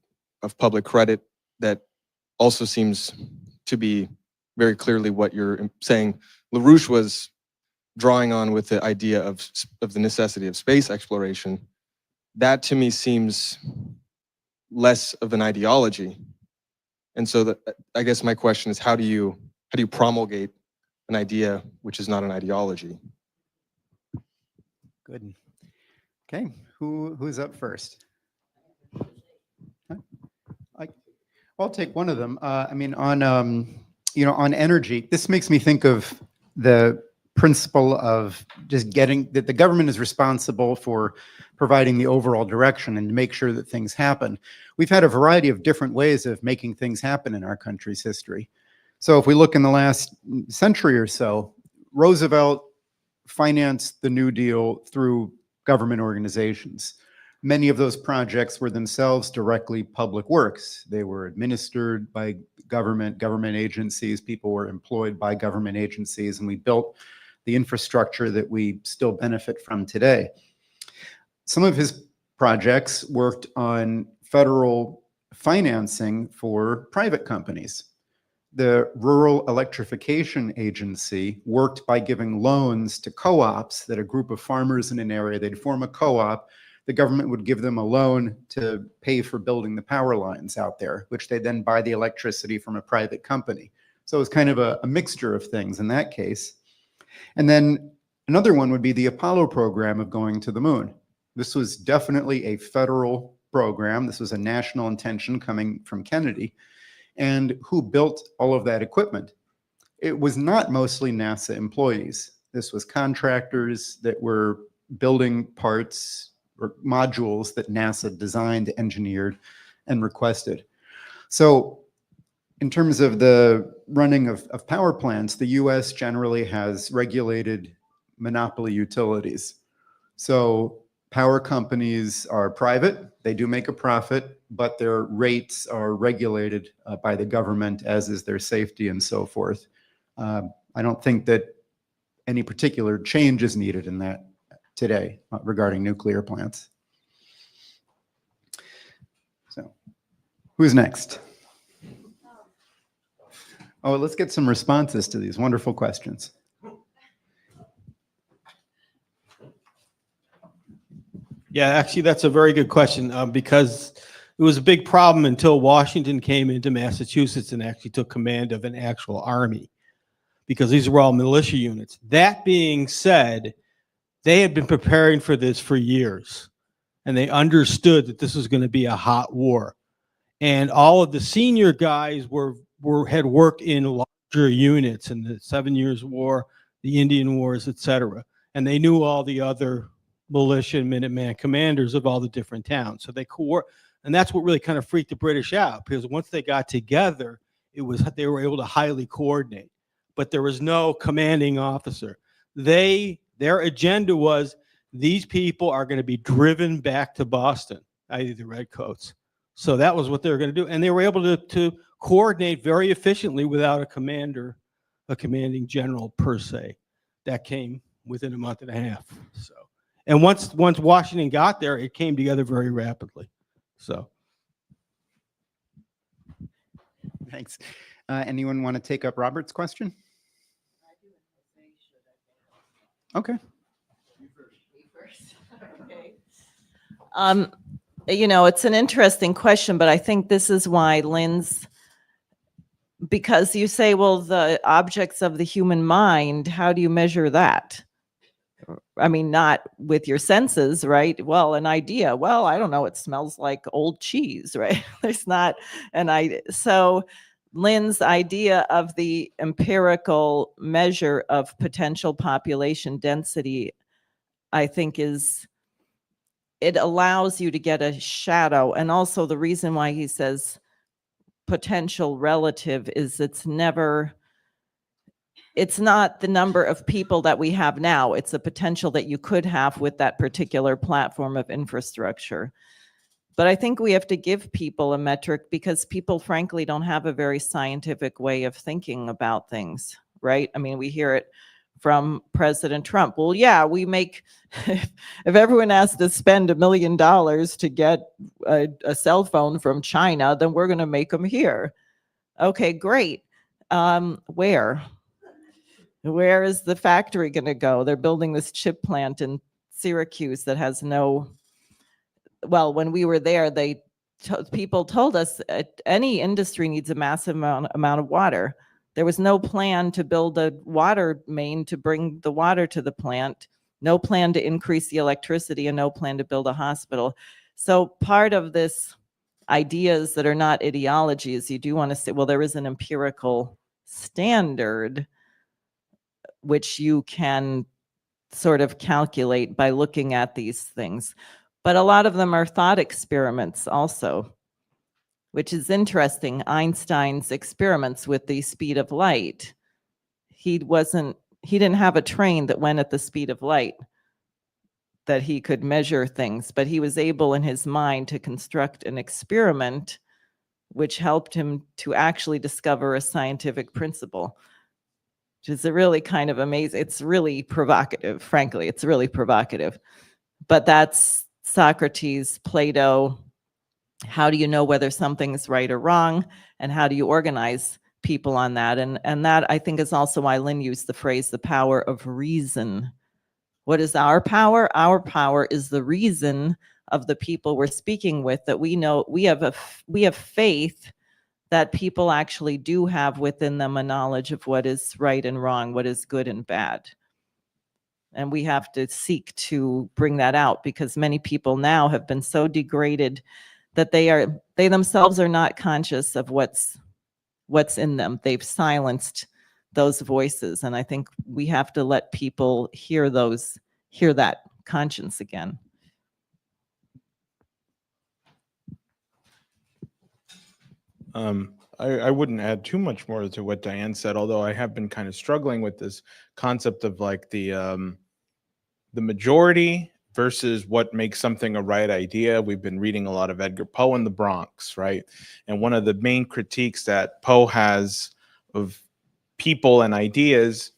public credit that also seems to be very clearly what you're saying LaRouche was drawing on with the idea of the necessity of space exploration. That to me seems less of an ideology. And so I guess my question is, how do you promulgate an idea which is not an ideology? Good. Okay, who's up first? I'll take one of them. I mean, on on energy, this makes me think of the principle of just getting that the government is responsible for providing the overall direction and to make sure that things happen. We've had a variety of different ways of making things happen in our country's history. So if we look in the last century or so, Roosevelt financed the New Deal through government organizations. Many of those projects were themselves directly public works. They were administered by government agencies. People were employed by government agencies, and we built the infrastructure that we still benefit from today. Some of his projects worked on federal financing for private companies. The Rural Electrification Agency worked by giving loans to co-ops that a group of farmers in an area, they'd form a co-op, the government would give them a loan to pay for building the power lines out there, which they then buy the electricity from a private company. So it was kind of a mixture of things in that case. And then another one would be the Apollo program of going to the moon. This was definitely a federal program. This was a national intention coming from Kennedy. And who built all of that equipment? It was not mostly NASA employees. This was contractors that were building parts or modules that NASA designed, engineered, and requested. So in terms of the running of power plants, the US generally has regulated monopoly utilities. So power companies are private, they do make a profit, but their rates are regulated by the government, as is their safety and so forth. I don't think that any particular change is needed in that today regarding nuclear plants. So, who's next? Oh, let's get some responses to these wonderful questions. Yeah, actually, that's a very good question because it was a big problem until Washington came into Massachusetts and actually took command of an actual army, because these were all militia units. That being said, they had been preparing for this for years, and they understood that this was going to be a hot war. And all of the senior guys had worked in larger units in the 7 Years' War, the Indian Wars, etc. And they knew all the other militia and Minuteman commanders of all the different towns. So and that's what really kind of freaked the British out, because once they got together, they were able to highly coordinate, but there was no commanding officer. Their agenda was, these people are going to be driven back to Boston, i.e. the Redcoats. So that was what they were going to do. And they were able to coordinate very efficiently without a commanding general per se. That came within a month and a half. So, and once Washington got there, it came together very rapidly. So. Thanks. Anyone want to take up Robert's question? Okay. Okay. It's an interesting question, but I think this is why Lynn's, because you say, well, the objects of the human mind, how do you measure that? I mean, not with your senses, right? Well, an idea, well, I don't know, it smells like old cheese, right? There's not an idea. So Lynn's idea of the empirical measure of potential population density, I think it allows you to get a shadow. And also the reason why he says potential relative is it's not the number of people that we have now. It's the potential that you could have with that particular platform of infrastructure. But I think we have to give people a metric because people frankly don't have a very scientific way of thinking about things, right? I mean, we hear it from President Trump. Well, yeah, we make, if everyone has to spend $1 million to get a cell phone from China, then we're going to make them here. Okay, great. Where is the factory going to go? They're building this chip plant in Syracuse that has no, well, when we were there, people told us any industry needs a massive amount of water. There was no plan to build a water main to bring the water to the plant, no plan to increase the electricity, and no plan to build a hospital. So part of this ideas that are not ideologies, you do want to say, well, there is an empirical standard which you can sort of calculate by looking at these things. But a lot of them are thought experiments also, which is interesting. Einstein's experiments with the speed of light. He didn't have a train that went at the speed of light that he could measure things, but he was able in his mind to construct an experiment which helped him to actually discover a scientific principle, which is really kind of amazing. It's really provocative, frankly, it's really provocative. But that's Socrates, Plato. How do you know whether something's right or wrong? And how do you organize people on that? And that, I think, is also why Lynn used the phrase, the power of reason. What is our power? Our power is the reason of the people we're speaking with, that we know we have faith that people actually do have within them a knowledge of what is right and wrong, what is good and bad. And we have to seek to bring that out, because many people now have been so degraded that they themselves are not conscious of what's in them. They've silenced those voices. And I think we have to let people hear that conscience again. I wouldn't add too much more to what Diane said, although I have been kind of struggling with this concept of like the majority versus what makes something a right idea. We've been reading a lot of Edgar Poe in the Bronx, right? And one of the main critiques that Poe has of people and ideas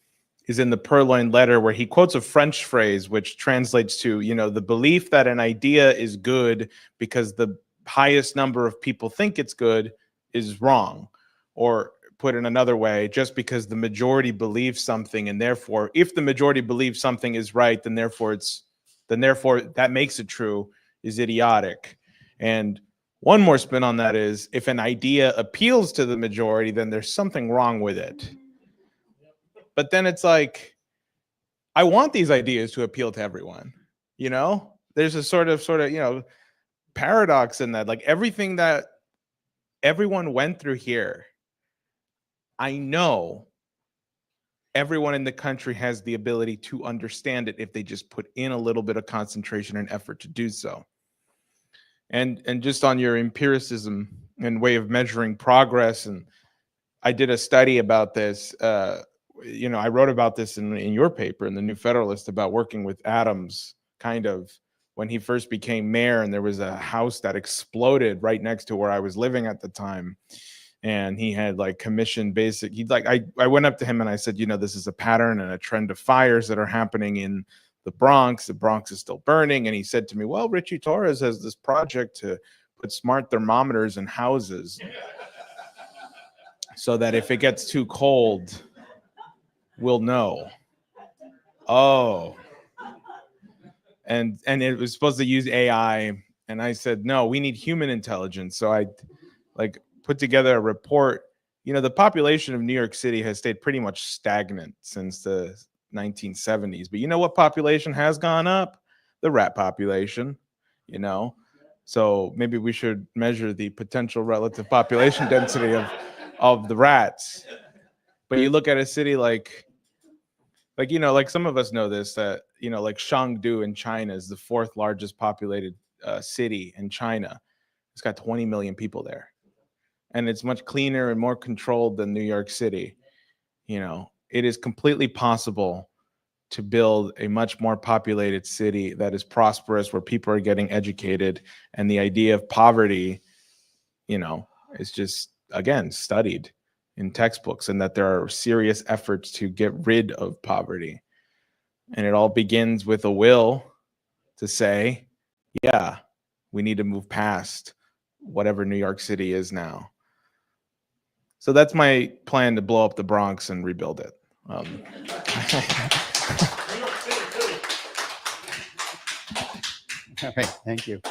is in the Purloined Letter, where he quotes a French phrase which translates to, the belief that an idea is good because the highest number of people think it's good is wrong. Or put in another way, just because the majority believes something, and therefore if the majority believes something is right, then therefore that makes it true, is idiotic. And one more spin on that is, if an idea appeals to the majority, then there's something wrong with it. But then it's like, I want these ideas to appeal to everyone. There's a sort of paradox in that. Like, everything that everyone went through here, I know everyone in the country has the ability to understand it if they just put in a little bit of concentration and effort to do so. And just on your empiricism and way of measuring progress, and I did a study about this. I wrote about this in your paper, in the New Federalist, about working with Adams, kind of when he first became mayor, and there was a house that exploded right next to where I was living at the time. And he had commissioned I went up to him and I said, this is a pattern and a trend of fires that are happening in the Bronx. The Bronx is still burning. And he said to me, well, Richie Torres has this project to put smart thermometers in houses so that if it gets too cold, we'll know. Oh. And it was supposed to use AI. And I said, no, we need human intelligence. So I put together a report. The population of New York City has stayed pretty much stagnant since the 1970s. But you know what population has gone up? The rat population, So maybe we should measure the potential relative population density of the rats. But you look at a city like some of us know this, that, like Chengdu in China is the 4th largest populated city in China. It's got 20 million people there. And it's much cleaner and more controlled than New York City. It is completely possible to build a much more populated city that is prosperous, where people are getting educated, and the idea of poverty, is just, again, studied. in textbooks, and that there are serious efforts to get rid of poverty. And it all begins with a will to say, yeah, we need to move past whatever New York City is now. So that's my plan, to blow up the Bronx and rebuild it. Okay, thank you.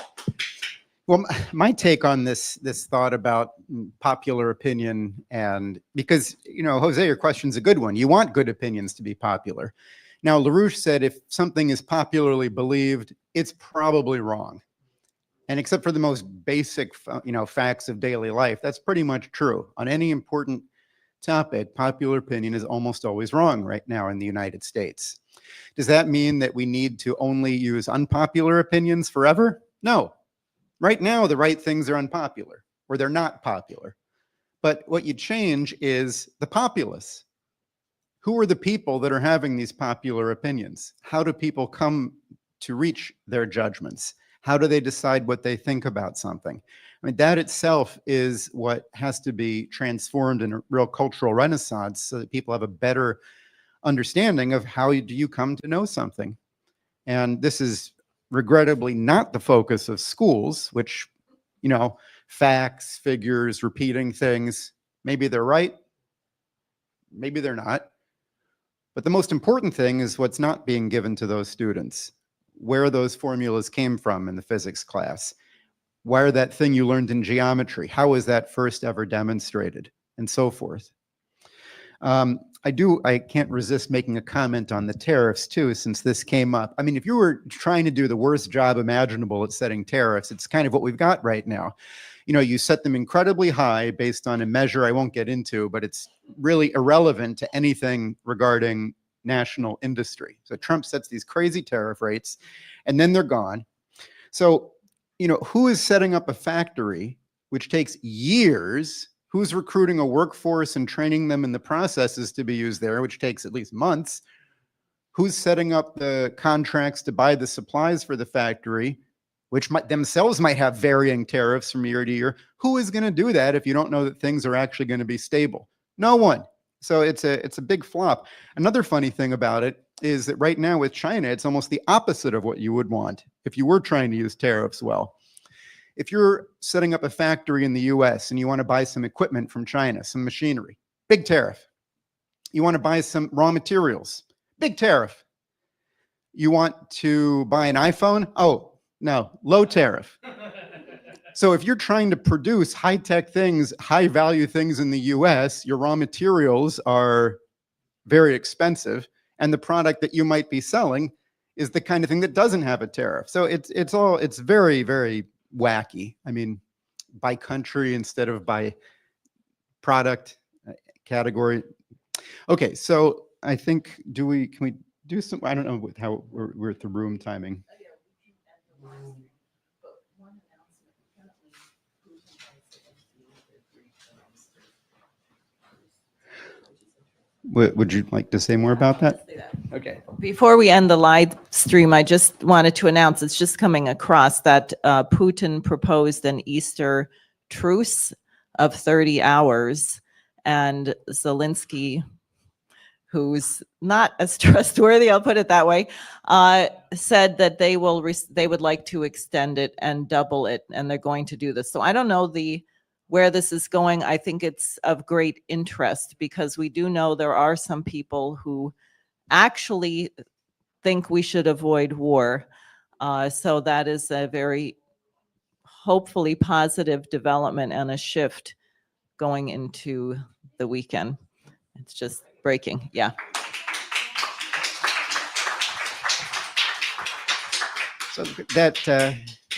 Well, my take on this thought about popular opinion, and because, Jose, your question's a good one. You want good opinions to be popular. Now, LaRouche said if something is popularly believed, it's probably wrong. And except for the most basic, facts of daily life, that's pretty much true. On any important topic, popular opinion is almost always wrong right now in the United States. Does that mean that we need to only use unpopular opinions forever? No. Right now, the right things are unpopular, or they're not popular. But what you change is the populace. Who are the people that are having these popular opinions? How do people come to reach their judgments? How do they decide what they think about something? I mean, that itself is what has to be transformed in a real cultural renaissance, so that people have a better understanding of how do you come to know something. And this is regrettably not the focus of schools, which, facts, figures, repeating things, maybe they're right, maybe they're not. But the most important thing is what's not being given to those students, where those formulas came from in the physics class, where that thing you learned in geometry, how was that first ever demonstrated, and so forth. I can't resist making a comment on the tariffs too, since this came up. I mean, if you were trying to do the worst job imaginable at setting tariffs, it's kind of what we've got right now. You set them incredibly high based on a measure I won't get into, but it's really irrelevant to anything regarding national industry. So Trump sets these crazy tariff rates, and then they're gone. So, who is setting up a factory which takes years? Who's recruiting a workforce and training them in the processes to be used there, which takes at least months? Who's setting up the contracts to buy the supplies for the factory, which themselves might have varying tariffs from year to year? Who is going to do that if you don't know that things are actually going to be stable? No one. So it's a big flop. Another funny thing about it is that right now with China, it's almost the opposite of what you would want if you were trying to use tariffs well. If you're setting up a factory in the US and you want to buy some equipment from China, some machinery, big tariff. You want to buy some raw materials, big tariff. You want to buy an iPhone? Oh, no, low tariff. So if you're trying to produce high-tech things, high-value things in the US, your raw materials are very expensive, and the product that you might be selling is the kind of thing that doesn't have a tariff. So it's very, very wacky. I mean, by country instead of by product category. Okay, so I think, can we do some, I don't know how we're at the room timing. Would you like to say more about that? Okay. Before we end the live stream, I just wanted to announce, it's just coming across that Putin proposed an Easter truce of 30 hours, and Zelensky, who's not as trustworthy, I'll put it that way, said that they would like to extend it and double it, and they're going to do this. So I don't know where this is going. I think it's of great interest because we do know there are some people who actually think we should avoid war. So that is a very hopefully positive development and a shift going into the weekend. It's just breaking. Yeah. So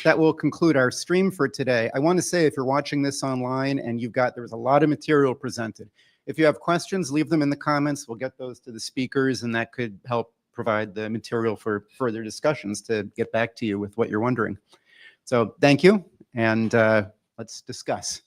that will conclude our stream for today. I want to say, if you're watching this online and there was a lot of material presented. If you have questions, leave them in the comments. We'll get those to the speakers, and that could help provide the material for further discussions to get back to you with what you're wondering. So thank you, and let's discuss.